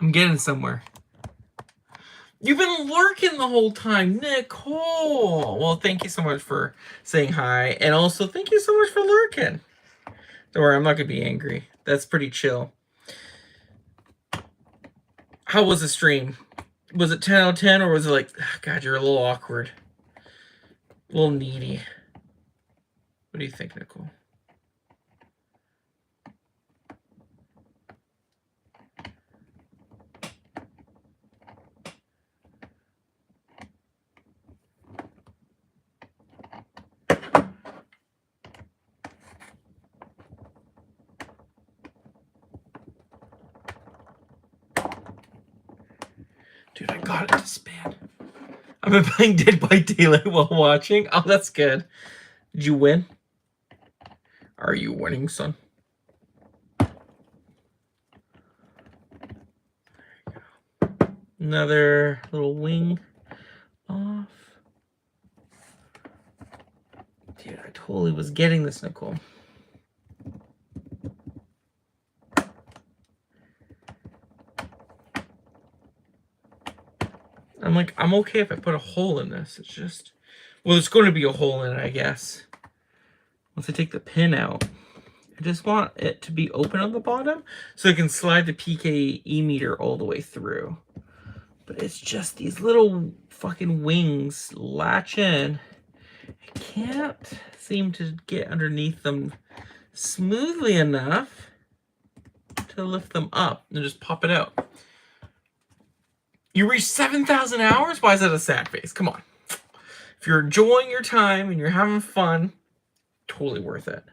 Speaker 1: I'm getting somewhere. You've been lurking the whole time, Nicole. Well, thank you so much for saying hi. And also, thank you so much for lurking. Don't worry, I'm not going to be angry. That's pretty chill. How was the stream? Was it 10 out of 10, or was it like, oh, God, you're a little awkward? A little needy. What do you think, Nicole? Dude, I got it to span. I've been playing Dead by Daylight while watching. Oh, that's good. Did you win? Are you winning, son? Another little wing off. Dude, I totally was getting this, Nicole. I'm like, I'm okay if I put a hole in this. It's just, well, there's going to be a hole in it, I guess. Once I take the pin out, I just want it to be open on the bottom so I can slide the PKE meter all the way through. But it's just these little fucking wings latch in. I can't seem to get underneath them smoothly enough to lift them up and just pop it out. You reached 7,000 hours? Why is that a sad face? Come on. If you're enjoying your time and you're having fun, totally worth it.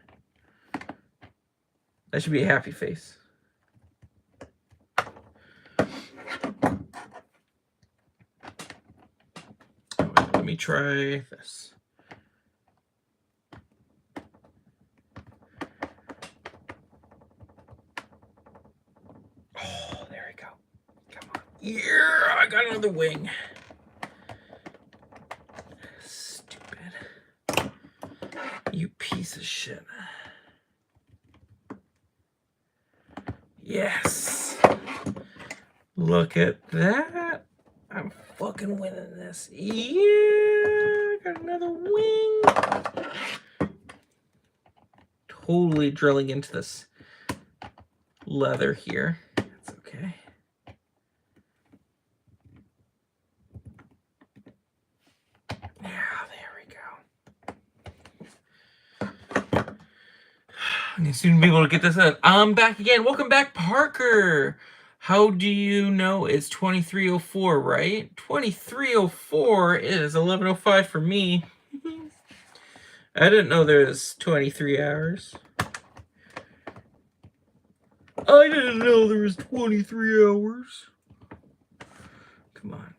Speaker 1: That should be a happy face. Let me try this. Oh, there we go. Come on. Yeah, I got another wing. Stupid. You piece of shit. Yes. Look at that. I'm fucking winning this. Yeah, got another wing. Totally drilling into this leather here. That's okay. Yeah, there we go. I'm gonna soon be able to get this out. I'm back again. Welcome back, Parker. How do you know it's 23:04, right? 23:04 is 11:05 for me. I didn't know there's 23 hours. I didn't know there was 23 hours. Come on.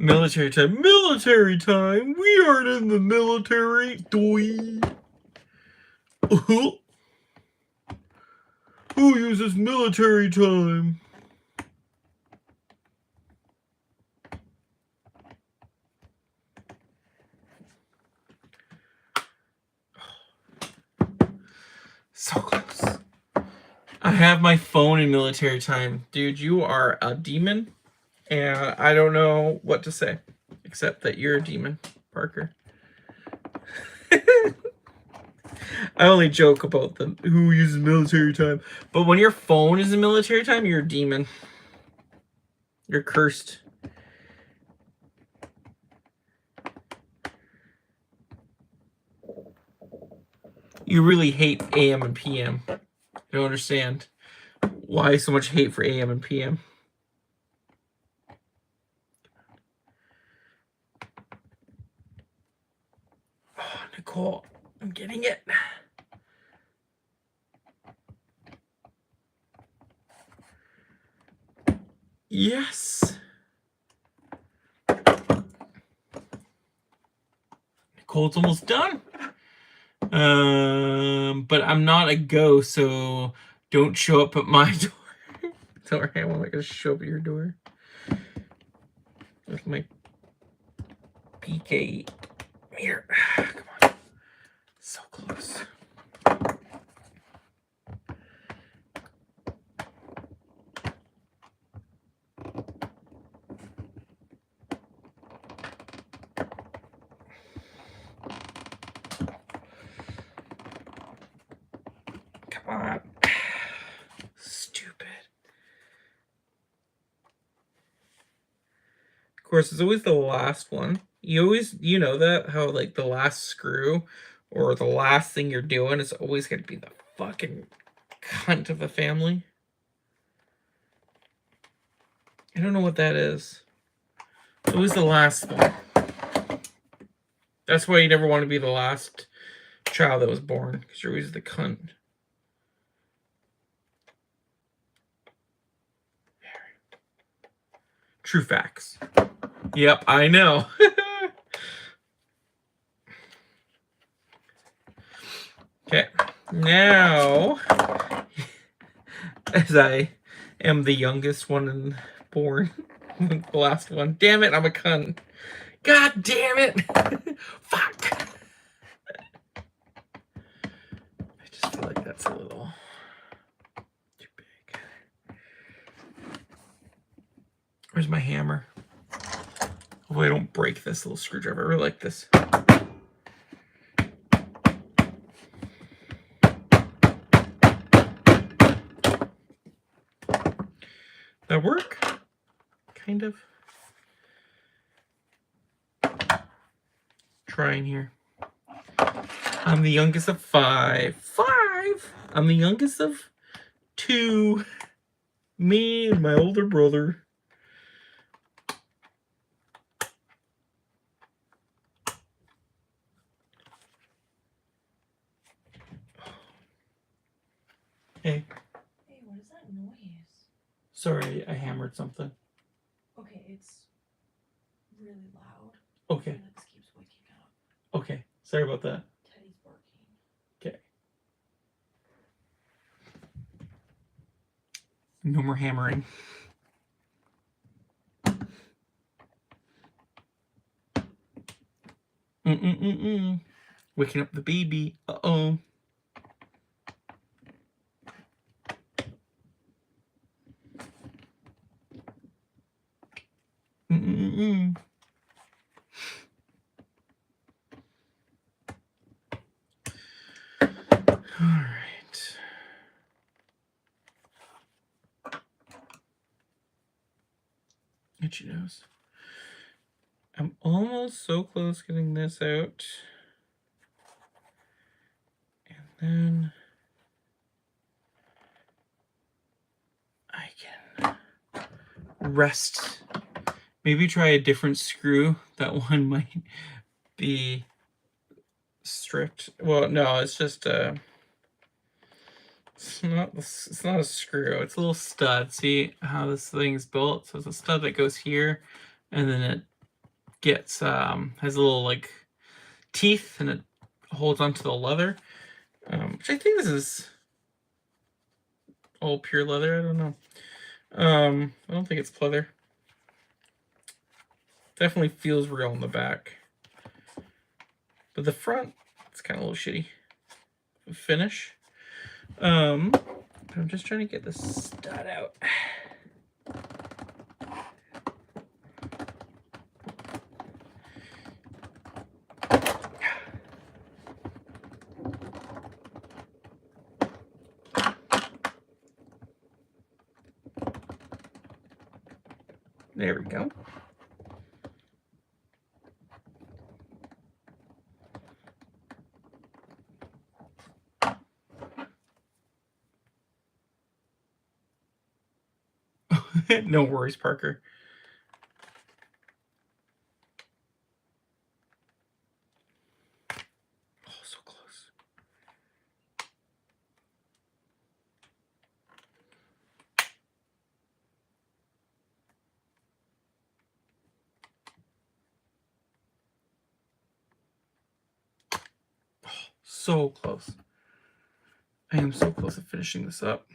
Speaker 1: Military time. Military time. We aren't in the military. Doi. Who uses military time? So close. I have my phone in military time. Dude, you are a demon. And I don't know what to say. Except that you're a demon, Parker. I only joke about the who uses military time. But when your phone is in military time, you're a demon. You're cursed. You really hate AM and PM. I don't understand why so much hate for AM and PM. Oh, Nicole, I'm getting it. Yes. Nicole's almost done. But I'm not a ghost, so don't show up at my door. Sorry, I'm not gonna show up at your door. With my PKE meter. Come on. So close. Come on. Stupid. course, it's always the last one. You know that, how like the last screw or the last thing you're doing is always going to be the fucking cunt of the family. I don't know what that is. It's always the last one. That's why you never want to be the last child that was born, because you're always the cunt. True facts. Yep, I know. Okay, now, as I am the youngest one born, the last one. Damn it, I'm a cunt. God damn it. Fuck. I just feel like that's a little too big. Where's my hammer? Hopefully I don't break this little screwdriver. I really like this. That work? Kind of. Trying here. I'm the youngest of 5. 5? I'm the youngest of 2. Me and my older brother. Hey.
Speaker 2: Hey, what is that noise?
Speaker 1: Sorry, I hammered something.
Speaker 2: Okay, it's really loud.
Speaker 1: Okay.
Speaker 2: And it keeps waking up.
Speaker 1: Okay. Sorry about that.
Speaker 2: Teddy's barking.
Speaker 1: Okay. No more hammering. Waking up the baby. Uh-oh. All right. Itchy nose. I'm almost so close getting this out. And then I can rest. Maybe try a different screw. That one might be stripped. Well, no, it's just it's not a screw. It's a little stud. See how this thing is built? So it's a stud that goes here, and then it gets has a little like teeth, and it holds onto the leather. Which I think this is all pure leather. I don't know. I don't think it's pleather. Definitely feels real in the back. But the front, it's kind of a little shitty finish. I'm just trying to get the stud out. There we go. No worries, Parker. Oh, so close. Oh, so close. I am so close to finishing this up.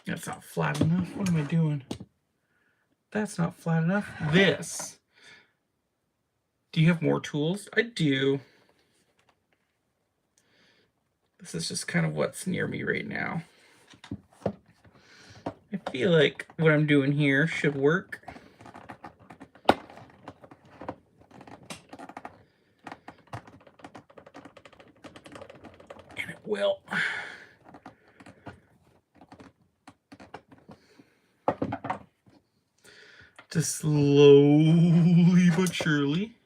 Speaker 1: That's not flat enough. What am I doing? That's not flat enough. This. Do you have more tools? I do. This is just kind of what's near me right now. I feel like what I'm doing here should work. And it will. Just slowly but surely.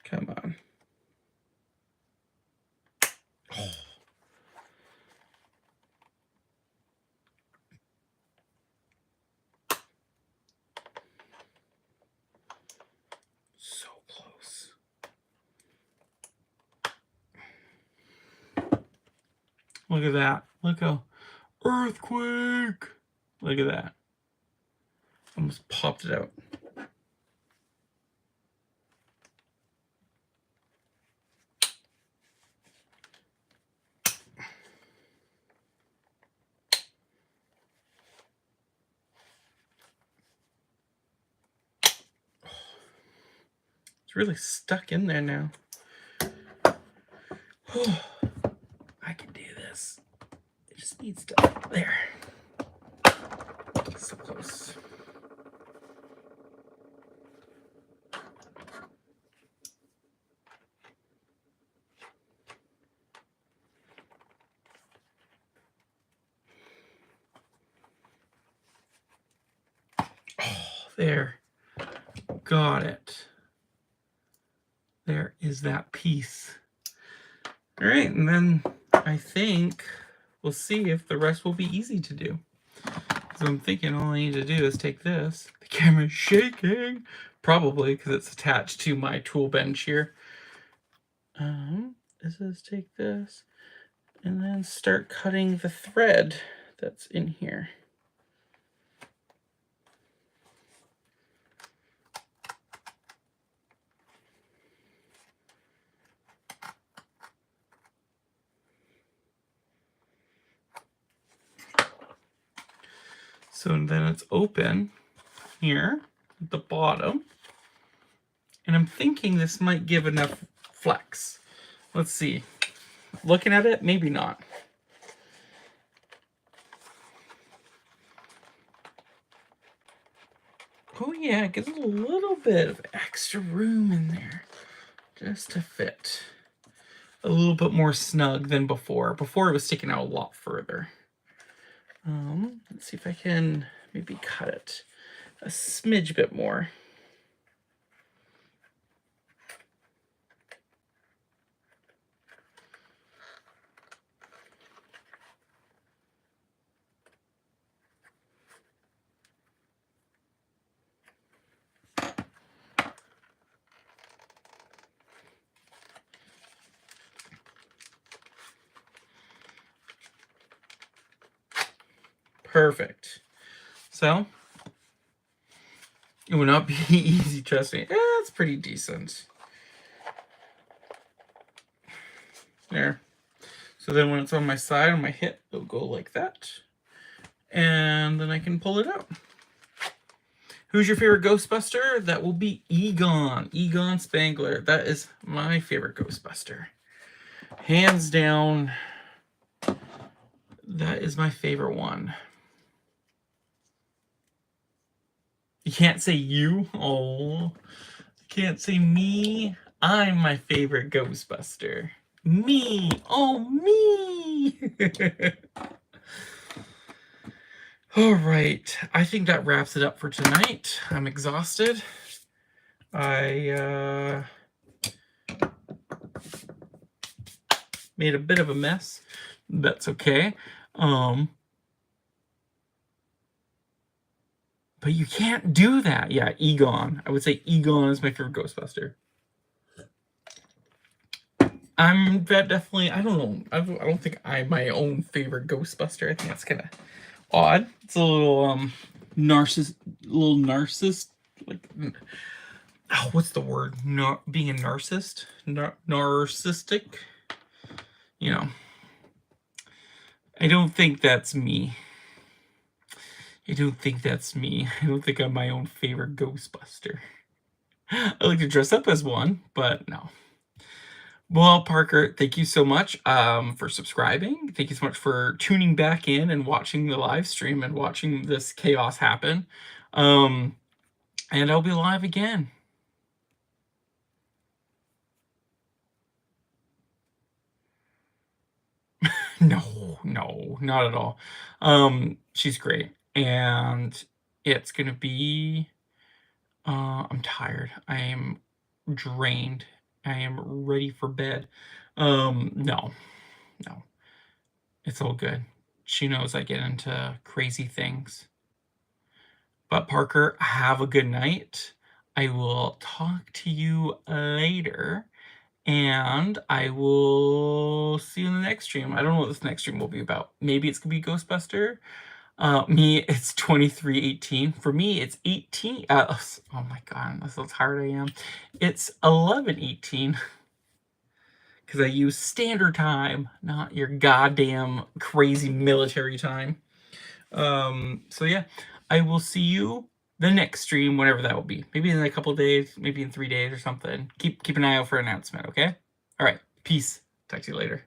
Speaker 1: Come on. Oh. So close. Look at that. Look how earthquake. Look at that. Almost popped it out. It's really stuck in there now. Oh, I can do this. It just needs to. There. So close. Oh, there. Got it. There is that piece. All right, and then I think we'll see if the rest will be easy to do. So I'm thinking all I need to do is take this. The camera's shaking, probably because it's attached to my tool bench here. This is take this and then start cutting the thread that's in here. So then it's open here at the bottom. And I'm thinking this might give enough flex. Let's see. Looking at it, maybe not. Oh yeah, it gives a little bit of extra room in there just to fit. A little bit more snug than before. Before it was sticking out a lot further. Let's see if I can maybe cut it a smidge bit more. Perfect. So, it would not be easy, trust me. It's pretty decent. There. So then when it's on my side, on my hip, it'll go like that. And then I can pull it out. Who's your favorite Ghostbuster? That will be Egon. Egon Spangler. That is my favorite Ghostbuster. Hands down, that is my favorite one. You can't say you. Oh, you can't say me. I'm my favorite Ghostbuster. Me. Oh, me. All right. I think that wraps it up for tonight. I'm exhausted. I made a bit of a mess. That's okay. But you can't do that. Yeah, Egon. I would say Egon is my favorite Ghostbuster. I'm definitely, I don't know. I don't think I'm my own favorite Ghostbuster. I think that's kind of odd. It's a little narcissist, like, oh, what's the word? Being a narcissist, narcissistic. You know, I don't think that's me. I don't think that's me. I don't think I'm my own favorite Ghostbuster. I like to dress up as one, but no. Well, Parker, thank you so much for subscribing. Thank you so much for tuning back in and watching the live stream and watching this chaos happen. And I'll be live again. No, not at all. She's great. And it's going to be, I'm tired. I am drained. I am ready for bed. No. It's all good. She knows I get into crazy things. But Parker, have a good night. I will talk to you later. And I will see you in the next stream. I don't know what this next stream will be about. Maybe it's going to be Ghostbuster. Me, it's 23:18. For me, it's 18. Oh my God, that's how tired I am. It's 11:18. Because I use standard time, not your goddamn crazy military time. So yeah, I will see you the next stream, whenever that will be. Maybe in a couple days, maybe in 3 days or something. Keep an eye out for an announcement, okay? All right, peace. Talk to you later.